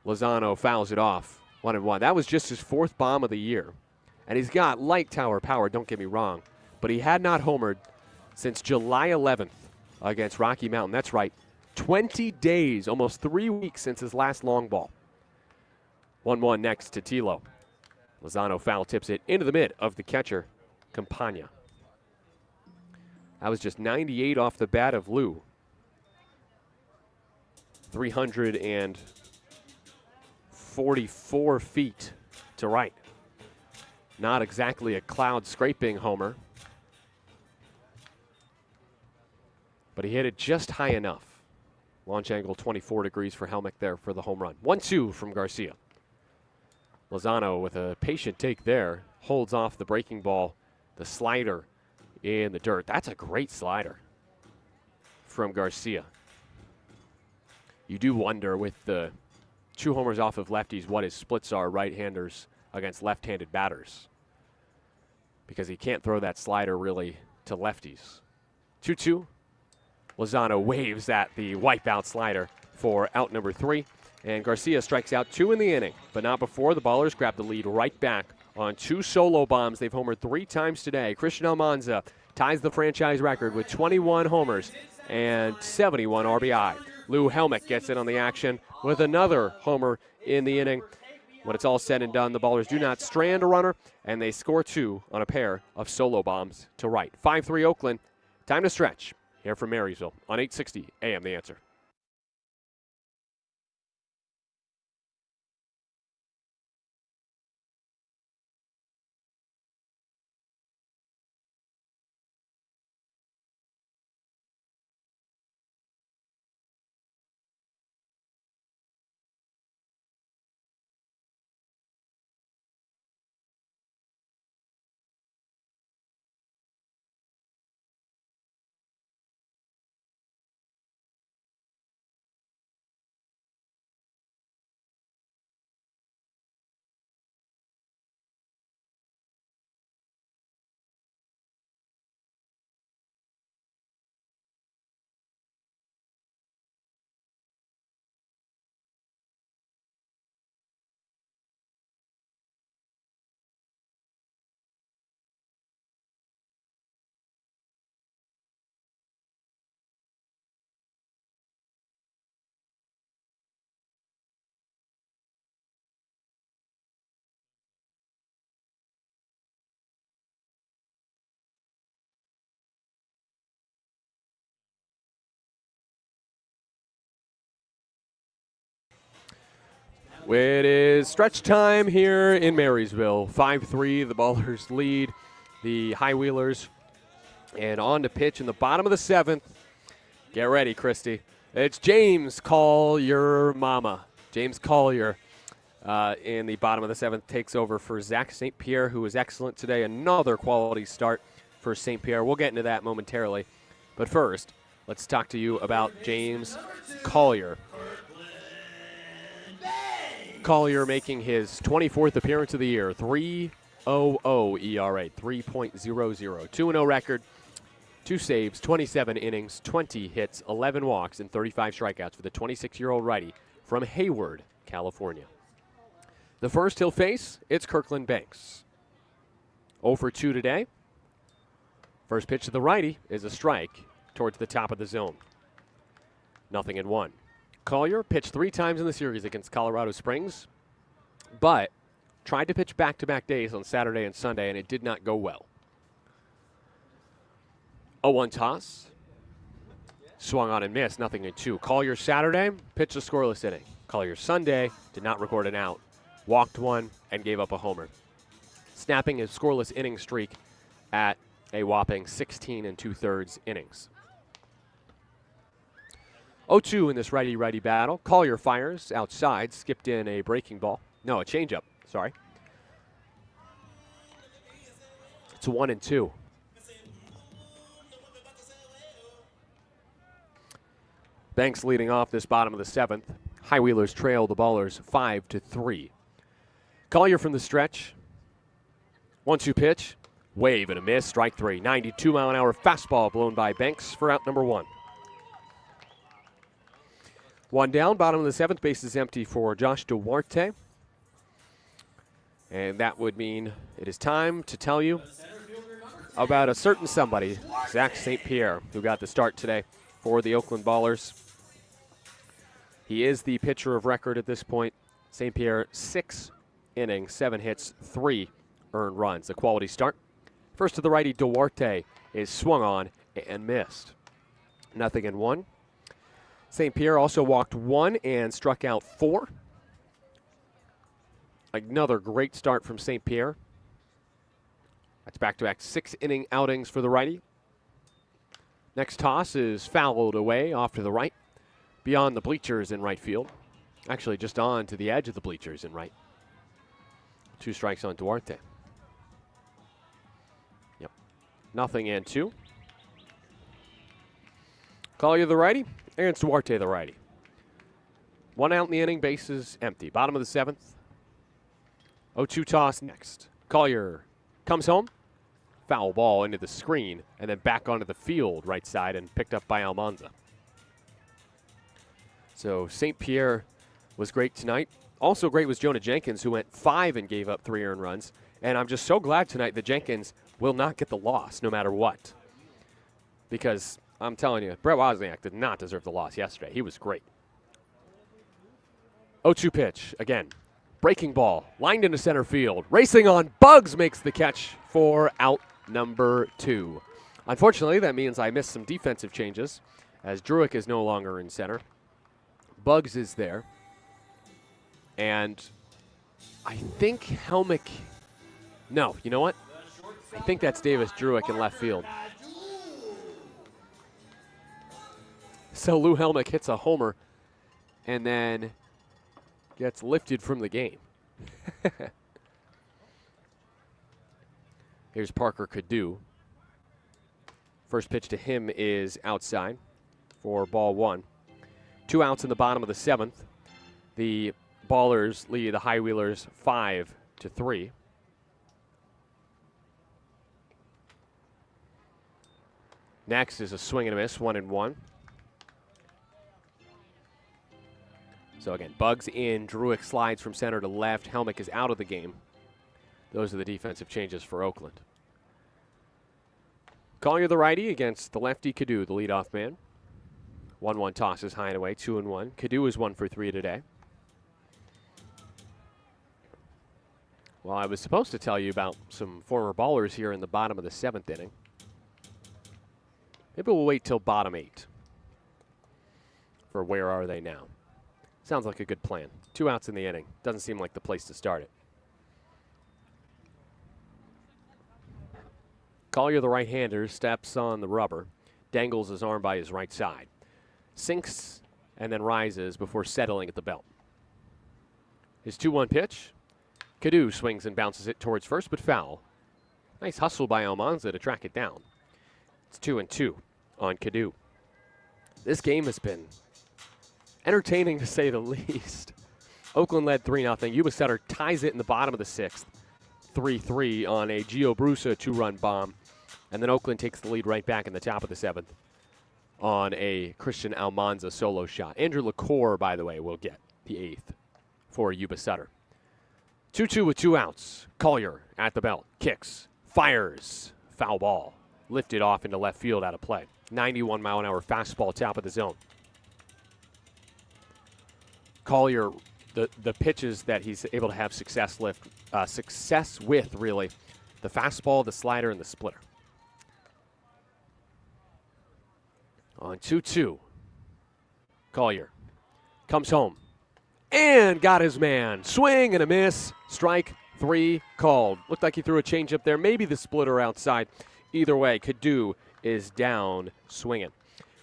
Lozano fouls it off, 1-1. That was just his 4th bomb of the year. And he's got light tower power, don't get me wrong, but he had not homered since July 11th against Rocky Mountain. That's right, 20 days, almost 3 weeks since his last long ball. 1-1 next to Tilo. Lozano foul tips it into the mid of the catcher, Campagna. That was just 98 off the bat of Lou. 344 feet to right. Not exactly a cloud scraping homer, but he hit it just high enough. Launch angle 24 degrees for Helmick there for the home run. 1-2 from Garcia. Lozano with a patient take there, holds off the breaking ball, the slider in the dirt. That's a great slider from Garcia. You do wonder with the 2 homers off of lefties what his splits are right-handers against left-handed batters, because he can't throw that slider really to lefties. 2-2. Lozano waves at the wipeout slider for out number 3. And Garcia strikes out 2 in the inning, but not before the Ballers grab the lead right back on 2 solo bombs. They've homered 3 times today. Christian Almanza ties the franchise record with 21 homers and 71 RBI. Lou Helmick gets in on the action with another homer in the inning. When it's all said and done, the Ballers do not strand a runner, and they score 2 on a pair of solo bombs to right. 5-3 Oakland. Time to stretch here from Marysville on 860 AM The Answer. It is stretch time here in Marysville. 5-3, the Ballers lead the High Wheelers. And on to pitch in the bottom of the 7th. Get ready, Christy. It's James Collier Mama. James Collier in the bottom of the 7th, takes over for Zach St. Pierre, who was excellent today. Another quality start for St. Pierre. We'll get into that momentarily. But first, let's talk to you about James Collier. Collier making his 24th appearance of the year, 3.00 ERA, 3.00, 2-0 record, 2 saves, 27 innings, 20 hits, 11 walks, and 35 strikeouts for the 26-year-old righty from Hayward, California. The first he'll face, it's Kirkland Banks. 0 for 2 today. First pitch to the righty is a strike towards the top of the zone. 0-1. Collier pitched 3 times in the series against Colorado Springs, but tried to pitch back-to-back days on Saturday and Sunday, and it did not go well. 0-1 toss. Swung on and missed, 0-2. Collier Saturday pitched a scoreless inning. Collier Sunday did not record an out, walked 1, and gave up a homer, snapping his scoreless inning streak at a whopping 16 2/3 innings. 0-2 in this righty-righty battle. Collier fires outside, skipped in a breaking ball. No, a changeup, sorry. It's 1-2. Banks leading off this bottom of the 7th. High Wheelers trail the Ballers 5-3. Collier from the stretch. 1-2 pitch. Wave and a miss. Strike 3. 92-mile-an-hour fastball blown by Banks for out number 1. 1 down. Bottom of the 7th. Base is empty for Josh Duarte. And that would mean it is time to tell you about a certain somebody, Zach St. Pierre, who got the start today for the Oakland Ballers. He is the pitcher of record at this point. St. Pierre, 6 innings, 7 hits, 3 earned runs. A quality start. First to the righty, Duarte is swung on and missed. 0-1. St. Pierre also walked 1 and struck out 4. Another great start from St. Pierre. That's back-to-back 6-inning outings for the righty. Next toss is fouled away off to the right, beyond the bleachers in right field. Actually, just on to the edge of the bleachers in right. 2 strikes on Duarte. Yep. 0-2. Collier the righty, and it's Duarte the righty. 1 out in the inning, bases empty. Bottom of the 7th. 0-2 toss next. Collier comes home. Foul ball into the screen, and then back onto the field right side and picked up by Almanza. So St. Pierre was great tonight. Also great was Jonah Jenkins, who went 5 and gave up 3 earned runs. And I'm just so glad tonight that Jenkins will not get the loss no matter what. Because I'm telling you, Brett Wozniak did not deserve the loss yesterday. He was great. 0-2 pitch, again. Breaking ball, lined into center field. Racing on, Bugs makes the catch for out number 2. Unfortunately, that means I missed some defensive changes, as Druick is no longer in center. Bugs is there. And I think Helmick... No, you know what? I think that's Davis Druick in left field. So Lou Helmick hits a homer and then gets lifted from the game. Here's Parker Cadu. First pitch to him is outside for ball 1. 2 outs in the bottom of the 7th. The Ballers lead the High Wheelers 5-3. Next is a swing and a miss, 1-1. So again, Bugs in, Druick slides from center to left. Helmick is out of the game. Those are the defensive changes for Oakland. Collier the righty against the lefty Cadu, the leadoff man. 1-1 tosses high and away, 2-1. Cadu is 1 for 3 today. Well, I was supposed to tell you about some former Ballers here in the bottom of the 7th inning. Maybe we'll wait till bottom 8 for where are they now. Sounds like a good plan. 2 outs in the inning. Doesn't seem like the place to start it. Collier, the right-hander, steps on the rubber, dangles his arm by his right side, sinks and then rises before settling at the belt. His 2-1 pitch. Cadu swings and bounces it towards first, but foul. Nice hustle by Almanza to track it down. It's 2-2 on Cadu. This game has been entertaining to say the least. Oakland led 3-0. Yuba Sutter ties it in the bottom of the 6th. 3-3 on a Gio Brusa 2-run bomb. And then Oakland takes the lead right back in the top of the 7th on a Christian Almanza solo shot. Andrew LaCour, by the way, will get the 8th for Yuba Sutter. 2-2 with 2 outs. Collier at the belt. Kicks. Fires. Foul ball. Lifted off into left field out of play. 91-mile-an-hour fastball, top of the zone. Collier, the pitches that he's able to have success with, really, the fastball, the slider, and the splitter. On 2-2, Collier comes home and got his man. Swing and a miss. Strike 3 called. Looked like he threw a changeup there. Maybe the splitter outside. Either way, Cadu is down swinging.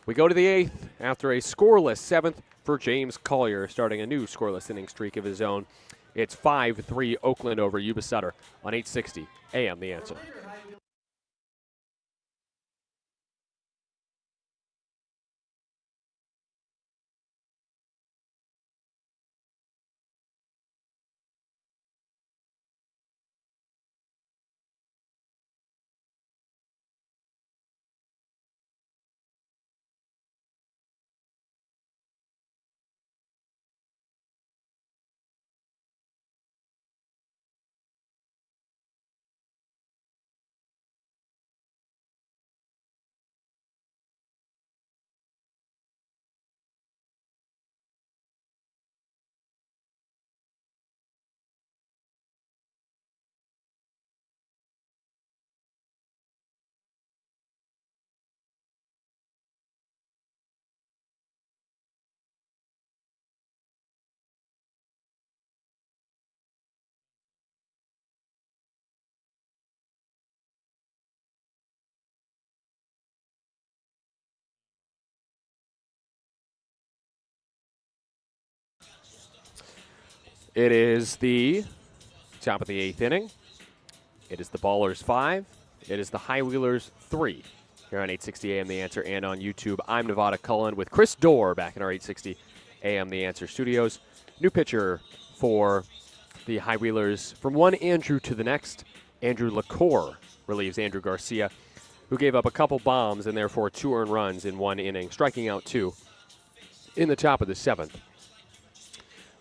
We go to the 8th after a scoreless 7th for James Collier, starting a new scoreless inning streak of his own. It's 5-3 Oakland over Yuba Sutter on 860 AM The Answer. It is the top of the 8th inning. It is the Ballers 5. It is the High Wheelers 3. Here on 860 AM The Answer and on YouTube. I'm Nevada Cullen with Chris Dorr back in our 860 AM The Answer studios. New pitcher for the High Wheelers. From one Andrew to the next, Andrew LaCour relieves Andrew Garcia, who gave up a couple bombs and therefore 2 earned runs in 1 inning, striking out 2 in the top of the 7th.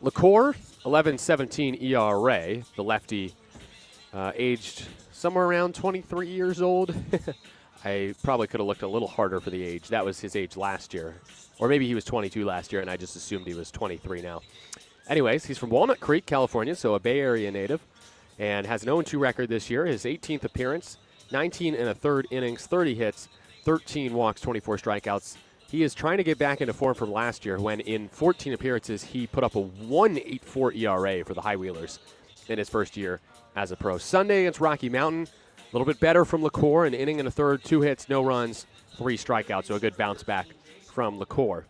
LaCour, 11.17 ERA, the lefty, aged somewhere around 23 years old. I probably could have looked a little harder for the age. That was his age last year. Or maybe he was 22 last year, and I just assumed he was 23 now. Anyways, he's from Walnut Creek, California, so a Bay Area native, and has an 0-2 record this year. His 18th appearance, 19 1/3 innings, 30 hits, 13 walks, 24 strikeouts. He is trying to get back into form from last year when in 14 appearances he put up a 1.84 ERA for the High Wheelers in his first year as a pro. Sunday against Rocky Mountain, a little bit better from LaCour, an inning and a third, 2 hits, no runs, 3 strikeouts, so a good bounce back from LaCour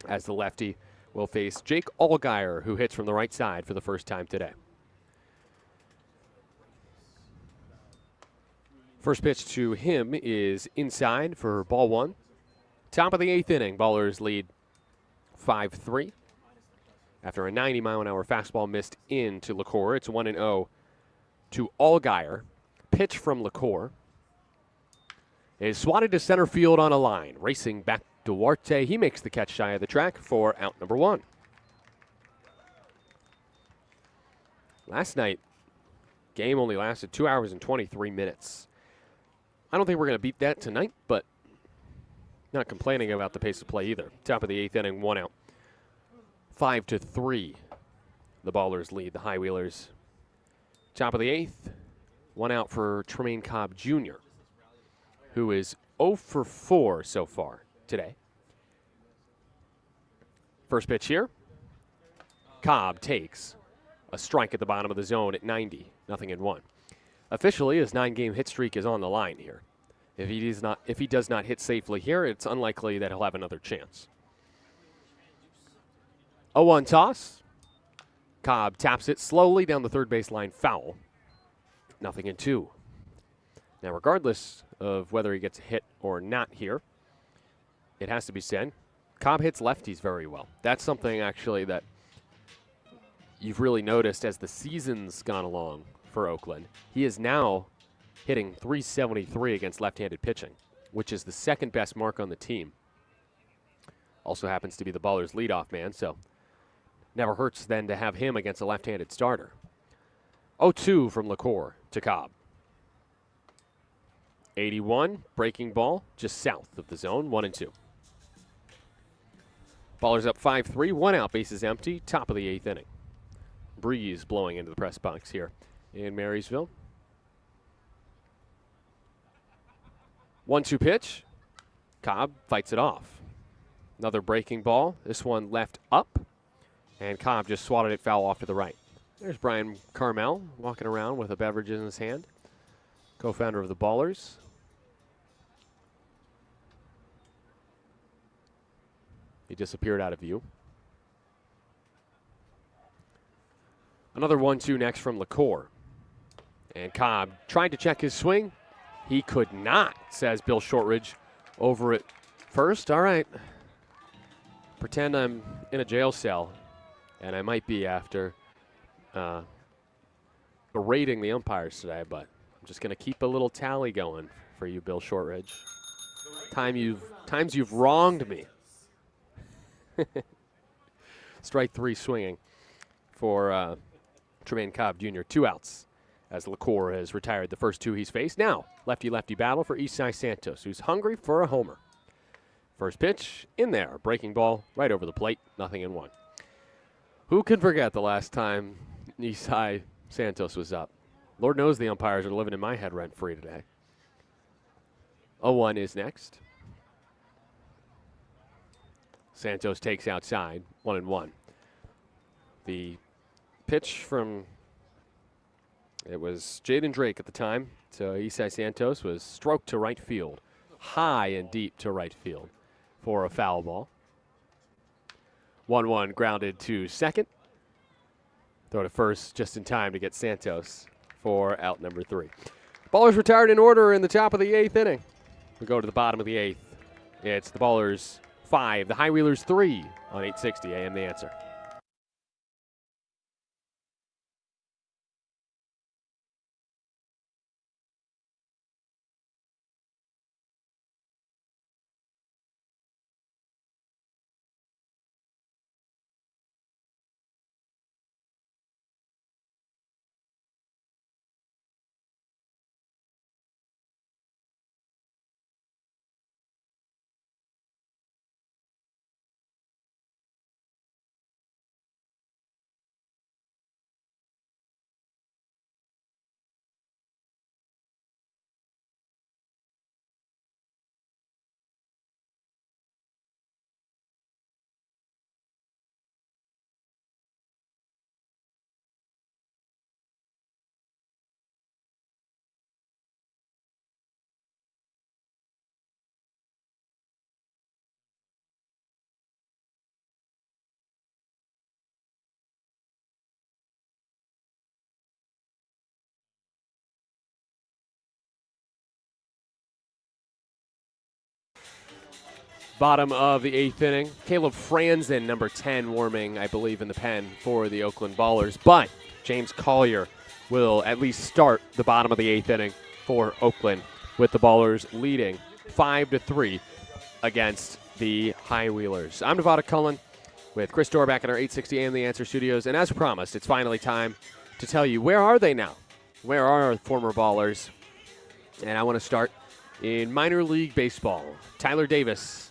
as the lefty will face Jake Allgaier, who hits from the right side for the first time today. First pitch to him is inside for ball 1. Top of the 8th inning, Ballers lead 5-3. After a 90-mile-an-hour fastball missed into LaCour, it's 1-0 to Allgaier. Pitch from LaCour is swatted to center field on a line. Racing back Duarte. He makes the catch shy of the track for out number 1. Last night, game only lasted 2 hours and 23 minutes. I don't think we're going to beat that tonight, but not complaining about the pace of play either. Top of the 8th inning, 1 out. 5-3. The Ballers lead the High Wheelers. Top of the 8th, 1 out for Tremaine Cobb Jr., who is 0 for 4 so far today. First pitch here. Cobb takes a strike at the bottom of the zone at 90, 0-1. Officially, his 9-game hit streak is on the line here. If he does not hit safely here, it's unlikely that he'll have another chance. 0-1 toss. Cobb taps it slowly down the third baseline, foul. 0-2. Now, regardless of whether he gets a hit or not here, it has to be said, Cobb hits lefties very well. That's something, actually, that you've really noticed as the season's gone along for Oakland. He is now hitting .373 against left-handed pitching, which is the second best mark on the team. Also happens to be the Ballers' leadoff man, so never hurts then to have him against a left-handed starter. 0-2 from LaCour to Cobb. 81, breaking ball, just south of the zone, 1-2. Ballers up 5-3, 1 out, bases empty, top of the 8th inning. Breeze blowing into the press box here in Marysville. 1-2 pitch. Cobb fights it off. Another breaking ball. This one left up, and Cobb just swatted it foul off to the right. There's Brian Carmel walking around with a beverage in his hand, co-founder of the Ballers. He disappeared out of view. Another 1-2 next from LaCour. And Cobb tried to check his swing. He could not, says Bill Shortridge over at first. All right. Pretend I'm in a jail cell, and I might be after berating the umpires today, but I'm just going to keep a little tally going for you, Bill Shortridge. Times you've wronged me. Strike 3 swinging for Tremaine Cobb Jr. 2 outs as LaCour has retired the first 2 he's faced. Now, lefty-lefty battle for Isai Santos, who's hungry for a homer. First pitch in there. Breaking ball right over the plate. 0-1. Who can forget the last time Isai Santos was up? Lord knows the umpires are living in my head rent-free today. 0-1 is next. Santos takes outside, 1-1. The pitch from, it was Jaden Drake at the time, so Isai Santos was stroked to right field, high and deep to right field for a foul ball. 1-1 grounded to second. Throw to first just in time to get Santos for out number 3. Ballers retired in order in the top of the 8th inning. We go to the bottom of the 8th. It's the Ballers 5, the High Wheelers 3 on 860 AM The Answer. Bottom of the 8th inning. Caleb Franzen, number 10, warming, I believe, in the pen for the Oakland Ballers. But James Collier will at least start the bottom of the 8th inning for Oakland, with the Ballers leading 5-3 against the High Wheelers. I'm Nevada Cullen with Chris Dorr back in our 860 AM The Answer studios. And as promised, it's finally time to tell you, where are they now? Where are our former Ballers? And I want to start in minor league baseball. Tyler Davis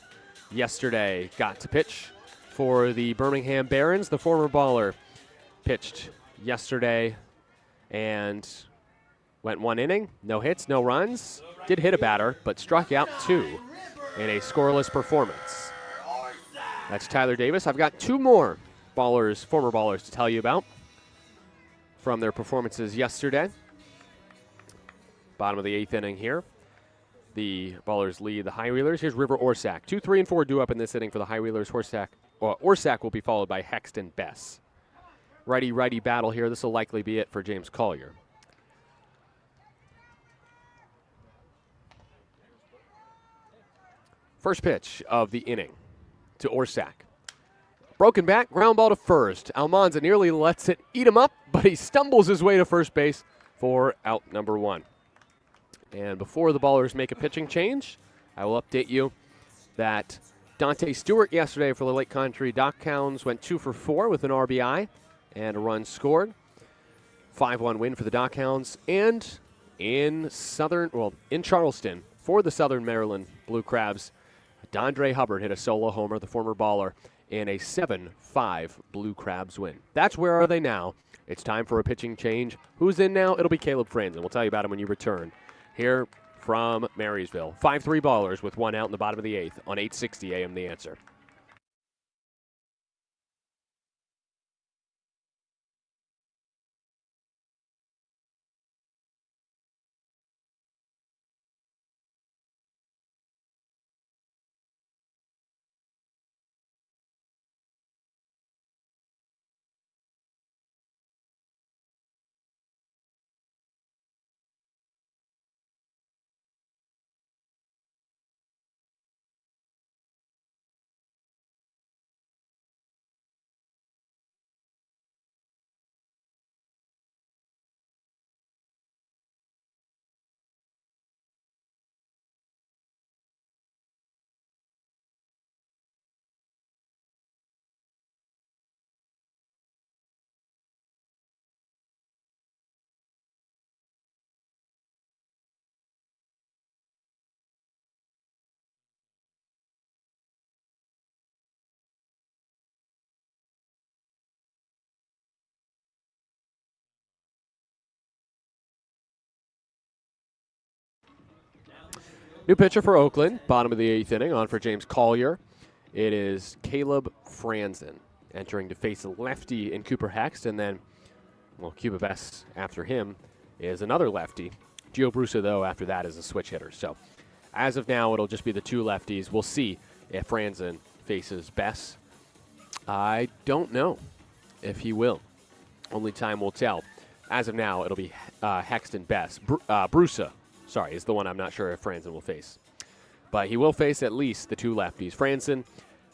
yesterday got to pitch for the Birmingham Barons. The former Baller pitched yesterday and went 1 inning, no hits, no runs. Did hit a batter, but struck out 2 in a scoreless performance. That's Tyler Davis. I've got 2 more Ballers, former Ballers, to tell you about from their performances yesterday. Bottom of the 8th inning here. The Ballers lead the High Wheelers. Here's River Orsak. 2, 3, and 4 due up in this inning for the High Wheelers. Orsak will be followed by Hexton Bess. righty-righty battle here. This will likely be it for James Collier. First pitch of the inning to Orsak. Broken back, ground ball to first. Almanza nearly lets it eat him up, but he stumbles his way to first base for out number 1. And before the Ballers make a pitching change, I will update you that Dante Stewart yesterday for the Lake Country Dockhounds went 2 for 4 with an RBI and a run scored. 5-1 win for the Dockhounds. And in Charleston for the Southern Maryland Blue Crabs, Dondre Hubbard hit a solo homer, the former Baller, in a 7-5 Blue Crabs win. That's where are they now. It's time for a pitching change. Who's in now? It'll be Caleb Franzen. We'll tell you about him when you return here from Marysville. 5-3 Ballers with 1 out in the bottom of the 8th on 860 AM The Answer. New pitcher for Oakland, bottom of the 8th inning, on for James Collier. It is Caleb Franzen entering to face a lefty in Cooper Hext, and then, Cuba Best after him is another lefty. Gio Brusa, though, after that is a switch hitter. So as of now, it'll just be the 2 lefties. We'll see if Franzen faces Best. I don't know if he will. Only time will tell. As of now, it'll be Hext and Best. Brusa, is the one I'm not sure if Franzen will face. But he will face at least the 2 lefties. Franzen,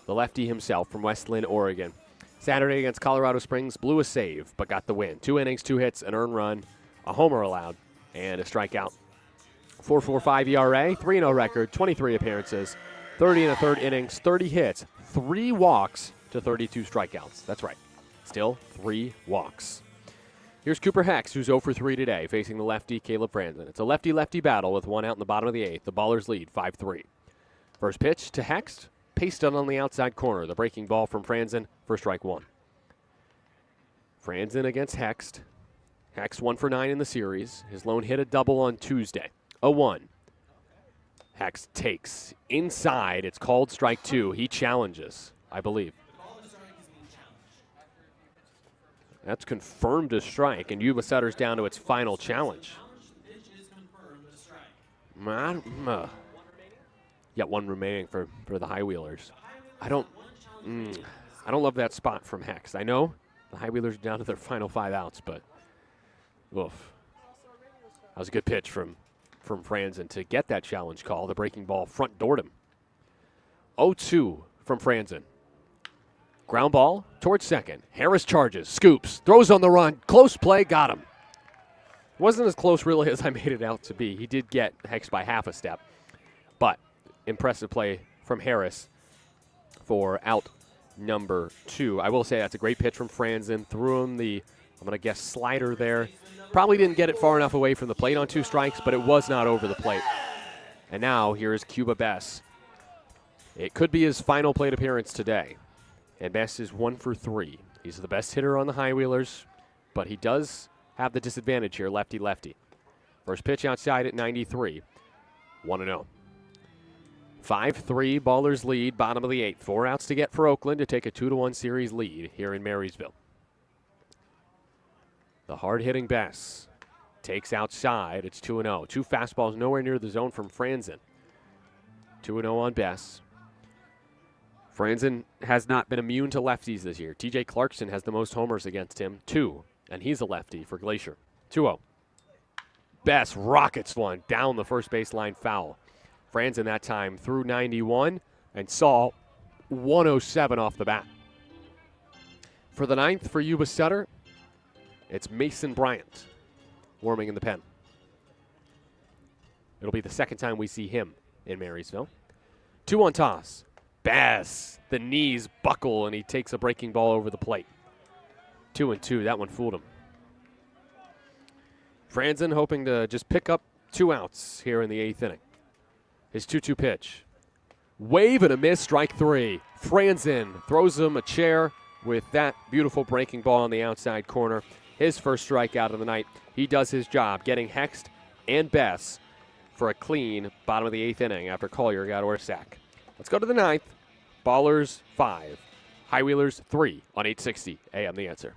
the lefty himself from West Lynn, Oregon. Saturday against Colorado Springs, blew a save, but got the win. 2 innings, 2 hits, an earned run, a homer allowed, and a strikeout. 4.45 ERA, 3-0 record, 23 appearances, 30 1/3 innings, 30 hits, 3 walks to 32 strikeouts. That's right. Still 3 walks. Here's Cooper Hext, who's 0 for 3 today, facing the lefty Caleb Franzen. It's a lefty-lefty battle with 1 out in the bottom of the 8th. The Ballers lead 5-3. First pitch to Hext, pasted on the outside corner. The breaking ball from Franzen for strike 1. Franzen against Hext. Hext 1 for 9 in the series. His lone hit a double on Tuesday. 0-1. Hext takes inside. It's called strike 2. He challenges, I believe. That's confirmed a strike, and Yuba Sutter's down to its final challenge. Yeah, 1 remaining for the High Wheelers. I don't love that spot from Hext. I know the High Wheelers are down to their final 5 outs, but oof. That was a good pitch from Franzen to get that challenge call. The breaking ball front doored him. 0-2 from Franzen. Ground ball towards second. Harris charges, scoops, throws on the run. Close play, got him. Wasn't as close really as I made it out to be. He did get Hext by half a step. But impressive play from Harris for out number 2. I will say that's a great pitch from Franzen. Threw him the, I'm going to guess, slider there. Probably didn't get it far enough away from the plate on 2 strikes, but it was not over the plate. And now here is Cuba Bess. It could be his final plate appearance today. And Best is 1 for 3. He's the best hitter on the High Wheelers, but he does have the disadvantage here, lefty-lefty. First pitch outside at 93. 1-0. 5-3, Ballers lead, bottom of the 8th. 4 outs to get for Oakland to take a 2-1 series lead here in Marysville. The hard-hitting Bess takes outside. It's 2-0. 2 fastballs nowhere near the zone from Franzen. 2-0 on Bess. Franzen has not been immune to lefties this year. TJ Clarkson has the most homers against him, 2, and he's a lefty for Glacier. 2-0. Bess rockets one down the first baseline foul. Franzen that time threw 91 and saw 107 off the bat. For the 9th for Yuba Sutter, it's Mason Bryant warming in the pen. It'll be the second time we see him in Marysville. 2-1 toss. Bass. The knees buckle, and he takes a breaking ball over the plate. 2-2. That one fooled him. Franzen hoping to just pick up 2 outs here in the 8th inning. His 2-2 pitch. Wave and a miss, strike 3. Franzen throws him a chair with that beautiful breaking ball on the outside corner. His first strikeout of the night. He does his job, getting Hext and Bess for a clean bottom of the 8th inning after Collier got a sack. Let's go to the 9th. Ballers 5, High Wheelers 3 on 860 AM The Answer.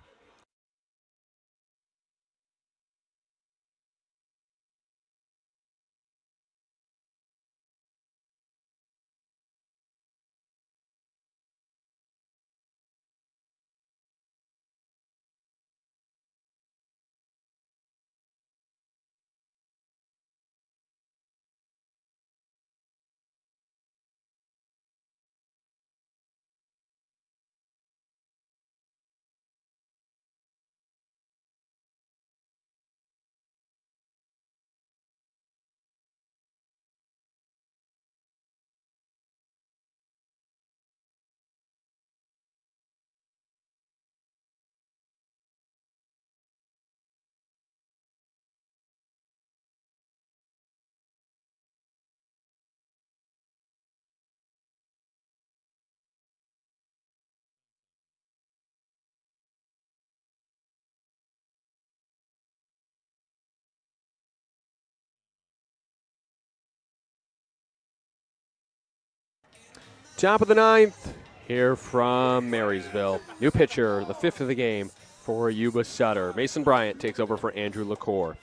Top of the 9th here from Marysville. New pitcher, the 5th of the game for Yuba Sutter. Mason Bryant takes over for Andrew LaCour.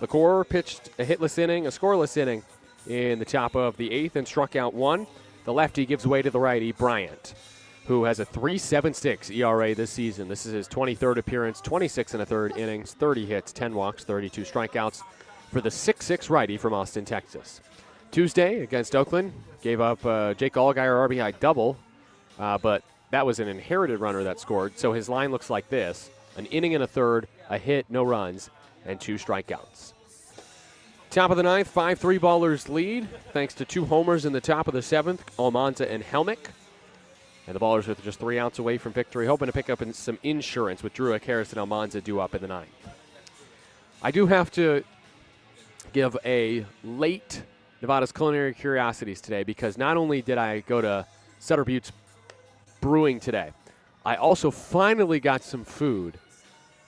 LaCour pitched a hitless inning, a scoreless inning in the top of the 8th and struck out 1. The lefty gives way to the righty, Bryant, who has a 3.76 ERA this season. This is his 23rd appearance, 26 1/3 innings, 30 hits, 10 walks, 32 strikeouts for the 6'6 righty from Austin, Texas. Tuesday against Oakland, gave up Jake Allgaier RBI double, but that was an inherited runner that scored. So his line looks like this: an inning and a third, a hit, no runs, and 2 strikeouts. Top of the 9th, 5-3 Ballers lead, thanks to 2 homers in the top of the 7th, Almanza and Helmick. And the Ballers with just 3 outs away from victory, hoping to pick up some insurance with Druick, Harris, and Almanza due up in the 9th. I do have to give a late Nevada's Culinary Curiosities today, because not only did I go to Sutter Butte's Brewing today, I also finally got some food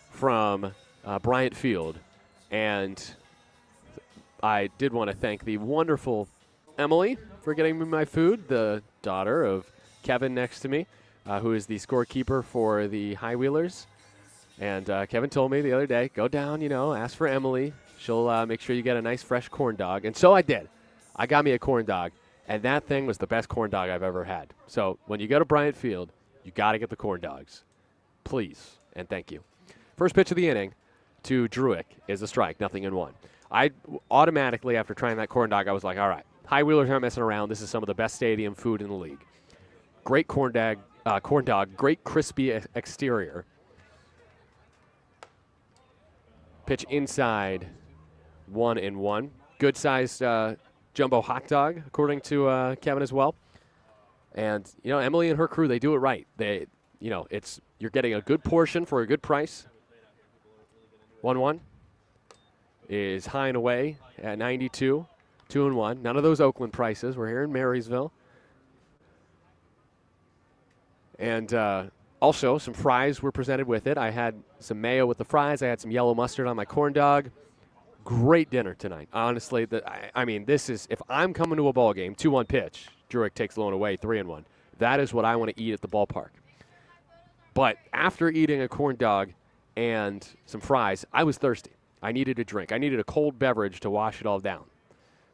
from Bryant Field, and I did want to thank the wonderful Emily for getting me my food, the daughter of Kevin next to me, who is the scorekeeper for the High Wheelers. And Kevin told me the other day, go down, ask for Emily. She'll make sure you get a nice fresh corn dog. And so I did. I got me a corn dog, and that thing was the best corn dog I've ever had. So when you go to Bryant Field, you got to get the corn dogs. Please, and thank you. First pitch of the inning to Druick is a strike, 0-1. I automatically, after trying that corn dog, I was like, all right, High Wheelers aren't messing around. This is some of the best stadium food in the league. Great corn dog, great crispy exterior. Pitch inside, 1-1. Good-sized jumbo hot dog, according to Kevin as well. And, Emily and her crew, they do it right. They, you're getting a good portion for a good price. 1-1 is high and away at 92, 2-1. None of those Oakland prices. We're here in Marysville. And also, some fries were presented with it. I had some mayo with the fries. I had some yellow mustard on my corn dog. Great dinner tonight. Honestly, this is, if I'm coming to a ball game, 2-1 pitch, Druick takes Lone away, 3-1. That is what I want to eat at the ballpark. But after eating a corn dog and some fries, I was thirsty. I needed a drink. I needed a cold beverage to wash it all down.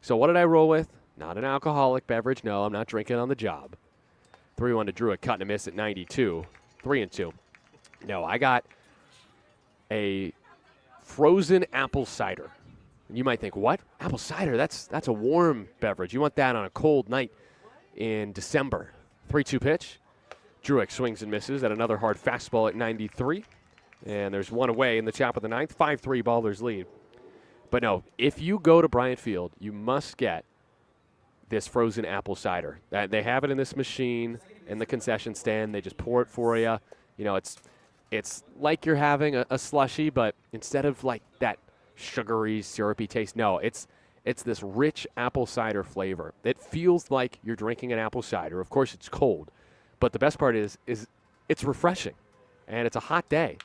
So what did I roll with? Not an alcoholic beverage. No, I'm not drinking on the job. 3-1 to Drew, a cut and a miss at 92. 3-2. No, I got a frozen apple cider. You might think, what? Apple cider? That's a warm beverage. You want that on a cold night in December. 3-2 pitch. Druick swings and misses at another hard fastball at 93. And there's one away in the top of the ninth. 5-3 Ballers lead. But no, if you go to Bryant Field, you must get this frozen apple cider. They have it in this machine in the concession stand. They just pour it for you. You know, it's like you're having a slushie, but instead of like that sugary, syrupy taste, no, it's this rich apple cider flavor. It feels like you're drinking an apple cider. Of course, it's cold, but the best part is it's refreshing, and it's a hot day.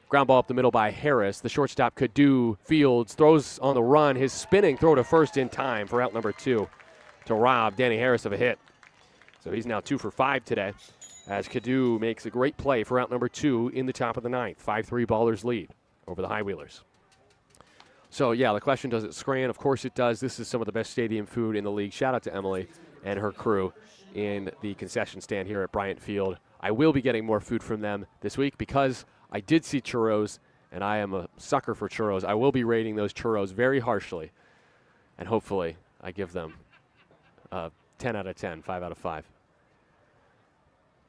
Ground ball up the middle by Harris. The shortstop could do. Fields throws on the run. His spinning throw to first in time for out number 2 to rob Danny Harris of a hit. So he's now 2 for 5 today as Cadu makes a great play for out number 2 in the top of the ninth. 5-3 Ballers lead over the High Wheelers. So, yeah, the question, does it scran? Of course it does. This is some of the best stadium food in the league. Shout out to Emily and her crew in the concession stand here at Bryant Field. I will be getting more food from them this week because I did see churros, and I am a sucker for churros. I will be rating those churros very harshly, and hopefully I give them 10 out of 10, 5 out of 5.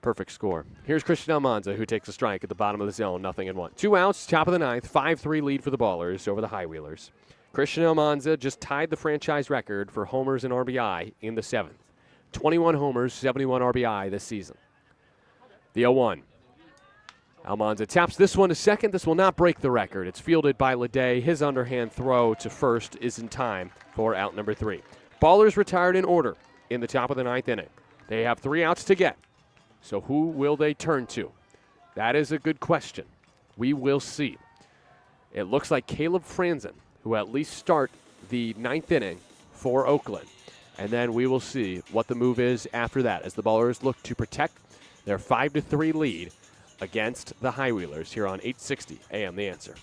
Perfect score. Here's Christian Almanza, who takes a strike at the bottom of the zone, 0-1. 2 outs, top of the ninth, 5-3 lead for the Ballers over the High Wheelers. Christian Almanza just tied the franchise record for homers and RBI in the 7th. 21 homers, 71 RBI this season. The 0-1. Almanza taps this one to second. This will not break the record. It's fielded by Leday. His underhand throw to first is in time for out number 3. Ballers retired in order in the top of the ninth inning. They have 3 outs to get. So who will they turn to? That is a good question. We will see. It looks like Caleb Franzen, who at least start the ninth inning for Oakland. And then we will see what the move is after that as the Ballers look to protect their 5-3 lead against the High Wheelers here on 860 AM The Answer.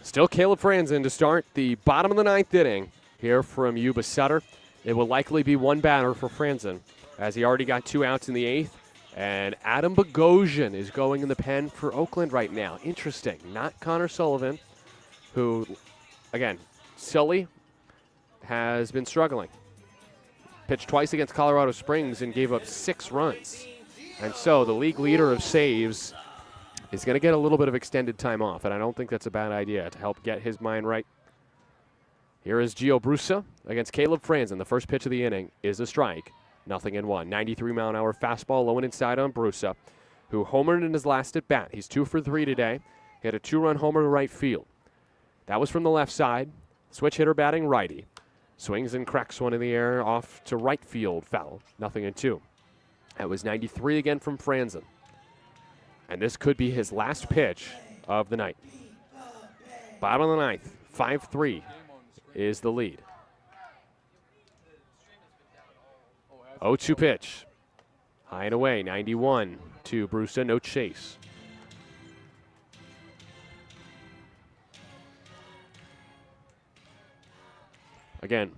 Still Caleb Franzen to start the bottom of the ninth inning here from Yuba Sutter. It will likely be one batter for Franzen as he already got 2 outs in the 8th. And Adam Bogosian is going in the pen for Oakland right now. Interesting. Not Connor Sullivan, who, again, Sully has been struggling. Pitched twice against Colorado Springs and gave up 6 runs. And so the league leader of saves is going to get a little bit of extended time off, and I don't think that's a bad idea to help get his mind right. Here is Gio Brusa against Caleb Franzen. The first pitch of the inning is a strike. 0-1. 93-mile-an-hour fastball low and inside on Brusa, who homered in his last at bat. He's 2 for 3 today. He had a 2-run homer to right field. That was from the left side. Switch hitter batting righty. Swings and cracks one in the air off to right field foul. 0-2. That was 93 again from Franzen. And this could be his last pitch of the night. Bottom of the ninth, 5-3 is the lead. 0-2 pitch. High and away, 91 to Brusa, no chase. Again,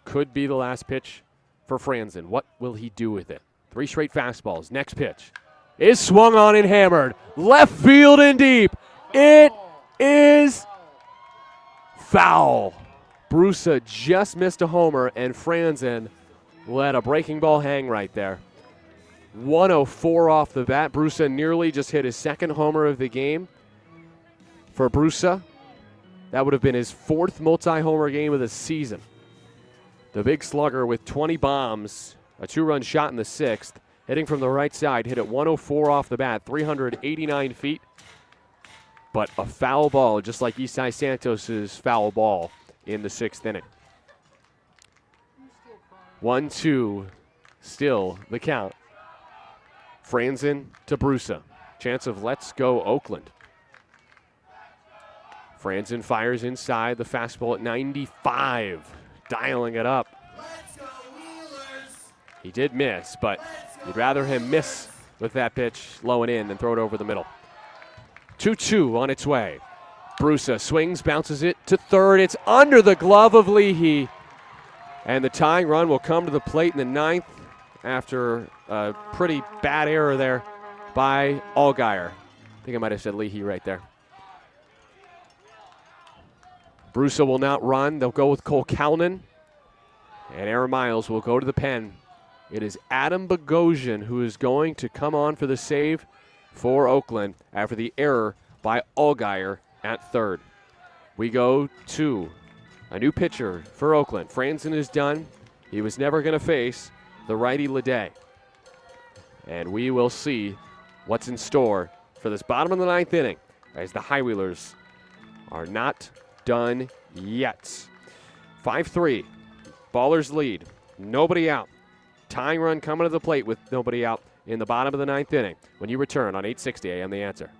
could be the last pitch for Franzen. What will he do with it? 3 straight fastballs. Next pitch is swung on and hammered. Left field and deep. It is foul. Brusa just missed a homer, and Franzen let a breaking ball hang right there. 104 off the bat. Brusa nearly just hit his second homer of the game. For Brusa, that would have been his fourth multi-homer game of the season. The big slugger with 20 bombs, a 2-run shot in the sixth, hitting from the right side, hit at 104 off the bat, 389 feet. But a foul ball, just like Isai Santos' foul ball in the sixth inning. 1-2, still the count. Franzen to Brusa. Chance of let's go Oakland. Franzen fires inside, the fastball at 95, dialing it up. Let's go, Wheelers! He did miss, but you'd rather him miss with that pitch low and in than throw it over the middle. 2-2 on its way. Brusa swings, bounces it to third. It's under the glove of Leahy. And the tying run will come to the plate in the ninth after a pretty bad error there by Allgaier. I think I might have said Leahy right there. Brusa will not run. They'll go with Cole Calnan. And Aaron Miles will go to the pen. It is Adam Bogosian who is going to come on for the save for Oakland after the error by Allgaier at third. We go to a new pitcher for Oakland. Franzen is done. He was never going to face the righty Ledet. And we will see what's in store for this bottom of the ninth inning as the High Wheelers are not done yet. 5-3. Ballers lead. Nobody out. Tying run coming to the plate with nobody out in the bottom of the ninth inning. When you return on 860 AM The Answer.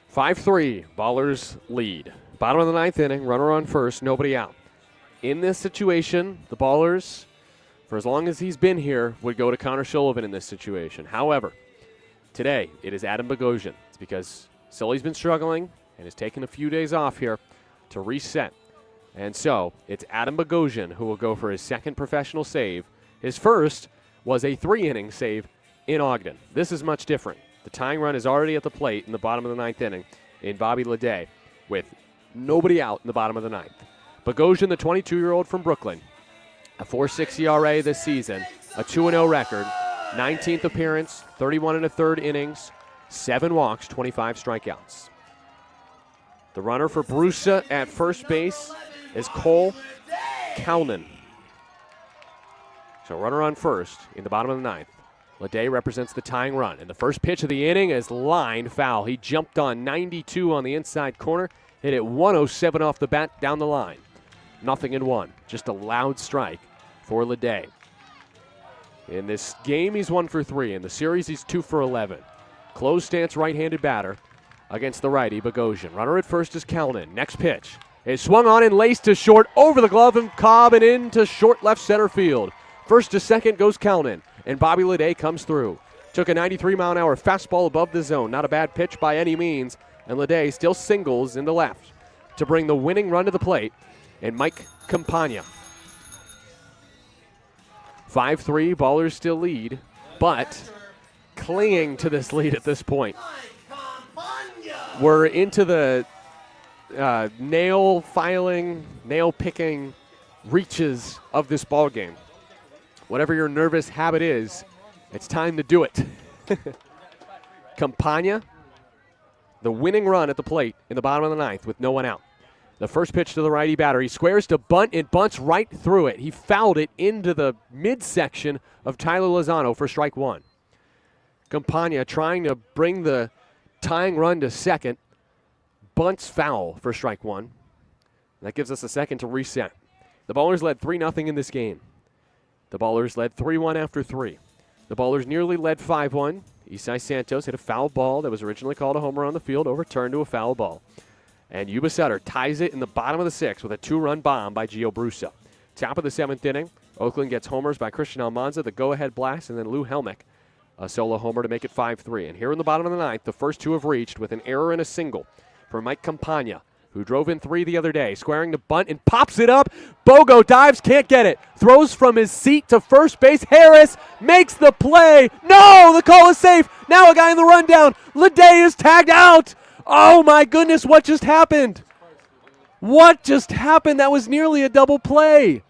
Five-3, Ballers lead. Bottom of the ninth inning, runner on first, nobody out. In this situation, the Ballers, for as long as he's been here, would go to Connor Sullivan in this situation. However, today it is Adam Bogosian. It's because Sully's been struggling and has taken a few days off here to reset. And so it's Adam Bogosian who will go for his second professional save. His first was a 3-inning save in Ogden. This is much different. The tying run is already at the plate in the bottom of the ninth inning in Bobby Ledet with nobody out in the bottom of the ninth. Bogosian, the 22-year-old from Brooklyn, a 4.6 ERA this season, a 2-0 record, 19th appearance, 31 1/3 innings, 7 walks, 25 strikeouts. The runner for Brusa at first base is Cole Calnan. So runner on first in the bottom of the ninth. Ledet represents the tying run. And the first pitch of the inning is lined foul. He jumped on 92 on the inside corner, hit it 107 off the bat down the line. 0-1. Just a loud strike for Ledet. In this game, he's 1 for 3. In the series, he's 2 for 11. Closed stance right-handed batter against the righty, Bogosian. Runner at first is Calnan. Next pitch is swung on and laced to short, over the glove of Cobb and into short left center field. First to second goes Calnan. And Bobby Ledet comes through. Took a 93-mile-an-hour fastball above the zone. Not a bad pitch by any means. And Ledet still singles in the left to bring the winning run to the plate. And Mike Campagna. 5-3, Ballers still lead, but clinging to this lead at this point. We're into the nail-filing, nail-picking reaches of this ball game. Whatever your nervous habit is, it's time to do it. Campagna, the winning run at the plate in the bottom of the ninth with no one out. The first pitch to the righty batter. He squares to bunt and bunts right through it. He fouled it into the midsection of Tyler Lozano for strike one. Campagna trying to bring the tying run to second. Bunts foul for strike one. That gives us a second to reset. The Ballers led 3-0 in this game. The Ballers led 3-1 after 3. The Ballers nearly led 5-1. Isai Santos hit a foul ball that was originally called a homer on the field, overturned to a foul ball. And Yuba Sutter ties it in the bottom of the sixth with a 2-run bomb by Gio Brusa. Top of the seventh inning, Oakland gets homers by Christian Almanza, the go-ahead blast, and then Lou Helmick, a solo homer to make it 5-3. And here in the bottom of the ninth, the first two have reached with an error and a single for Mike Campagna, who drove in 3 the other day, squaring to bunt and pops it up. Bogo dives, can't get it. Throws from his seat to first base. Harris makes the play. No, the call is safe. Now a guy in the rundown. Leday is tagged out. Oh my goodness, what just happened? What just happened? That was nearly a double play.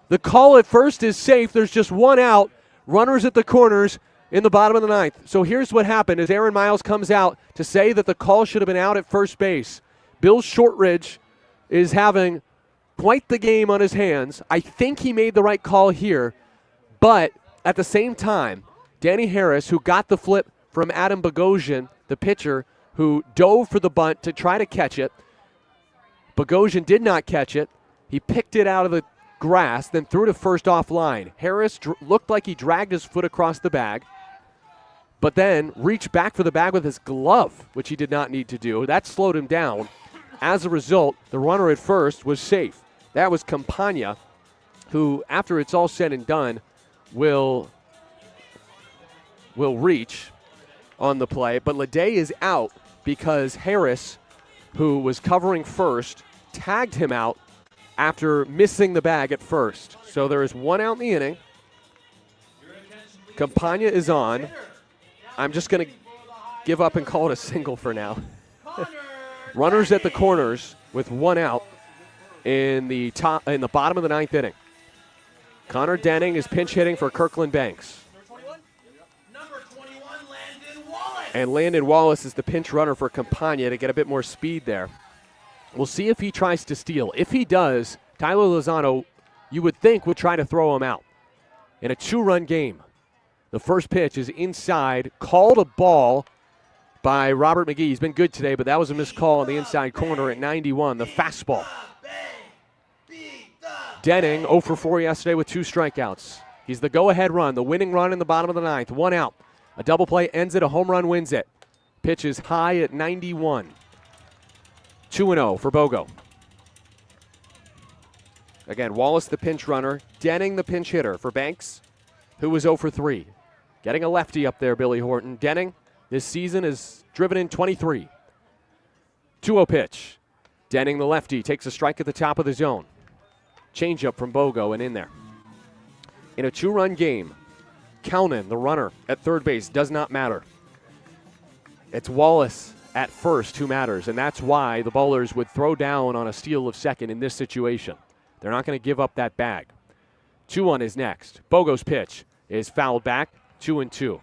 The call at first is safe. There's just one out. Runners at the corners in the bottom of the ninth. So here's what happened as Aaron Miles comes out to say that the call should have been out at first base. Bill Shortridge is having quite the game on his hands. I think he made the right call here, but at the same time, Danny Harris, who got the flip from Adam Bogosian, the pitcher, who dove for the bunt to try to catch it. Bogosian did not catch it. He picked it out of the grass, then threw to first offline. Harris looked like he dragged his foot across the bag, but then reached back for the bag with his glove, which he did not need to do. That slowed him down. As a result, the runner at first was safe. That was Campagna, who, after it's all said and done, will reach on the play. But Leday is out because Harris, who was covering first, tagged him out after missing the bag at first. So there is one out in the inning. Campagna is on. I'm just going to give up and call it a single for now. Runners at the corners with one out in the bottom of the ninth inning. Connor Denning is pinch hitting for Kirkland Banks. Number 21, Landon Wallace. And Landon Wallace is the pinch runner for Campagna to get a bit more speed there. We'll see if he tries to steal. If he does, Tyler Lozano, you would think, would try to throw him out. In a 2-run game, the first pitch is inside, called a ball by Robert McGee. He's been good today, but that was a missed call on the inside corner at 91, the fastball. Denning 0 for 4 yesterday with 2 strikeouts. He's the go-ahead run, the winning run in the bottom of the ninth. 1 out. A double play ends it, a home run wins it. Pitch is high at 91. 2-0 for Bogo. Again, Wallace the pinch runner, Denning the pinch hitter for Banks, who was 0 for 3. Getting a lefty up there, Billy Horton. Denning this season has driven in 23. 2-0 pitch. Denning the lefty takes a strike at the top of the zone. Changeup from Bogo and in there. In a 2-run game, Kelnan, the runner at third base, does not matter. It's Wallace at first who matters, and that's why the Ballers would throw down on a steal of second in this situation. They're not going to give up that bag. 2-1 is next. Bogo's pitch is fouled back, 2-2.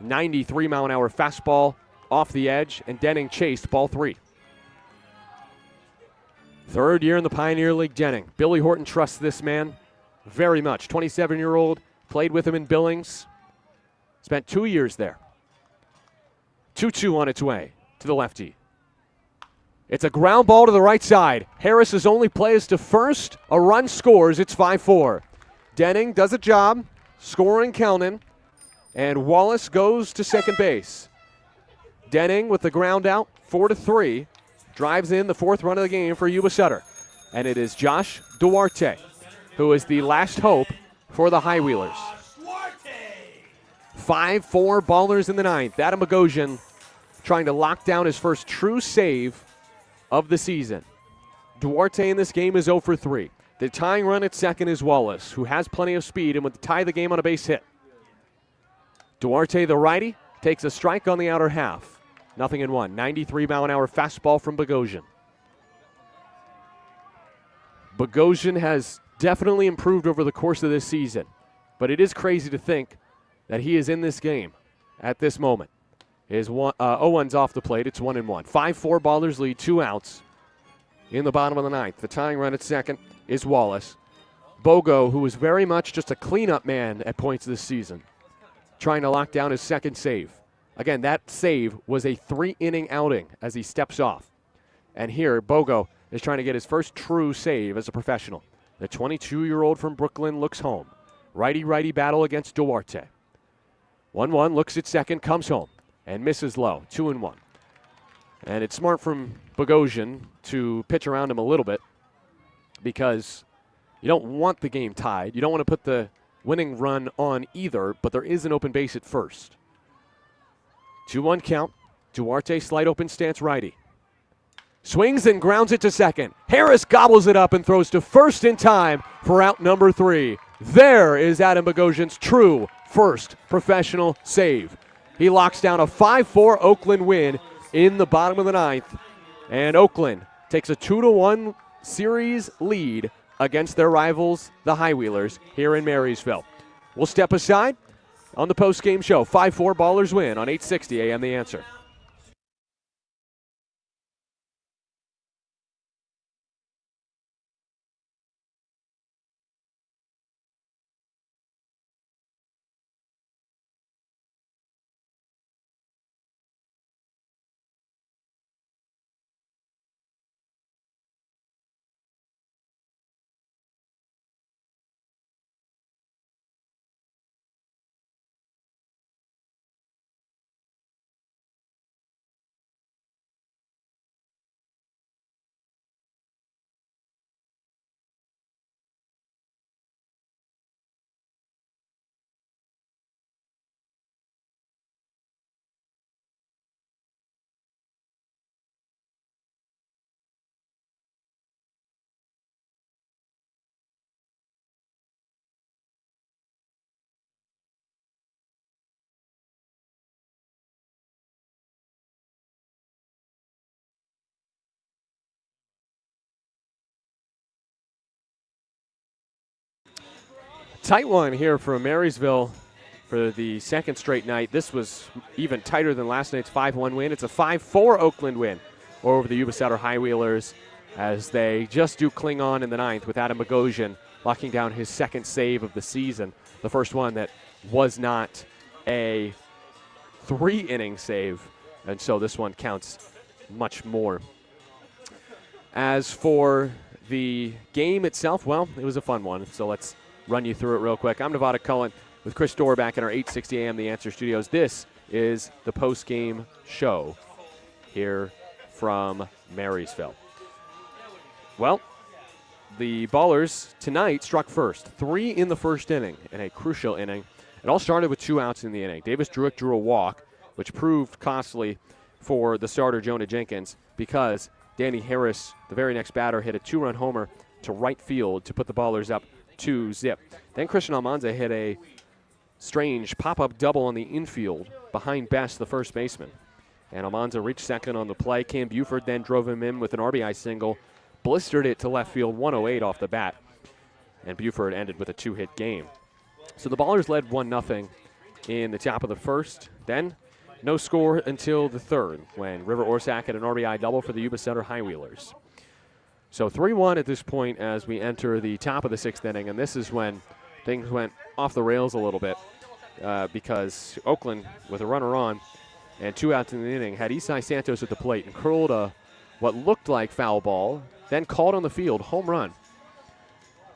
93-mile-an-hour fastball off the edge, and Denning chased ball 3. Third year in the Pioneer League, Denning. Billy Horton trusts this man very much. 27-year-old, played with him in Billings. Spent 2 years there. 2-2 on its way to the lefty. It's a ground ball to the right side. Harris's only play is to first. A run scores. It's 5-4. Denning does a job scoring Kelnan, and Wallace goes to second base. Denning with the ground out, 4-3, drives in the 4th run of the game for Yuba Sutter. And it is Josh Duarte, who is the last hope for the High Wheelers. 5-4 Ballers in the 9th. Adam Bogosian trying to lock down his first true save of the season. Duarte in this game is 0 for 3. The tying run at second is Wallace, who has plenty of speed and would tie the game on a base hit. Duarte, the righty, takes a strike on the outer half. 0-1. 93-mile-an-hour fastball from Bogosian. Bogosian has definitely improved over the course of this season, but it is crazy to think that he is in this game at this moment is 0-1's off the plate. It's 1-1. 5-4 Ballers lead, 2 outs in the bottom of the ninth. The tying run at second is Wallace. Bogo, who was very much just a cleanup man at points this season, trying to lock down his second save. Again, that save was a 3-inning outing as he steps off. And here, Bogo is trying to get his first true save as a professional. The 22-year-old from Brooklyn looks home. Righty-righty battle against Duarte. 1-1, looks at second, comes home, and misses low, 2-1. And it's smart from Bogosian to pitch around him a little bit because you don't want the game tied. You don't want to put the winning run on either, but there is an open base at first. 2-1 count. Duarte, slight open stance righty. Swings and grounds it to second. Harris gobbles it up and throws to first in time for out number 3. There is Adam Bogosian's true first professional save. He locks down a 5-4 Oakland win in the bottom of the ninth. And Oakland takes a 2-1 series lead against their rivals, the Highwheelers, here in Marysville. We'll step aside on the post-game show. 5-4 Ballers win on 860 AM The Answer. Tight one here from Marysville for the second straight night. This was even tighter than last night's 5-1 win. It's a 5-4 Oakland win over the Yuba Sutter Highwheelers as they just do cling on in the ninth with Adam Bogosian locking down his second save of the season. The first one that was not a 3-inning save, and so this one counts much more. As for the game itself, well, it was a fun one, so let's run you through it real quick. I'm Nevada Cullen with Chris Dorr back in our 860 AM The Answer studios. This is the post-game show here from Marysville. Well, the Ballers tonight struck first. 3 in the first inning in a crucial inning. It all started with 2 outs in the inning. Davis Druick drew a walk, which proved costly for the starter Jonah Jenkins because Danny Harris, the very next batter, hit a 2-run homer to right field to put the Ballers up 2-0. Then Christian Almanza hit a strange pop-up double on the infield behind Best, the first baseman. And Almanza reached second on the play. Cam Buford then drove him in with an RBI single, blistered it to left field, 108 off the bat. And Buford ended with a 2-hit game. So the Ballers led 1-0 in the top of the first. Then no score until the third when River Orsak had an RBI double for the Yuba Sutter Highwheelers. So 3-1 at this point as we enter the top of the sixth inning, and this is when things went off the rails a little bit because Oakland, with a runner on and 2 outs in the inning, had Isai Santos at the plate and curled a what looked like foul ball, then called on the field, home run.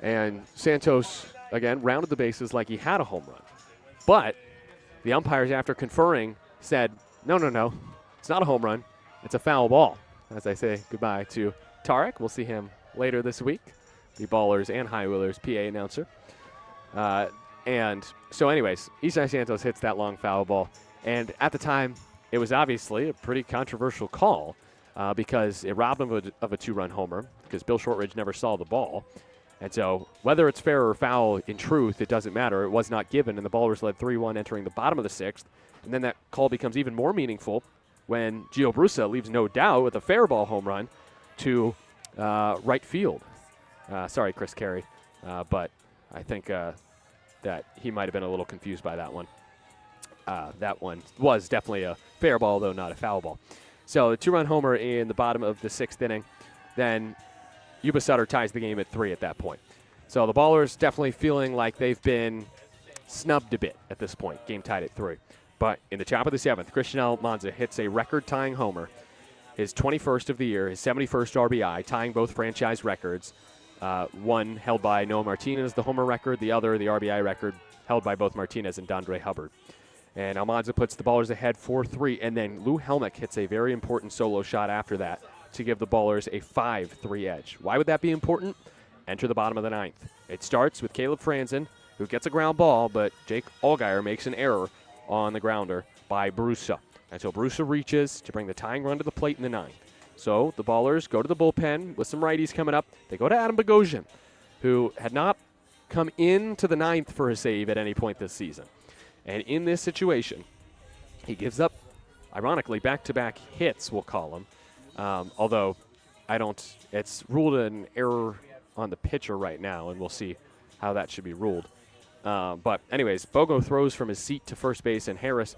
And Santos, again, rounded the bases like he had a home run. But the umpires, after conferring, said, no, it's not a home run, it's a foul ball. As I say goodbye to Tarek. We'll see him later this week, the Ballers and Highwheelers PA announcer. And so anyways, Isai Santos hits that long foul ball. And at the time, it was obviously a pretty controversial call because it robbed him of a 2-run homer because Bill Shortridge never saw the ball. And so whether it's fair or foul, in truth, it doesn't matter. It was not given, and the Ballers led 3-1 entering the bottom of the sixth. And then that call becomes even more meaningful when Gio Brusa leaves no doubt with a fair ball home run to right field. Sorry, Chris Carey, but I think that he might have been a little confused by that one. that one was definitely a fair ball, though not a foul ball. So a 2-run homer in the bottom of the 6th inning. Then Yuba Sutter ties the game at 3 at that point. So the Ballers definitely feeling like they've been snubbed a bit at this point. Game tied at 3. But in the top of the 7th, Christian Almanza hits a record-tying homer, his 21st of the year, his 71st RBI, tying both franchise records. One held by Noah Martinez, the homer record. The other, the RBI record, held by both Martinez and Dondre Hubbard. And Almanza puts the Ballers ahead 4-3. And then Lou Helmick hits a very important solo shot after that to give the Ballers a 5-3 edge. Why would that be important? Enter the bottom of the 9th. It starts with Caleb Franzen, who gets a ground ball, but Jake Allgaier makes an error on the grounder by Brusa. And so Brusa reaches to bring the tying run to the plate in the 9th. So the Ballers go to the bullpen with some righties coming up. They go to Adam Bogosian, who had not come into the 9th for a save at any point this season. And in this situation, he gives up, ironically, back-to-back hits, we'll call them. Although it's ruled an error on the pitcher right now, and we'll see how that should be ruled. But anyways, Bogo throws from his seat to first base, and Harris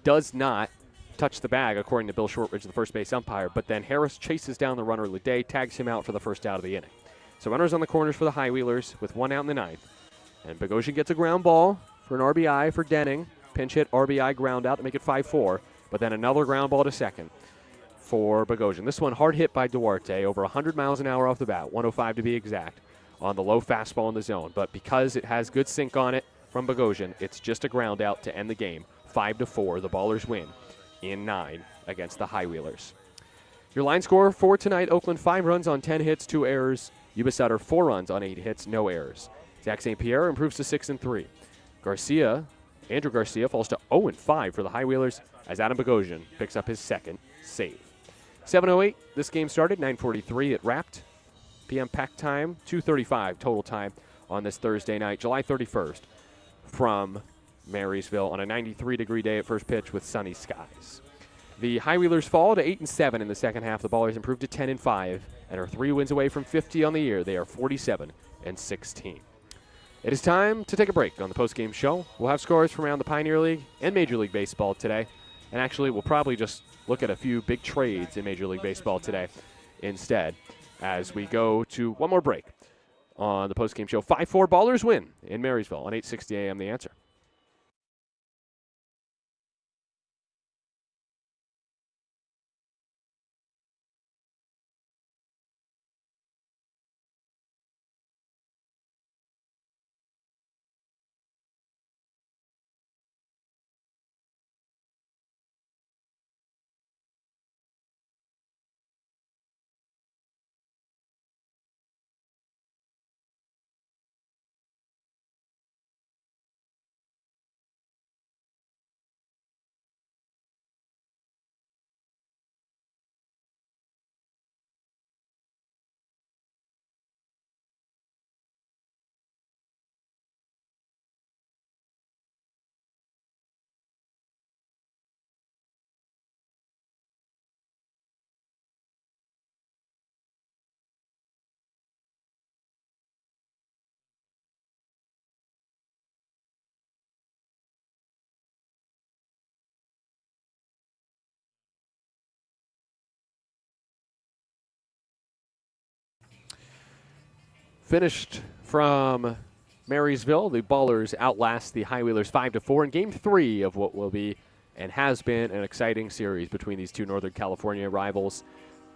does not touch the bag, according to Bill Shortridge, the first base umpire. But then Harris chases down the runner Leday, tags him out for the first out of the inning. So runners on the corners for the High Wheelers with 1 out in the 9th. And Bogosian gets a ground ball for an RBI for Denning. Pinch hit, RBI ground out to make it 5-4. But then another ground ball to second for Bogosian. This one hard hit by Duarte, over 100 miles an hour off the bat, 105 to be exact, on the low fastball in the zone. But because it has good sink on it from Bogosian, it's just a ground out to end the game. 5-4, the Ballers win in 9 against the High Wheelers. Your line score for tonight: Oakland 5 runs on 10 hits, 2 errors. Yuba Sutter 4 runs on 8 hits, no errors. Zach St. Pierre improves to 6-3. Andrew Garcia falls to 0-5 for the High Wheelers as Adam Bogosian picks up his 2nd save. 7:08, this game started. 9:43, it wrapped. PM pack time, 2:35 total time on this Thursday night, July 31st, from Marysville on a 93-degree day at first pitch with sunny skies. The High Wheelers fall to 8-7 in the second half. The Ballers improve to 10-5 and are 3 wins away from 50 on the year. They are 47-16. It is time to take a break on the postgame show. We'll have scores from around the Pioneer League and Major League Baseball today. And actually, we'll probably just look at a few big trades in Major League Baseball today instead as we go to one more break on the postgame show. 5-4 Ballers win in Marysville on 860 AM The Answer. Finished from Marysville, the Ballers outlast the High Wheelers 5-4 in Game 3 of what will be and has been an exciting series between these two Northern California rivals.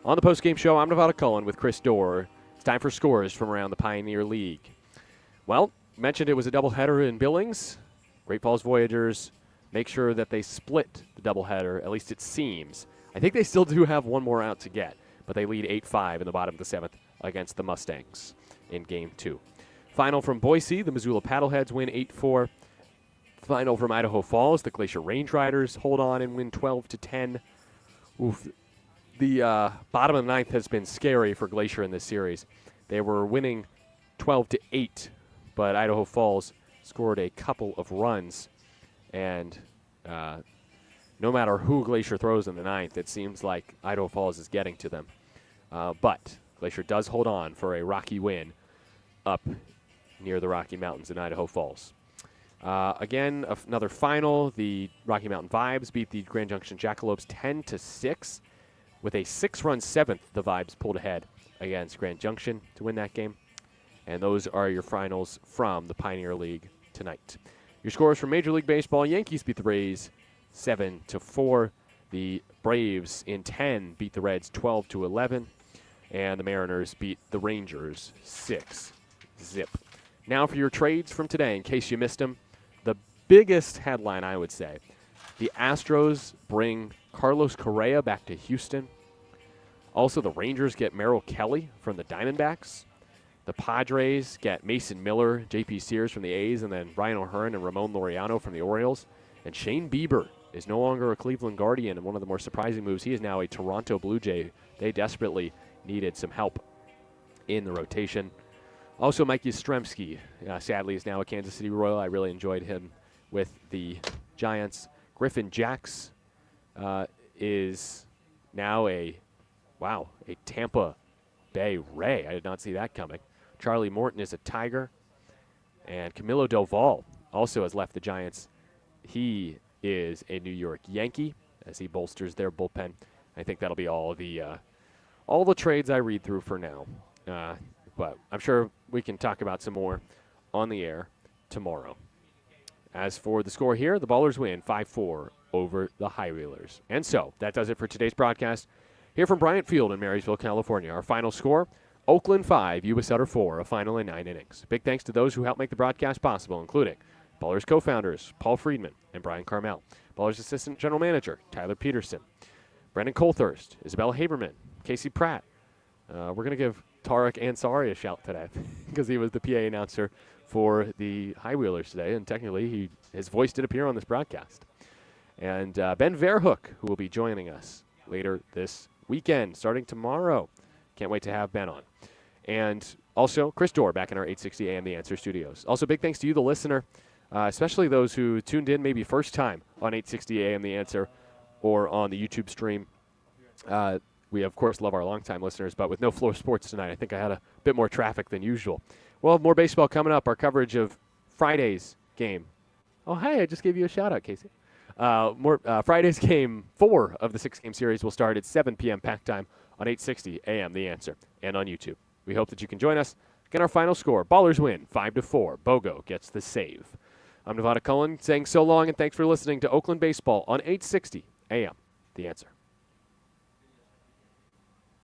On the postgame show, I'm Nevada Cullen with Chris Dorr. It's time for scores from around the Pioneer League. Well, mentioned it was a doubleheader in Billings. Great Falls Voyagers make sure that they split the doubleheader, at least it seems. I think they still do have one more out to get, but they lead 8-5 in the bottom of the 7th against the Mustangs in Game 2. Final from Boise, the Missoula Paddleheads win 8-4. Final from Idaho Falls, the Glacier Range Riders hold on and win 12-10. Oof. The bottom of the 9th has been scary for Glacier in this series. They were winning 12-8, but Idaho Falls scored a couple of runs. And no matter who Glacier throws in the 9th, it seems like Idaho Falls is getting to them. But Glacier does hold on for a rocky win up near the Rocky Mountains in Idaho Falls. Again, another final. The Rocky Mountain Vibes beat the Grand Junction Jackalopes 10-6. With a 6-run seventh, the Vibes pulled ahead against Grand Junction to win that game. And those are your finals from the Pioneer League tonight. Your scores from Major League Baseball: Yankees beat the Rays 7-4. The Braves in 10 beat the Reds 12-11. And the Mariners beat the Rangers 6-0. Now for your trades from today, in case you missed them. The biggest headline, I would say, the Astros bring Carlos Correa back to Houston. Also, the Rangers get Merrill Kelly from the Diamondbacks. The Padres get Mason Miller, J.P. Sears from the A's, and then Ryan O'Hearn and Ramon Laureano from the Orioles. And Shane Bieber is no longer a Cleveland Guardian, and one of the more surprising moves, he is now a Toronto Blue Jay. They desperately needed some help in the rotation. Also, Mike Yastrzemski, sadly, is now a Kansas City Royal. I really enjoyed him with the Giants. Griffin Jacks is now a Tampa Bay Ray. I did not see that coming. Charlie Morton is a Tiger. And Camilo Doval also has left the Giants. He is a New York Yankee as he bolsters their bullpen. I think that'll be all the trades I read through for now. But I'm sure we can talk about some more on the air tomorrow. As for the score here, the Ballers win 5-4 over the Highwheelers. And so that does it for today's broadcast. Here from Bryant Field in Marysville, California, our final score, Oakland 5, Yuba Sutter 4, a final in 9 innings. Big thanks to those who helped make the broadcast possible, including Ballers co-founders Paul Friedman and Brian Carmel, Ballers assistant general manager Tyler Peterson, Brendan Colthurst, Isabella Haberman, Casey Pratt. We're going to give Tarek Ansari a shout today because he was the PA announcer for the Highwheelers today, and technically his voice did appear on this broadcast. And Ben Verhoek, who will be joining us later this weekend, starting tomorrow. Can't wait to have Ben on. And also Chris Dorr back in our 860 AM The Answer studios. Also, big thanks to you, the listener, especially those who tuned in maybe first time on 860 AM The Answer or on the YouTube stream. We, of course, love our longtime listeners, but with no Floor Sports tonight, I think I had a bit more traffic than usual. We'll have more baseball coming up. Our coverage of Friday's game. Oh, hey, I just gave you a shout-out, Casey. Friday's game 4 of the 6-game series will start at 7 p.m. pack time on 860 AM The Answer and on YouTube. We hope that you can join us. Again, our final score, Ballers win 5-4. Bogo gets the save. I'm Nevada Cullen saying so long, and thanks for listening to Oakland Baseball on 860 AM The Answer.